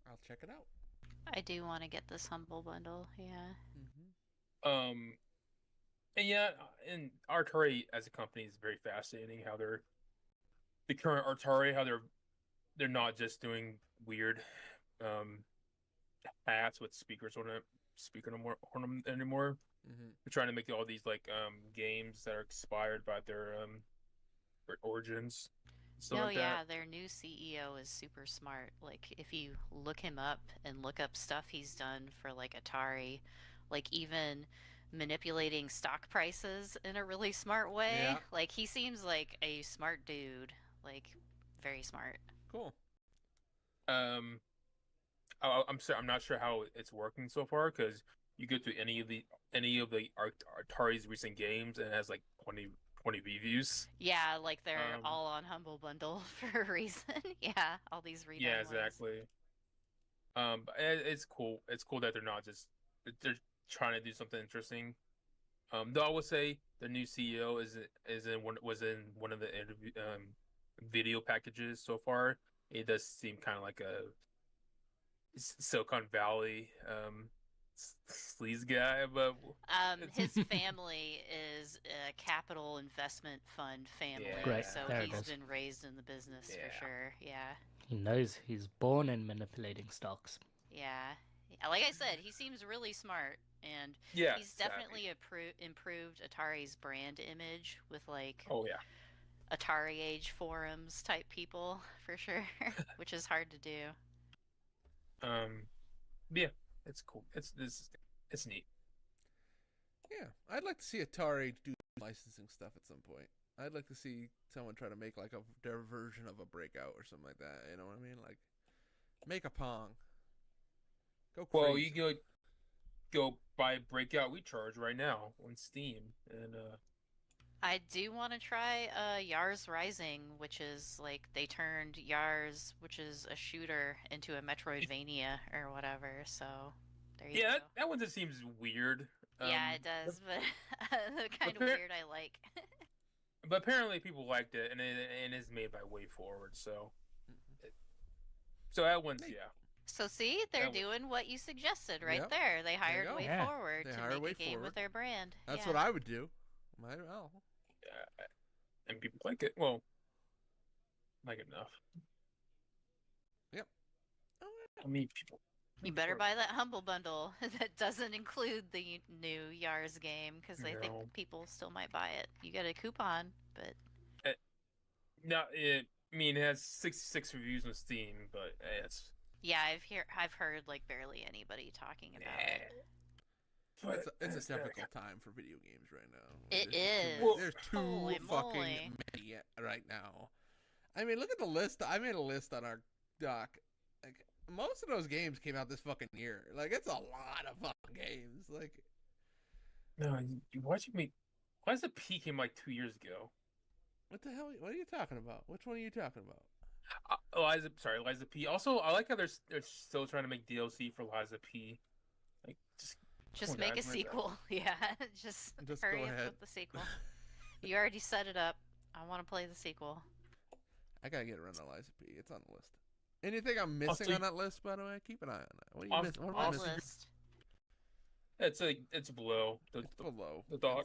I'll check it out. I do want to get this Humble Bundle. Yeah. Um, and yeah, and Atari as a company is very fascinating. How the current Atari, how they're not just doing weird um hats with speakers on it, speaker no more on them anymore. Mm-hmm. They're trying to make all these like games that are inspired by their origins, stuff No, like that. yeah, their new CEO is super smart. Like, if you look him up and look up stuff he's done for like Atari, like even manipulating stock prices in a really smart way, Yeah. like he seems like a smart dude, like very smart. Cool. Um, I'm sorry, I'm not sure how it's working so far because you go through any of the Atari's recent games and it has like 20 reviews. Yeah, like they're Um, all on Humble Bundle for a reason. Yeah, all these yeah, redone ones. exactly. But it's cool. It's cool that they're not just they're trying to do something interesting. Though I would say the new CEO is in one was in one of the interview video packages so far. It does seem kind of like a Silicon Valley sleaze guy, but His it's family is a capital investment fund family, Great, so there it he's is. been raised in the business for Yeah. sure. Yeah, He knows he's born in manipulating stocks. yeah. Like I said, he seems really smart, and yeah, he's savvy. definitely improved Atari's brand image with like Oh yeah. Atari Age forums type people for sure, which is hard to do. Um, yeah, it's cool. It's neat. Yeah, I'd like to see Atari do licensing stuff at some point. I'd like to see someone try to make like their version of a Breakout or something like that. You know what I mean? Like make a Pong. Go crazy. Well, you go buy Breakout Recharge right now on Steam, and I do want to try Yars Rising, which is like they turned Yars, which is a shooter, into a Metroidvania or whatever. So there you yeah, go. that one just seems weird. Yeah, it does, but the kind of appar- weird I like. but apparently people liked it, and it's made by Way Forward, so that one's yeah. So see, they're That one- doing what you suggested right Yep. there. They you hired go. Way Yeah. Forward They to hired make Way a game Forward. with their brand. That's yeah. what I would do. Might well. and people like it. Well, like it enough. Yep. I mean, people. You better buy that Humble Bundle that doesn't include the new Yars game because I think No. people still might buy it. You get a coupon, but No, it. I mean, it has 66 reviews on Steam, but it's yeah, I've heard like barely anybody talking about it. But It's a difficult time for video games right now. It There's is. Too, there's too Holy fucking moly. many right now. I mean, look at the list. I made a list on our doc. Like most of those games came out this fucking year. Like it's a lot of fucking games. Like no, why does it peak in like 2 years ago? what the hell? What are you talking about? Which one are you talking about? Liza P. Also, I like how they're still trying to make DLC for Liza P. Like, Just on, make guys, a where's that? sequel. Yeah, just hurry go up ahead. with the sequel. You already set it up. I want to play the sequel. I gotta get around to Liza P. It's on the list. Anything I'm missing Also, on that list, by the way? Keep an eye on that. What are you Also- missing? What am I On also- missing? list. it's below It's below. the doc.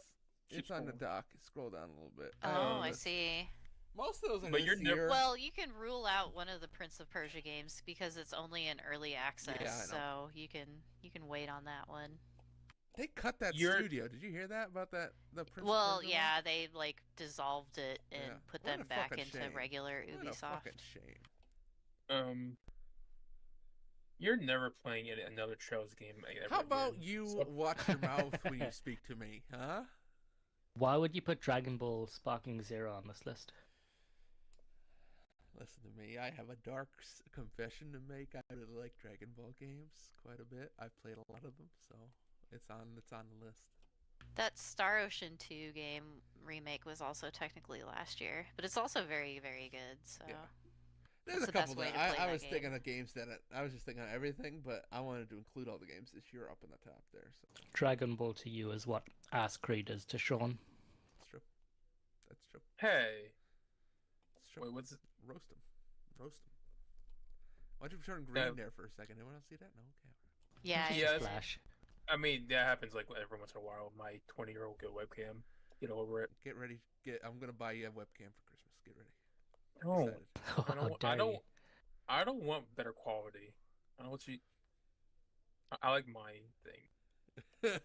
It's on the dock. Scroll down a little bit. Oh, I List. see. Most of those are But this you're never- year. Well, you can rule out one of the Prince of Persia games because it's only in early access, Yeah, I know. so you can wait on that one. They cut that You're- studio. Did you hear that about that? The Prince of Well, Persia yeah, they like dissolved it and Yeah. put What them a back fucking into shame. regular one? What a Ubisoft. fucking shame. You're never playing another Trails game ever How about again. you So- watch your mouth when you speak to me, huh? Why would you put Dragon Ball Sparking Zero on this list? Listen to me. I have a dark confession to make. I really like Dragon Ball games quite a bit. I've played a lot of them, so it's on the list. That Star Ocean 2 game remake was also technically last year, but it's also very, very good. So Yeah. There's That's a the best couple way that to play I that was game. thinking of games that I was just thinking of everything, but I wanted to include all the games this year up in the top there. So Dragon Ball to you is what Ass Creed is to Sean. it's true. That's true. Hey, It's true. wait, what's it? Roast them. Roast them. Why'd you turn green Yeah. there for a second? Anyone else see that? No? Okay. Yeah, Just Yeah, a it's- flash. I mean, that happens like every once in a while. My 20-year-old good webcam. Get over it. Get ready. I'm gonna buy you a webcam for Christmas. Get ready. No, Excited. I How don't. dare I don't. you? I don't want better quality. I don't want you. I like my thing.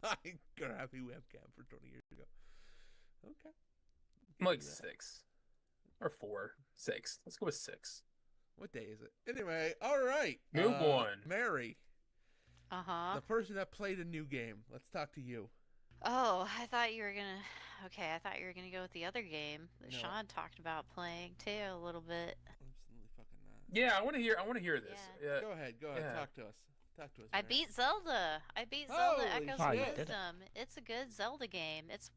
My crappy webcam for 20 years ago. Okay. I'm like Do that. 6 or 4, 6. Let's go with 6. What day is it? Anyway, all right. Move on. Mary, Uh-huh. the person that played a new game. Let's talk to you. Oh, I thought you were gonna. Okay, I thought you were gonna go with the other game that No. Sean talked about playing too a little bit. Absolutely fucking not. Yeah, I want to hear. I want to hear this. Yeah. Go ahead. Go ahead. Yeah. Talk to us. Talk to us. I Mary. beat Zelda. I beat Zelda Holy Echoes Oh, of you did it. Wisdom. It's a good Zelda game. It's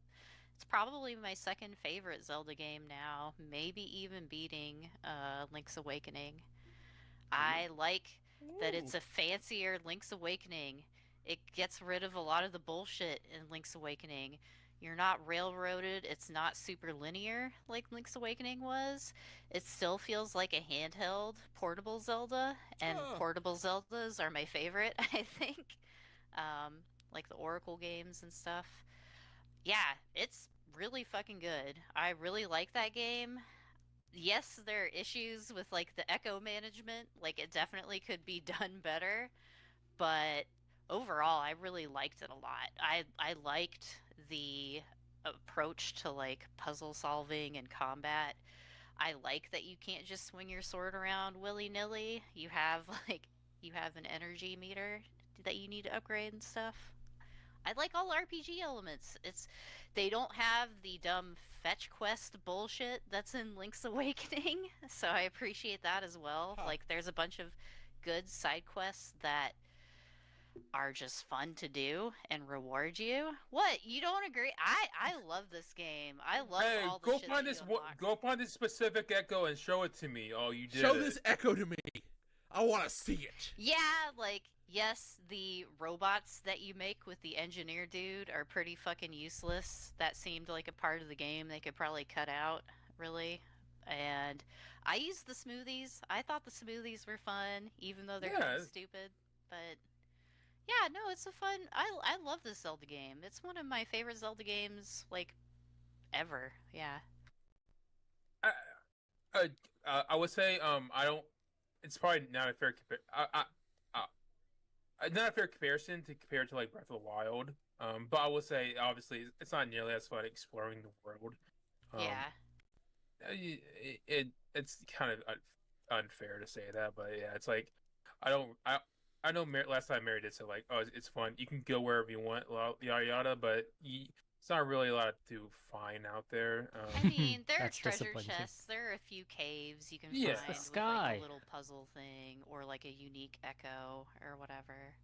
probably my second favorite Zelda game now, maybe even beating Link's Awakening. I like that it's a fancier Link's Awakening. It gets rid of a lot of the bullshit in Link's Awakening. You're not railroaded. It's not super linear like Link's Awakening was. It still feels like a handheld portable Zelda, and Oh. portable Zeldas are my favorite, I think. Like the Oracle games and stuff. Yeah, it's really fucking good. I really like that game. Yes, there are issues with like the echo management. Like it definitely could be done better, but overall I really liked it a lot. I liked the approach to like puzzle solving and combat. I like that you can't just swing your sword around willy-nilly. You have an energy meter that you need to upgrade and stuff. I like all RPG elements. They don't have the dumb fetch quest bullshit that's in Link's Awakening, so I appreciate that as well. Huh. Like there's a bunch of good side quests that are just fun to do and reward you. What? You don't agree? I love this game. I love Hey, all the go shit find that this. you unlock. Go find this specific echo and show it to me. Oh, you did Show it. this echo to me. I want to see it. Yeah, like, yes, the robots that you make with the engineer dude are pretty fucking useless. That seemed like a part of the game they could probably cut out, really. And I used the smoothies. I thought the smoothies were fun, even though they're kind Yeah. of stupid. But yeah, no, it's a fun. I love this Zelda game. It's one of my favorite Zelda games, like, ever. Yeah. I would say I don't. It's probably not a fair not a fair comparison to compare to like Breath of the Wild. But I will say obviously it's not nearly as fun exploring the world. Yeah. It's kind of unfair to say that, but yeah, it's like I don't I know last time Mary did say like, oh, it's fun. You can go wherever you want, yada yada, but it's not really a lot to find out there. I mean, there are That's treasure disappointing. chests. There are a few caves you can Yeah. It's find the with sky. like a little puzzle thing or like a unique echo or whatever.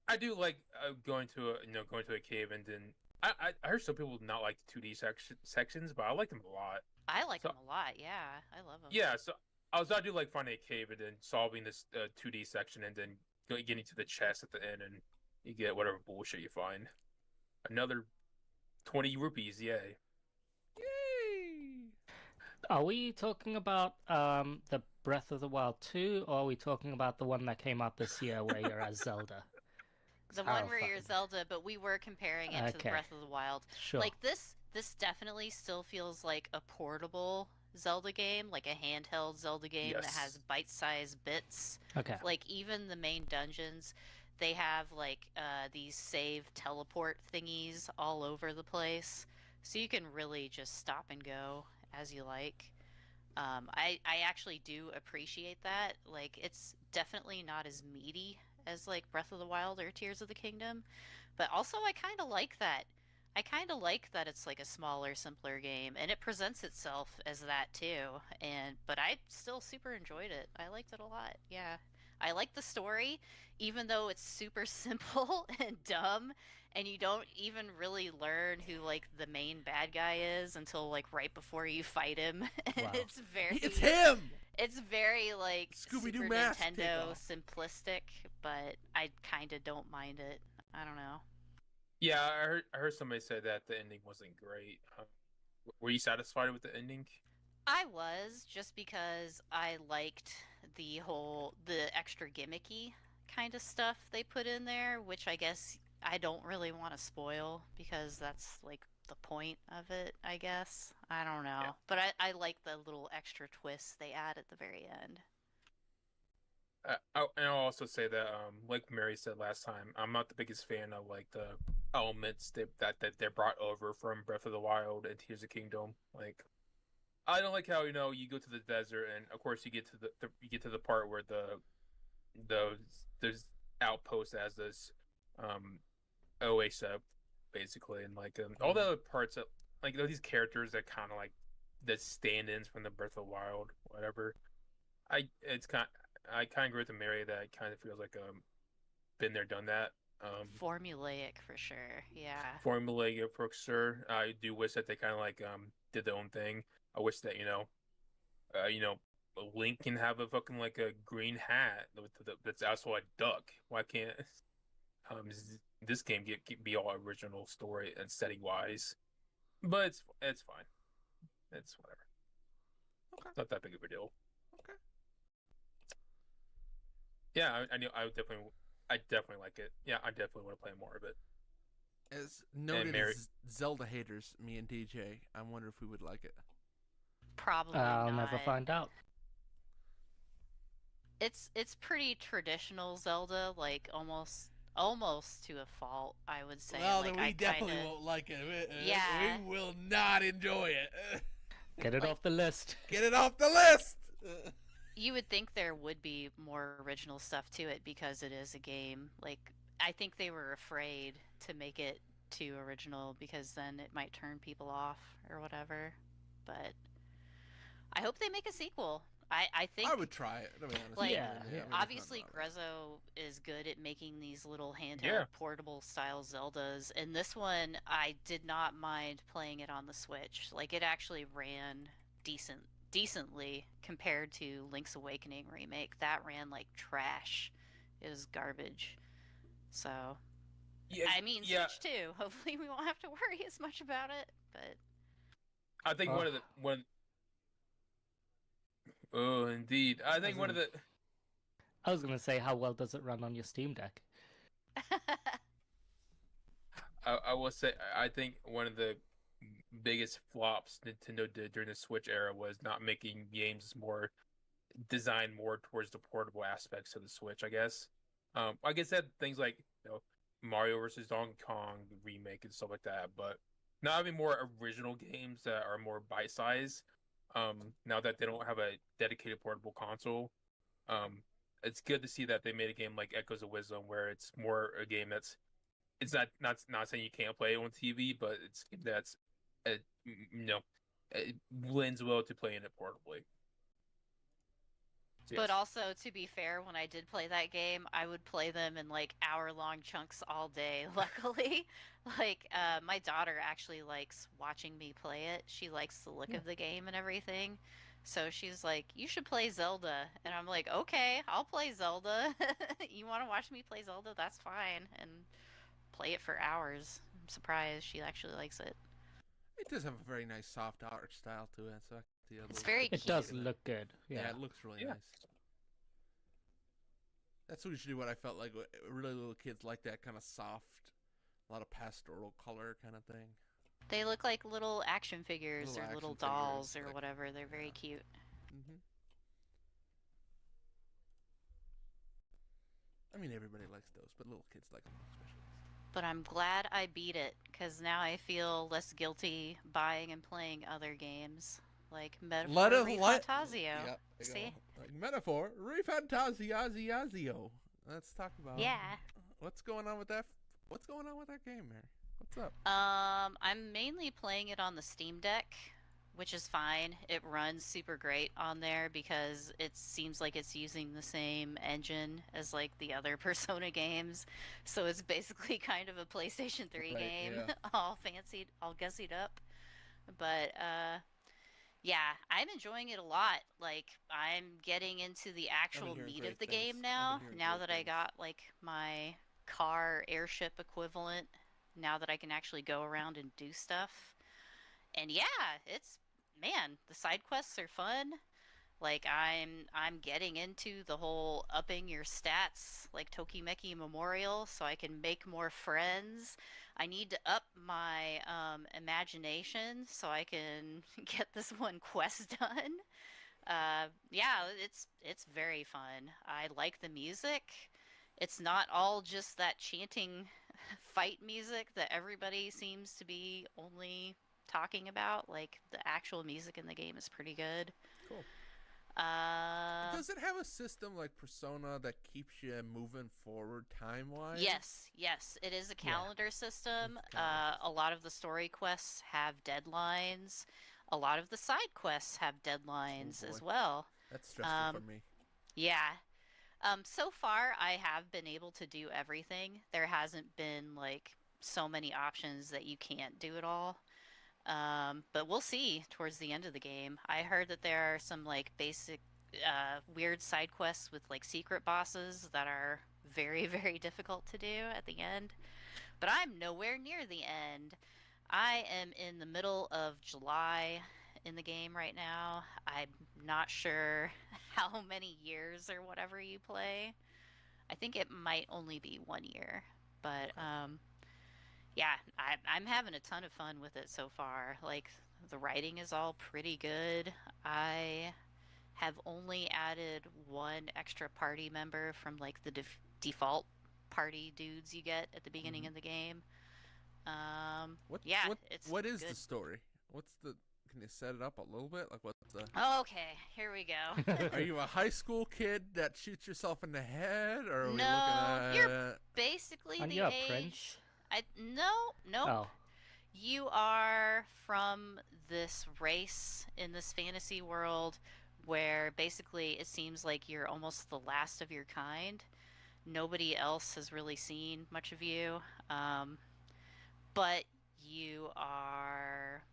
I do like going to a cave, and then I heard some people not like the 2D sections, but I like them a lot. I like So- them a lot. Yeah, I love them. Yeah, so I do like finding a cave and then solving this 2D section, and then getting to the chest at the end, and you get whatever bullshit you find. Another 20 rupees, yay! Yay! Are we talking about the Breath of the Wild 2, or are we talking about the one that came out this year where you're as Zelda? The one where you're Horrifying. Zelda, but we were comparing it to the Okay. Breath of the Wild. Sure. Like this definitely still feels like a portable Zelda game, like a handheld Zelda game that has Yes. bite-sized bits. Okay. Like even the main dungeons, they have like these save teleport thingies all over the place, so you can really just stop and go as you like. I actually do appreciate that. Like it's definitely not as meaty as like Breath of the Wild or Tears of the Kingdom, but also I kind of like that. I kind of like that it's like a smaller, simpler game, and it presents itself as that too. But I still super enjoyed it. I liked it a lot. Yeah. I like the story, even though it's super simple and dumb, and you don't even really learn who like the main bad guy is until like right before you fight him. And Wow. It's him. it's very like Scooby-Doo Super mask Nintendo takeoff. simplistic, but I kind of don't mind it. I don't know. Yeah, I heard somebody say that the ending wasn't great. Were you satisfied with the ending? I was, just because I liked the extra gimmicky kind of stuff they put in there, which I guess I don't really want to spoil because that's like the point of it, I guess. I don't Yeah. know. But I like the little extra twists they add at the very end. And I'll also say that, like Mary said last time, I'm not the biggest fan of like the elements that they brought over from Breath of the Wild and Tears of the Kingdom. Like, I don't like how you go to the desert and of course you get to you get to the part where those there's outposts as this um oasis basically, and like all the other parts that like these characters that kind of like the stand-ins from the Breath of the Wild, whatever. I kind of agree with the Mary that it kind of feels like been there, done that. Formulaic for sure. Yeah. Formulaic for sure. I do wish that they kind of like did their own thing. I wish that you know, Link can have a fucking like a green hat that's also a duck. Why can't this game be all original story and setting wise? But it's fine. It's whatever. Okay. Not that big of a deal. Okay. Yeah, I knew I definitely like it. Yeah, I definitely want to play more of it. As noted Mary- as Zelda haters, me and DJ, I wonder if we would like it. Probably I'll not. never find out. It's pretty traditional Zelda, like almost to a fault, I would say. Well, like then we I definitely kinda, won't like it. Yeah. We will not enjoy it. Get it Like- off the list. Get it off the list! You would think there would be more original stuff to it because it is a game. Like I think they were afraid to make it too original because then it might turn people off or whatever. But I hope they make a sequel. I think I would try it, to be honest. Like, Yeah, yeah. obviously Grezzo is good at making these little handheld Yeah. portable style Zeldas, and this one I did not mind playing it on the Switch. Like it actually ran decently compared to Link's Awakening remake. That ran like trash. It was garbage. So Yeah, I mean yeah. Switch 2. Hopefully we won't have to worry as much about it. But I think one of the one. Oh, indeed. I think one of the. I was gonna say, how well does it run on your Steam Deck? I will say I think one of the biggest flops Nintendo did during the Switch era was not making games more designed more towards the portable aspects of the Switch. I guess. Like I said, things like Mario versus Donkey Kong the remake and stuff like that, but not having more original games that are more bite size. Now that they don't have a dedicated portable console, it's good to see that they made a game like Echoes of Wisdom, where it's more a game that's it's not saying you can't play it on TV, but it's that's it lends well to playing it portably. So, But yes. also, to be fair, when I did play that game, I would play them in like hour-long chunks all day. Luckily, like my daughter actually likes watching me play it. She likes the look of the game and everything. So she's like, "You should play Zelda," and I'm like, "Okay, I'll play Zelda. You want to watch me play Zelda? That's fine." And play it for hours. I'm surprised she actually likes it. It does have a very nice soft art style to it. So It's very It does look good. Yeah, Yeah. it looks really Yeah. nice. That's usually what I felt like. Really little kids like that kind of soft, a lot of pastoral color kind of thing. They look like little action figures Little or little action figures, dolls or like- whatever. They're very yeah. cute. Mm-hmm. I mean, everybody likes those, but little kids like them especially. But I'm glad I beat it, because now I feel less guilty buying and playing other games, like Metaphor ReFantazio. Yep. there you See? go. Like Metaphor ReFantazio. Let's talk about Yeah. what's going on with that. What's going on with that game, Mary? What's up? I'm mainly playing it on the Steam Deck, which is fine. It runs super great on there because it seems like it's using the same engine as like the other Persona games. So it's basically kind of a PlayStation 3 Right, game, yeah. all fancied, all gussied up. But yeah, I'm enjoying it a lot. Like I'm getting into the actual hearing meat great of the things. game I've now. been hearing Now great that I things. got like my car airship equivalent, now that I can actually go around and do stuff. And yeah, it's man, the side quests are fun. Like I'm getting into the whole upping your stats like Tokimeki Memorial so I can make more friends. I need to up my imagination so I can get this one quest done. Yeah, it's very fun. I like the music. It's not all just that chanting fight music that everybody seems to be only talking about. Like the actual music in the game is pretty good. Cool. Uh, Does it have a system like Persona that keeps you moving forward time wise? yes, it is a Yeah. calendar system. It's a calendar A lot of the story quests have deadlines. A lot of the side quests have deadlines as boy. well. That's stressful Um, for me. yeah. So far, I have been able to do everything. There hasn't been like so many options that you can't do it all. But we'll see towards the end of the game. I heard that there are some like basic, weird side quests with like secret bosses that are very, very difficult to do at the end. But I'm nowhere near the end. I am in the middle of July in the game right now. I'm not sure how many years or whatever you play. I think it might only be 1 year. But yeah, I'm having a ton of fun with it so far. Like, the writing is all pretty good. I have only added one extra party member from like the default party dudes you get at the beginning Mhm. of the game. What Yeah, what it's what is the good. story? What's the Can you set it up a little bit? Like what's the Okay, here we go. Are you a high school kid that shoots yourself in the head, or are we looking No, you're at? basically Aren't the you a age. prince? Nope. Oh, You are from this race in this fantasy world where basically it seems like you're almost the last of your kind. Nobody else has really seen much of you. Um, but you are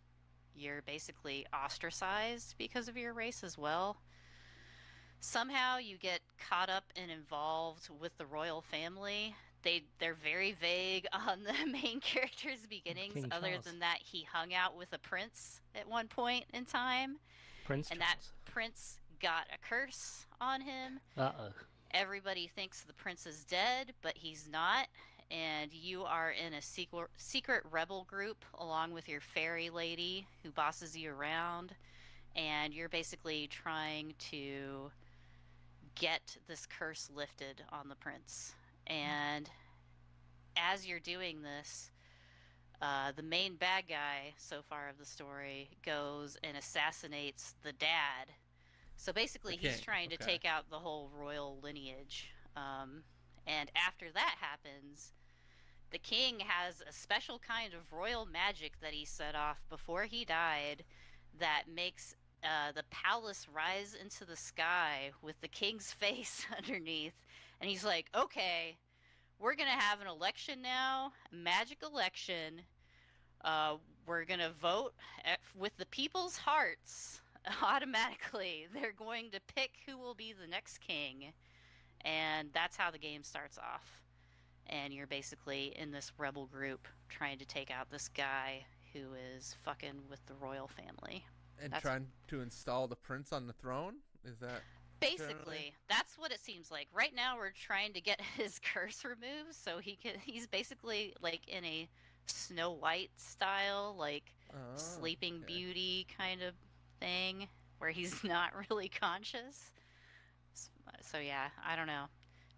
you're basically ostracized because of your race as well. Somehow you get caught up and involved with the royal family. They're very vague on the main character's beginnings, King other Charles. than that he hung out with a prince at one point in time, Prince and that Charles. prince got a curse on him. Uh-oh. Everybody thinks the prince is dead, but he's not. And you are in a secret rebel group along with your fairy lady who bosses you around. And you're basically trying to get this curse lifted on the prince. And as you're doing this, the main bad guy so far of the story goes and assassinates the dad. So basically, The he's king, trying to okay. take out the whole royal lineage. And after that happens, the king has a special kind of royal magic that he set off before he died that makes the palace rise into the sky with the king's face underneath. And he's like, okay, we're going to have an election now, a magic election. We're going to vote with the people's hearts automatically. They're going to pick who will be the next king. And that's how the game starts off. And you're basically in this rebel group trying to take out this guy who is fucking with the royal family. And That's- trying to install the prince on the throne? Is that Basically, Generally. that's what it seems like. Right now we're trying to get his curse removed so he's basically like in a Snow White style, like Sleeping okay. Beauty kind of thing where he's not really conscious. So yeah, I don't know.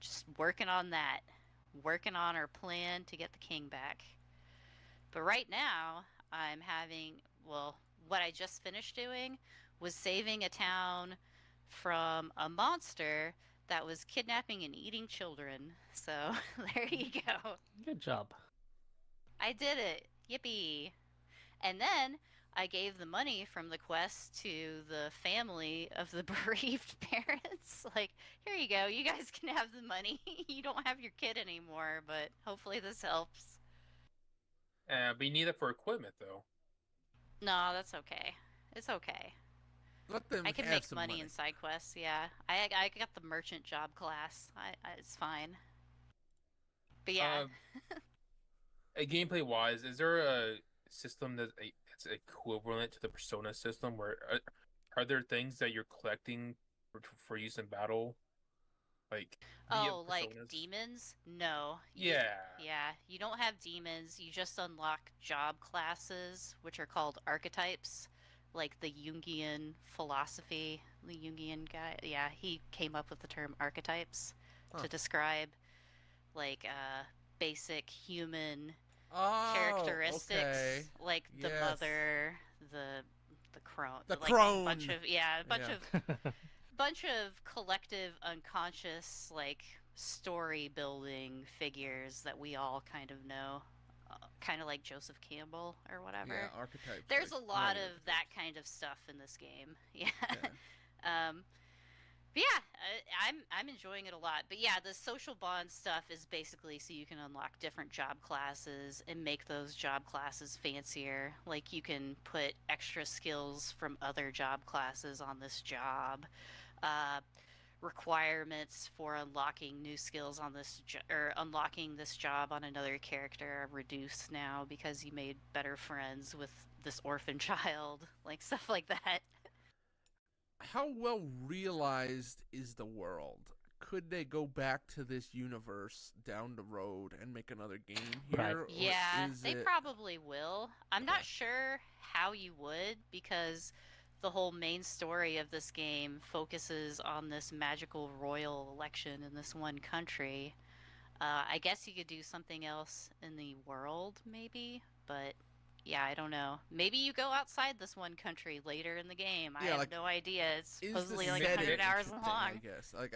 Just working on that. Working on our plan to get the king back. But right now, I'm having, well, what I just finished doing was saving a town from a monster that was kidnapping and eating children. So there you go. Good job. I did it. Yippee. And then I gave the money from the quest to the family of the bereaved parents. Like, here you go. You guys can have the money. You don't have your kid anymore, but hopefully this helps. But you need it for equipment, though. No, that's okay. It's okay. Let them I can have make some money in side quests. Yeah, I got the merchant job class. It's fine. But yeah, Gameplay wise, is there a system that's equivalent to the Persona system? Where are there things that you're collecting for use in battle, like Oh, like personas. demons? No. Yeah. Yeah, you don't have demons. You just unlock job classes, which are called archetypes, like the Jungian philosophy. The Jungian guy, yeah, he came up with the term archetypes Huh. to describe like basic human Oh, okay. characteristics, like the Yes. mother, the crone, The like a bunch crone. of yeah, a bunch Yeah. of bunch of collective unconscious like story building figures that we all kind of know, kind of like Joseph Campbell or whatever. Yeah, archetypes. There's like a lot writing of that archetypes. kind of stuff in this game. Yeah. Okay. um, but yeah, I'm enjoying it a lot. But yeah, the social bond stuff is basically so you can unlock different job classes and make those job classes fancier. Like you can put extra skills from other job classes on this job. Uh, Requirements for unlocking new skills on this or unlocking this job on another character are reduced now because you made better friends with this orphan child, like stuff like that. How well realized is the world? Could they go back to this universe down the road and make another game Right. here? Or Yeah, is they it probably will. I'm Okay. not sure how you would because the whole main story of this game focuses on this magical royal election in this one country. I guess you could do something else in the world, maybe, but yeah, I don't know. Maybe you go outside this one country later in the game. I Yeah, have like, no idea. It's is the supposedly like setting 100 hours interesting? I long. guess. Like,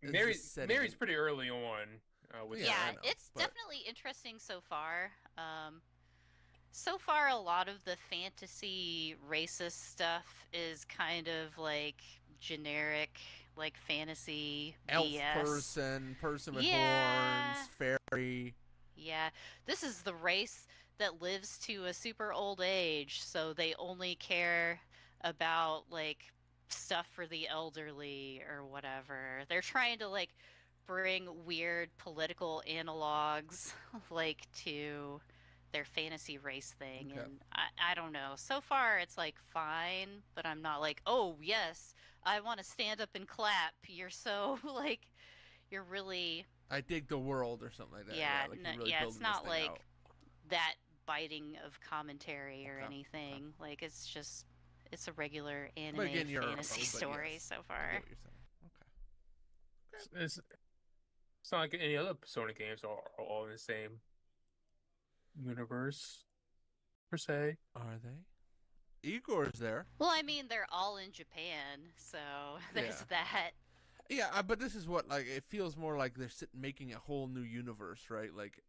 is Mary, the setting Mary's pretty early on with Yeah, Yeah, I that. know, it's but- definitely interesting so far. So far, a lot of the fantasy racist stuff is kind of like generic, like fantasy elf BS. person with Yeah. horns, fairy. Yeah, this is the race that lives to a super old age, so they only care about like stuff for the elderly or whatever. They're trying to like bring weird political analogs like to their fantasy race thing, Okay. and I don't know. So far it's like fine, but I'm not like, "Oh, yes, I want to stand up and clap." You're so like you're really I dig the world or something like that. yeah, like no, you're really yeah, building it's not this thing like out. that biting of commentary or Okay, anything. Like it's just it's a regular anime But again, you're fantasy but story yes, so I far. get what you're saying. Okay. It's not like any other Persona games are all in the same universe per se. Are they? Igor's there. Well, I mean, they're all in Japan, so there's Yeah. that. Yeah, but this is what like it feels more like they're making a whole new universe, right? Like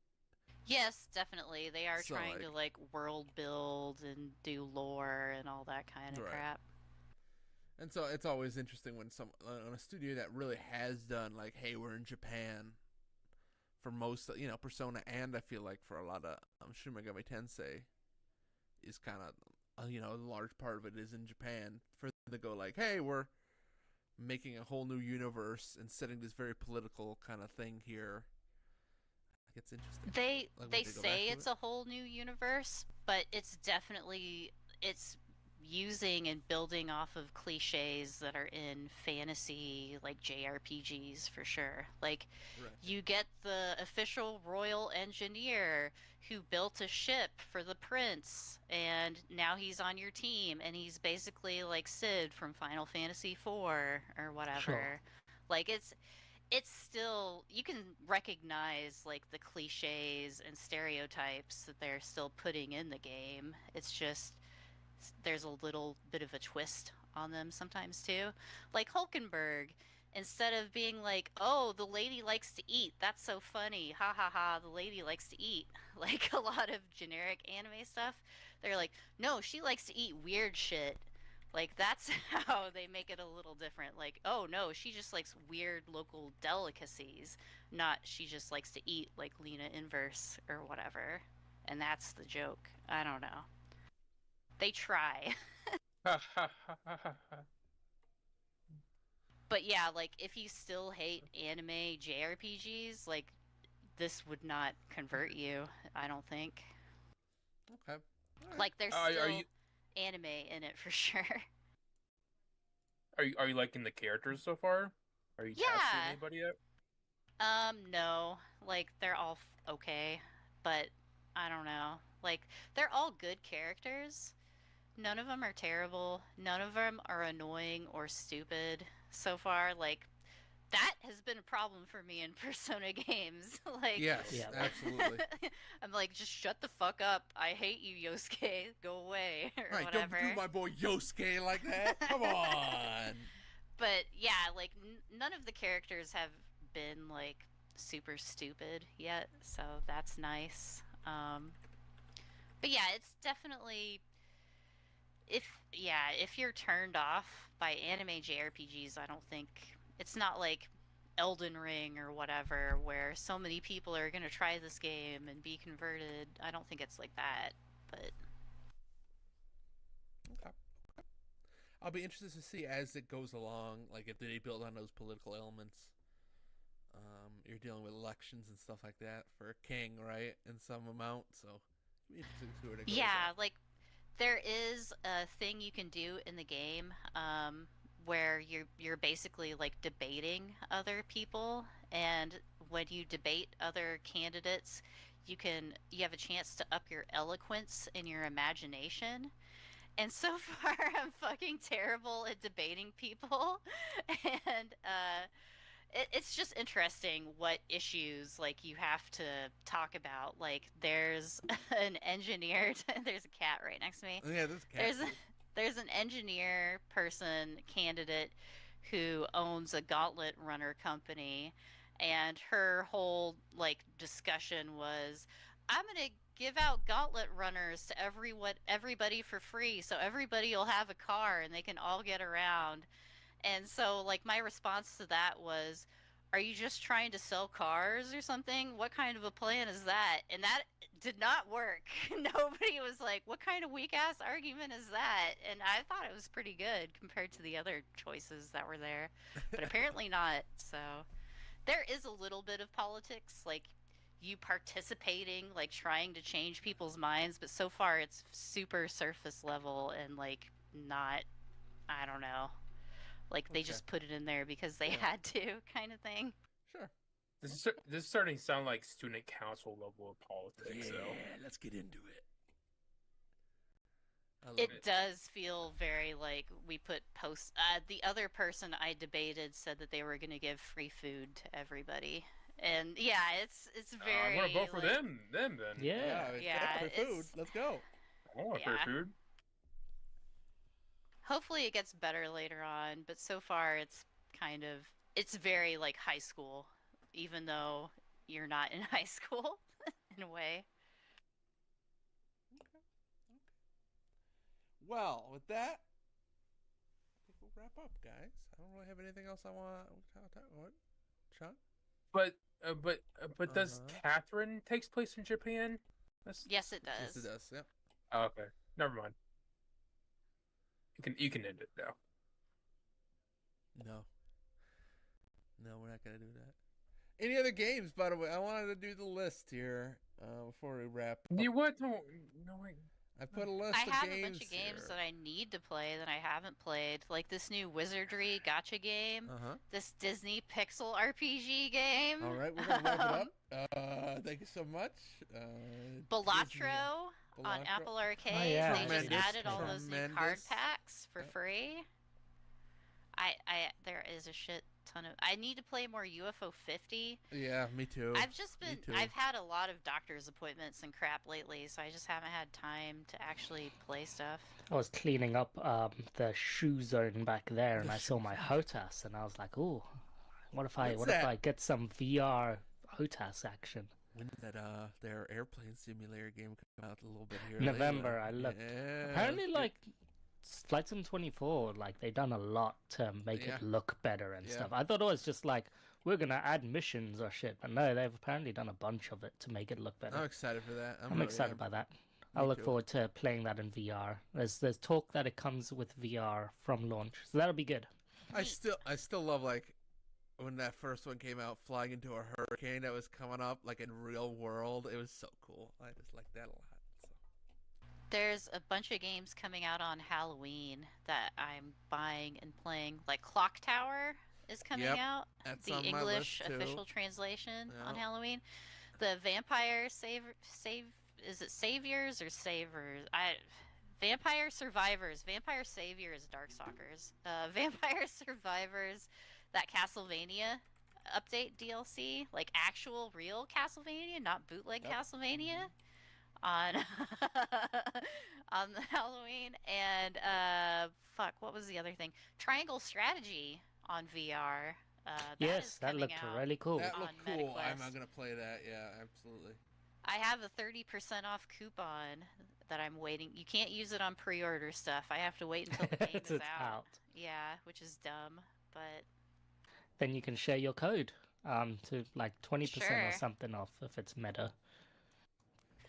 Yes, definitely. They are So, trying to like world build and do lore and all that kind of Right. crap. And so it's always interesting when some on a studio that really has done like, hey, we're in Japan for most, Persona, and I feel like for a lot of Shin Megami Tensei is kind of, a large part of it is in Japan. For them to go like, hey, we're making a whole new universe and setting this very political kind of thing here. Like, it's interesting. They Like, they would they go back say to it's it? a whole new universe, but it's definitely it's using and building off of cliches that are in fantasy like JRPGs for sure. Like Right. you get the official royal engineer who built a ship for the prince and now he's on your team and he's basically like Sid from Final Fantasy IV or whatever. Sure. Like it's still you can recognize like the cliches and stereotypes that they're still putting in the game. It's just there's a little bit of a twist on them sometimes too. Like Hulkenberg, instead of being like, "Oh, the lady likes to eat. That's so funny. Ha ha ha, the lady likes to eat." Like a lot of generic anime stuff, they're like, "No, she likes to eat weird shit." Like that's how they make it a little different. Like, "Oh no, she just likes weird local delicacies, not she just likes to eat like Lena Inverse or whatever." And that's the joke. I don't know. They try. But yeah, like if you still hate anime JRPGs, like this would not convert you, I don't think. Okay. All right. Like there's Are still you anime in it for sure. Are you liking the characters so far? Are you testing Yeah. anybody yet? No. Like, they're all okay, but I don't know. Like, they're all good characters. None of them are terrible. None of them are annoying or stupid so far. Like, that has been a problem for me in Persona games. Like, Yes, Yeah. absolutely. I'm like, just shut the fuck up. I hate you, Yosuke. Go away, or Right, whatever. don't do my boy Yosuke like that. Come on. But yeah, like none of the characters have been like super stupid yet, so that's nice. But yeah, it's definitely if you're turned off by anime JRPGs, I don't think it's not like Elden Ring or whatever where so many people are going to try this game and be converted. I don't think it's like that, but Okay. I'll be interested to see as it goes along, like if they build on those political elements. You're dealing with elections and stuff like that for a king, right? In some amount, so it'll be interesting to see where it goes. yeah, like there is a thing you can do in the game where you're basically like debating other people, and when you debate other candidates, you have a chance to up your eloquence and your imagination. And so far, I'm fucking terrible at debating people, and it's just interesting what issues like you have to talk about. Like there's an engineer. There's a cat right next to me. Yeah, this cat. There's an engineer person candidate who owns a gauntlet runner company, and her whole like discussion was, I'm gonna give out gauntlet runners to everybody for free, so everybody will have a car and they can all get around. And so, like, my response to that was, are you just trying to sell cars or something? What kind of a plan is that? And that did not work. Nobody was like, what kind of weak ass argument is that? And I thought it was pretty good compared to the other choices that were there. But apparently not. So there is a little bit of politics, like you participating, like trying to change people's minds. But so far, it's super surface level and, like, not, I don't know. Like they Okay. just put it in there because they Yeah. had to, kind of thing. Sure. This is starting to sound like student council level of politics. Yeah, So let's get into it. I love It does feel very like we put posts. The other person I debated said that they were going to give free food to everybody, and yeah, it's very. I'm gonna vote for like, them then. Yeah. it's Yeah, free food. it's- Let's go. I want Yeah. free food. Hopefully, it gets better later on, but so far it's very like high school, even though you're not in high school in a way. Well, with that, I think we'll wrap up, guys. I don't really have anything else I want to talk about. Sean? But does Uh-huh. Catherine takes place in Japan? Yes, it does. Yes, it does. Yep. Oh, okay. Never mind. You can end it now. No. No, we're not gonna do that. Any other games, by the way? I wanted to do the list here before we wrap up. You what? No, wait. I put a list I of have games a bunch of games here. that I need to play that I haven't played, like this new Wizardry Gacha game, Uh-huh. this Disney Pixel RPG game. All right, we're gonna wrap it up. Thank you so much. Balatro on Balatro. Apple Arcade. Oh, yeah. They just Tremendous, added all those new card tremendous. packs for Yep. free. There is a shit ton of. I need to play more UFO 50. Yeah, me too. too. I've had a lot of doctor's appointments and crap lately, so I just haven't had time to actually play stuff. I was cleaning up the shoe zone back there, and I saw my HOTAS, and I was like, "Ooh, what if What's if that? I get some VR HOTAS action?" When did that their airplane simulator game come out a little bit here? November, later? I looked. Yeah, Apparently, it's like Flight Sim 24, like they've done a lot to make Yeah. it look better and Yeah. stuff. I thought it was just like we're gonna add missions or shit, but no, they've apparently done a bunch of it to make it look better. I'm excited for that. I'm excited by that. I Me look too. forward to playing that in VR. There's talk that it comes with VR from launch, so that'll be good. I still love like when that first one came out, flying into a hurricane that was coming up like in real world. It was so cool. I just like that a lot. So. There's a bunch of games coming out on Halloween that I'm buying and playing. Like Clock Tower is coming Yep, out, that's the on my English list too. official translation on Yep. Halloween. The Vampire Save is it Saviors or Savers? Vampire Survivors. Vampire Saviors Darkstalkers. Vampire Survivors, that Castlevania update DLC, like actual real Castlevania, not bootleg Yep. Castlevania on on the Halloween. And fuck, what was the other thing? Triangle Strategy on VR. Yes, that looked really cool. That on looked cool. I'm MetaQuest. not gonna play that. Yeah, absolutely. I have a 30% off coupon that I'm waiting. You can't use it on pre-order stuff. I have to wait until the game It's is out. out. Yeah, which is dumb, but Then you can share your code to like 20% or Sure. something off if it's meta.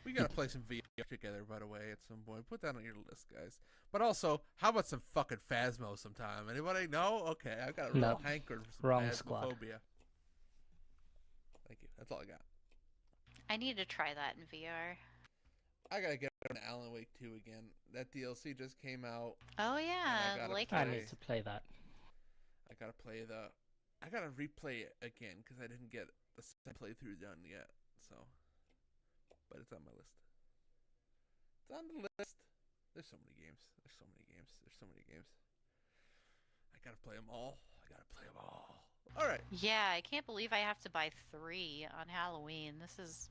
We gotta play some VR together, by the way, at some point. Put that on your list, guys. But also, how about some fucking Phasmo sometime? Anybody? No? Okay, I got a real No. hankering for some Wrong squad. Phasmophobia. Thank you. That's all I got. I need to try that in VR. I gotta get on Alan Wake 2 again. That DLC just came out. Oh I yeah, gotta Lake play. I House. need to play that. I gotta play the. I gotta replay it again because I didn't get the second playthrough done yet. So, but it's on my list. It's on the list. There's so many games. There's so many games. There's so many games. I gotta play them all. I gotta play them all. All right. Yeah, I can't believe I have to buy 3 on Halloween. This is,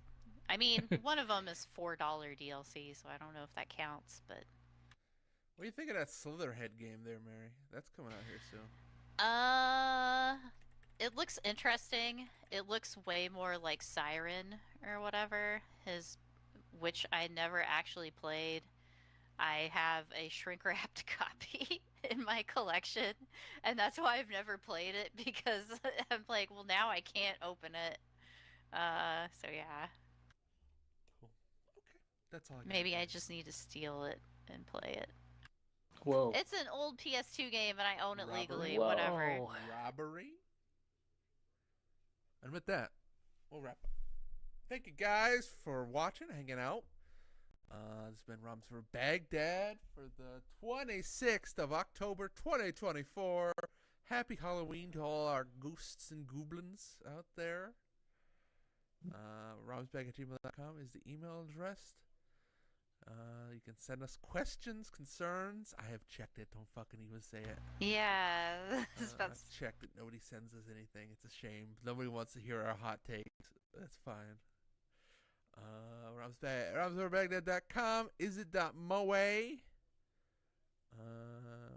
I mean, one of them is $4 DLC, so I don't know if that counts, but What do you think of that Slitherhead game there, Mary? That's coming out here soon. it looks interesting. It looks way more like Siren or whatever, which I never actually played. I have a shrink-wrapped copy in my collection, and that's why I've never played it, because I'm like, well, now I can't open it. So yeah, Cool. Okay. That's all I got. maybe I just need to steal it and play it. Whoa. It's an old PS2 game, and I own it legally. Whoa. Whatever. Robbery? And with that, we'll wrap up. Thank you guys for watching, hanging out. This has been Rums for Baghdad for the 26th of October 2024. Happy Halloween to all our ghosts and goblins out there. RomsBag@gmail.com is the email address. You can send us questions, concerns. I have checked it. Don't fucking even say it. Yeah, I've checked it. Nobody sends us anything. It's a shame. Nobody wants to hear our hot takes. That's fine. RomsBaghdad.com. Is-it.moe.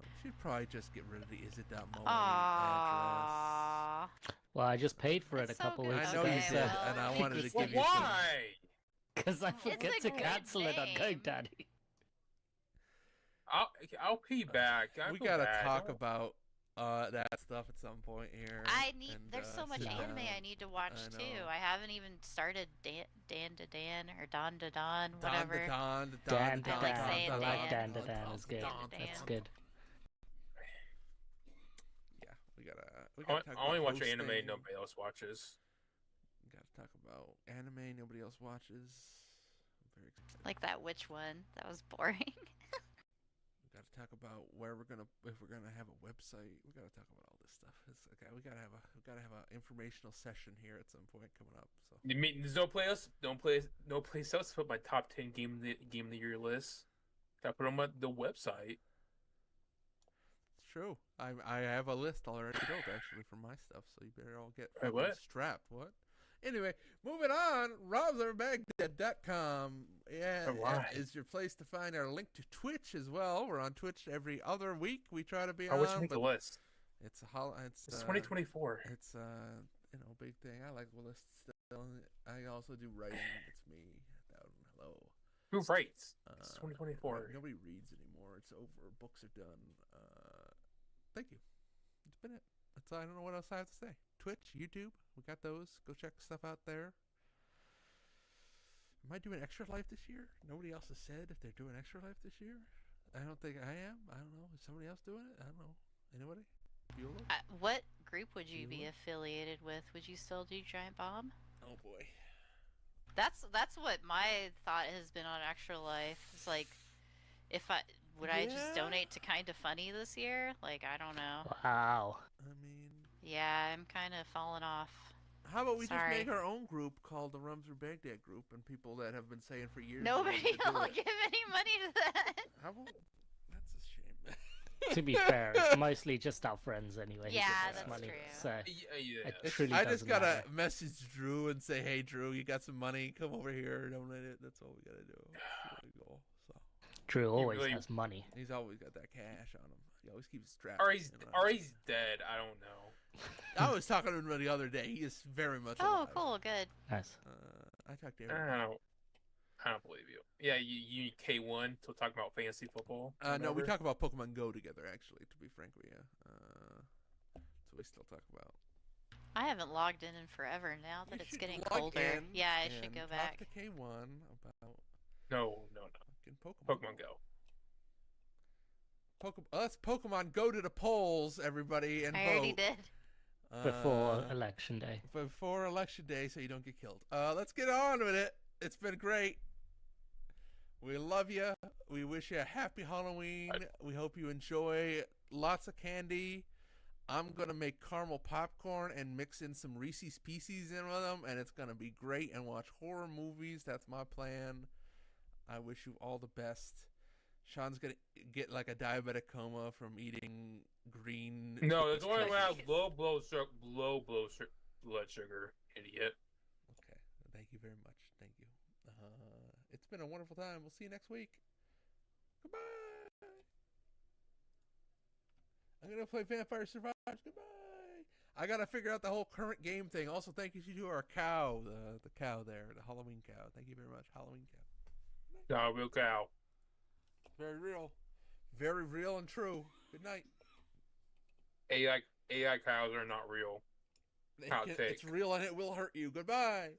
We should probably just get rid of the is-it.moe address. Aww. Well, I just paid for it a That's so couple good. weeks I know ago. you Okay, did, well, and I we wanted to just give need you some. Why? Because I forget a to good cancel it on name. GoDaddy. I'll pee back. We gotta talk about that stuff at some point here. There's so much sit anime down. I need to watch I too. know. I haven't even started Dan to Dan or Don to Don, Don whatever. to Don to Dan Don to I like Dan. saying I like Dan. Dan to Dan. It's good. Dan. That's good. Yeah, we gotta I talk only about watch anime hosting. nobody else watches. We gotta talk about anime nobody else watches. I'm very excited. Like that witch one. That was boring. We gotta talk about where if we're gonna have a website. We gotta talk about all this stuff. Okay, we gotta have an informational session here at some point coming up. So You mean there's no place else to put my top 10 game of the year list. Gotta put them on the website. it's true. I have a list already built actually for my stuff. So you better all get Wait, fucking what? strapped. What? Anyway, moving on. RomsOverBaghdad.com. Yeah, Why? is your place to find our link to Twitch as well. We're on Twitch every other week. We try to be I wish you on, make the but list. it's It's 2024. 2024. It's big thing. I like lists still. I also do writing. It's me. Hello. Who writes? It's Uh, 2024. Nobody reads anymore. It's over. Books are done. Thank you. It's been it. That's all. I don't know what else I have to say. Twitch, YouTube, we got those. Go check stuff out there. Am I doing Extra Life this year? Nobody else has said if they're doing Extra Life this year. I don't think I am. I don't know. Is somebody else doing it? I don't know. Anybody? Bueller? What group would you be Bueller? affiliated with? Would you still do Giant Bomb? Oh boy. That's what my thought has been on Extra Life. It's like if I would I just Yeah. donate to Kind of Funny this year? Like, I don't know. Wow. I mean, Yeah, I'm kind of falling off. how about we just Sorry. make our own group called the Rum Through Baghdad group, and people that have been saying for years. Nobody they want will to do it. give any money to that. How about? That's a shame. To be fair, it's mostly just our friends anyway. who Yeah, give us that's money, true. So Yeah. it truly I just doesn't gotta matter. message Drew and say, "Hey, Drew, you got some money? Come over here, donate it." That's all we gotta do. That's the goal. So Drew always really- has money. he's always got that cash on him. He always keeps it strapped. Or he's you know. or he's dead. I don't know. I was talking to him the other day. He is very much Oh, alive. cool, good. Nice. I talked to I everybody. don't believe you. Yeah, you K1 to talk about fantasy football. No, we remember? talk about Pokemon Go together. Actually, to be frank with you, so we still talk about. I haven't logged in forever now that You it's should getting log colder. in Yeah, I should and go talk back. to K1 about No. fucking Pokemon. Pokemon Go. Let's Pokemon go to the polls, everybody, and I vote. already did. Before election day. Before election day, so you don't get killed. Let's get on with it. It's been great. We love you. We wish you a happy Halloween. We hope you enjoy lots of candy. I'm gonna make caramel popcorn and mix in some Reese's Pieces in with them, and it's gonna be great. And watch horror movies. That's my plan. I wish you all the best. Sean's gonna get like a diabetic coma from eating green. No, there's only when I have Jeez. low blood sugar, idiot. Okay. Thank you very much. Thank you. It's been a wonderful time. We'll see you next week. Goodbye. I'm gonna play Vampire Survivors. Goodbye. I gotta figure out the whole current game thing. Also, thank you to our cow, the cow there, the Halloween cow. Thank you very much, Halloween cow. No, real cow. Very real and true. Good night. AI cows are not real. Hot take. It's real and it will hurt you. Goodbye.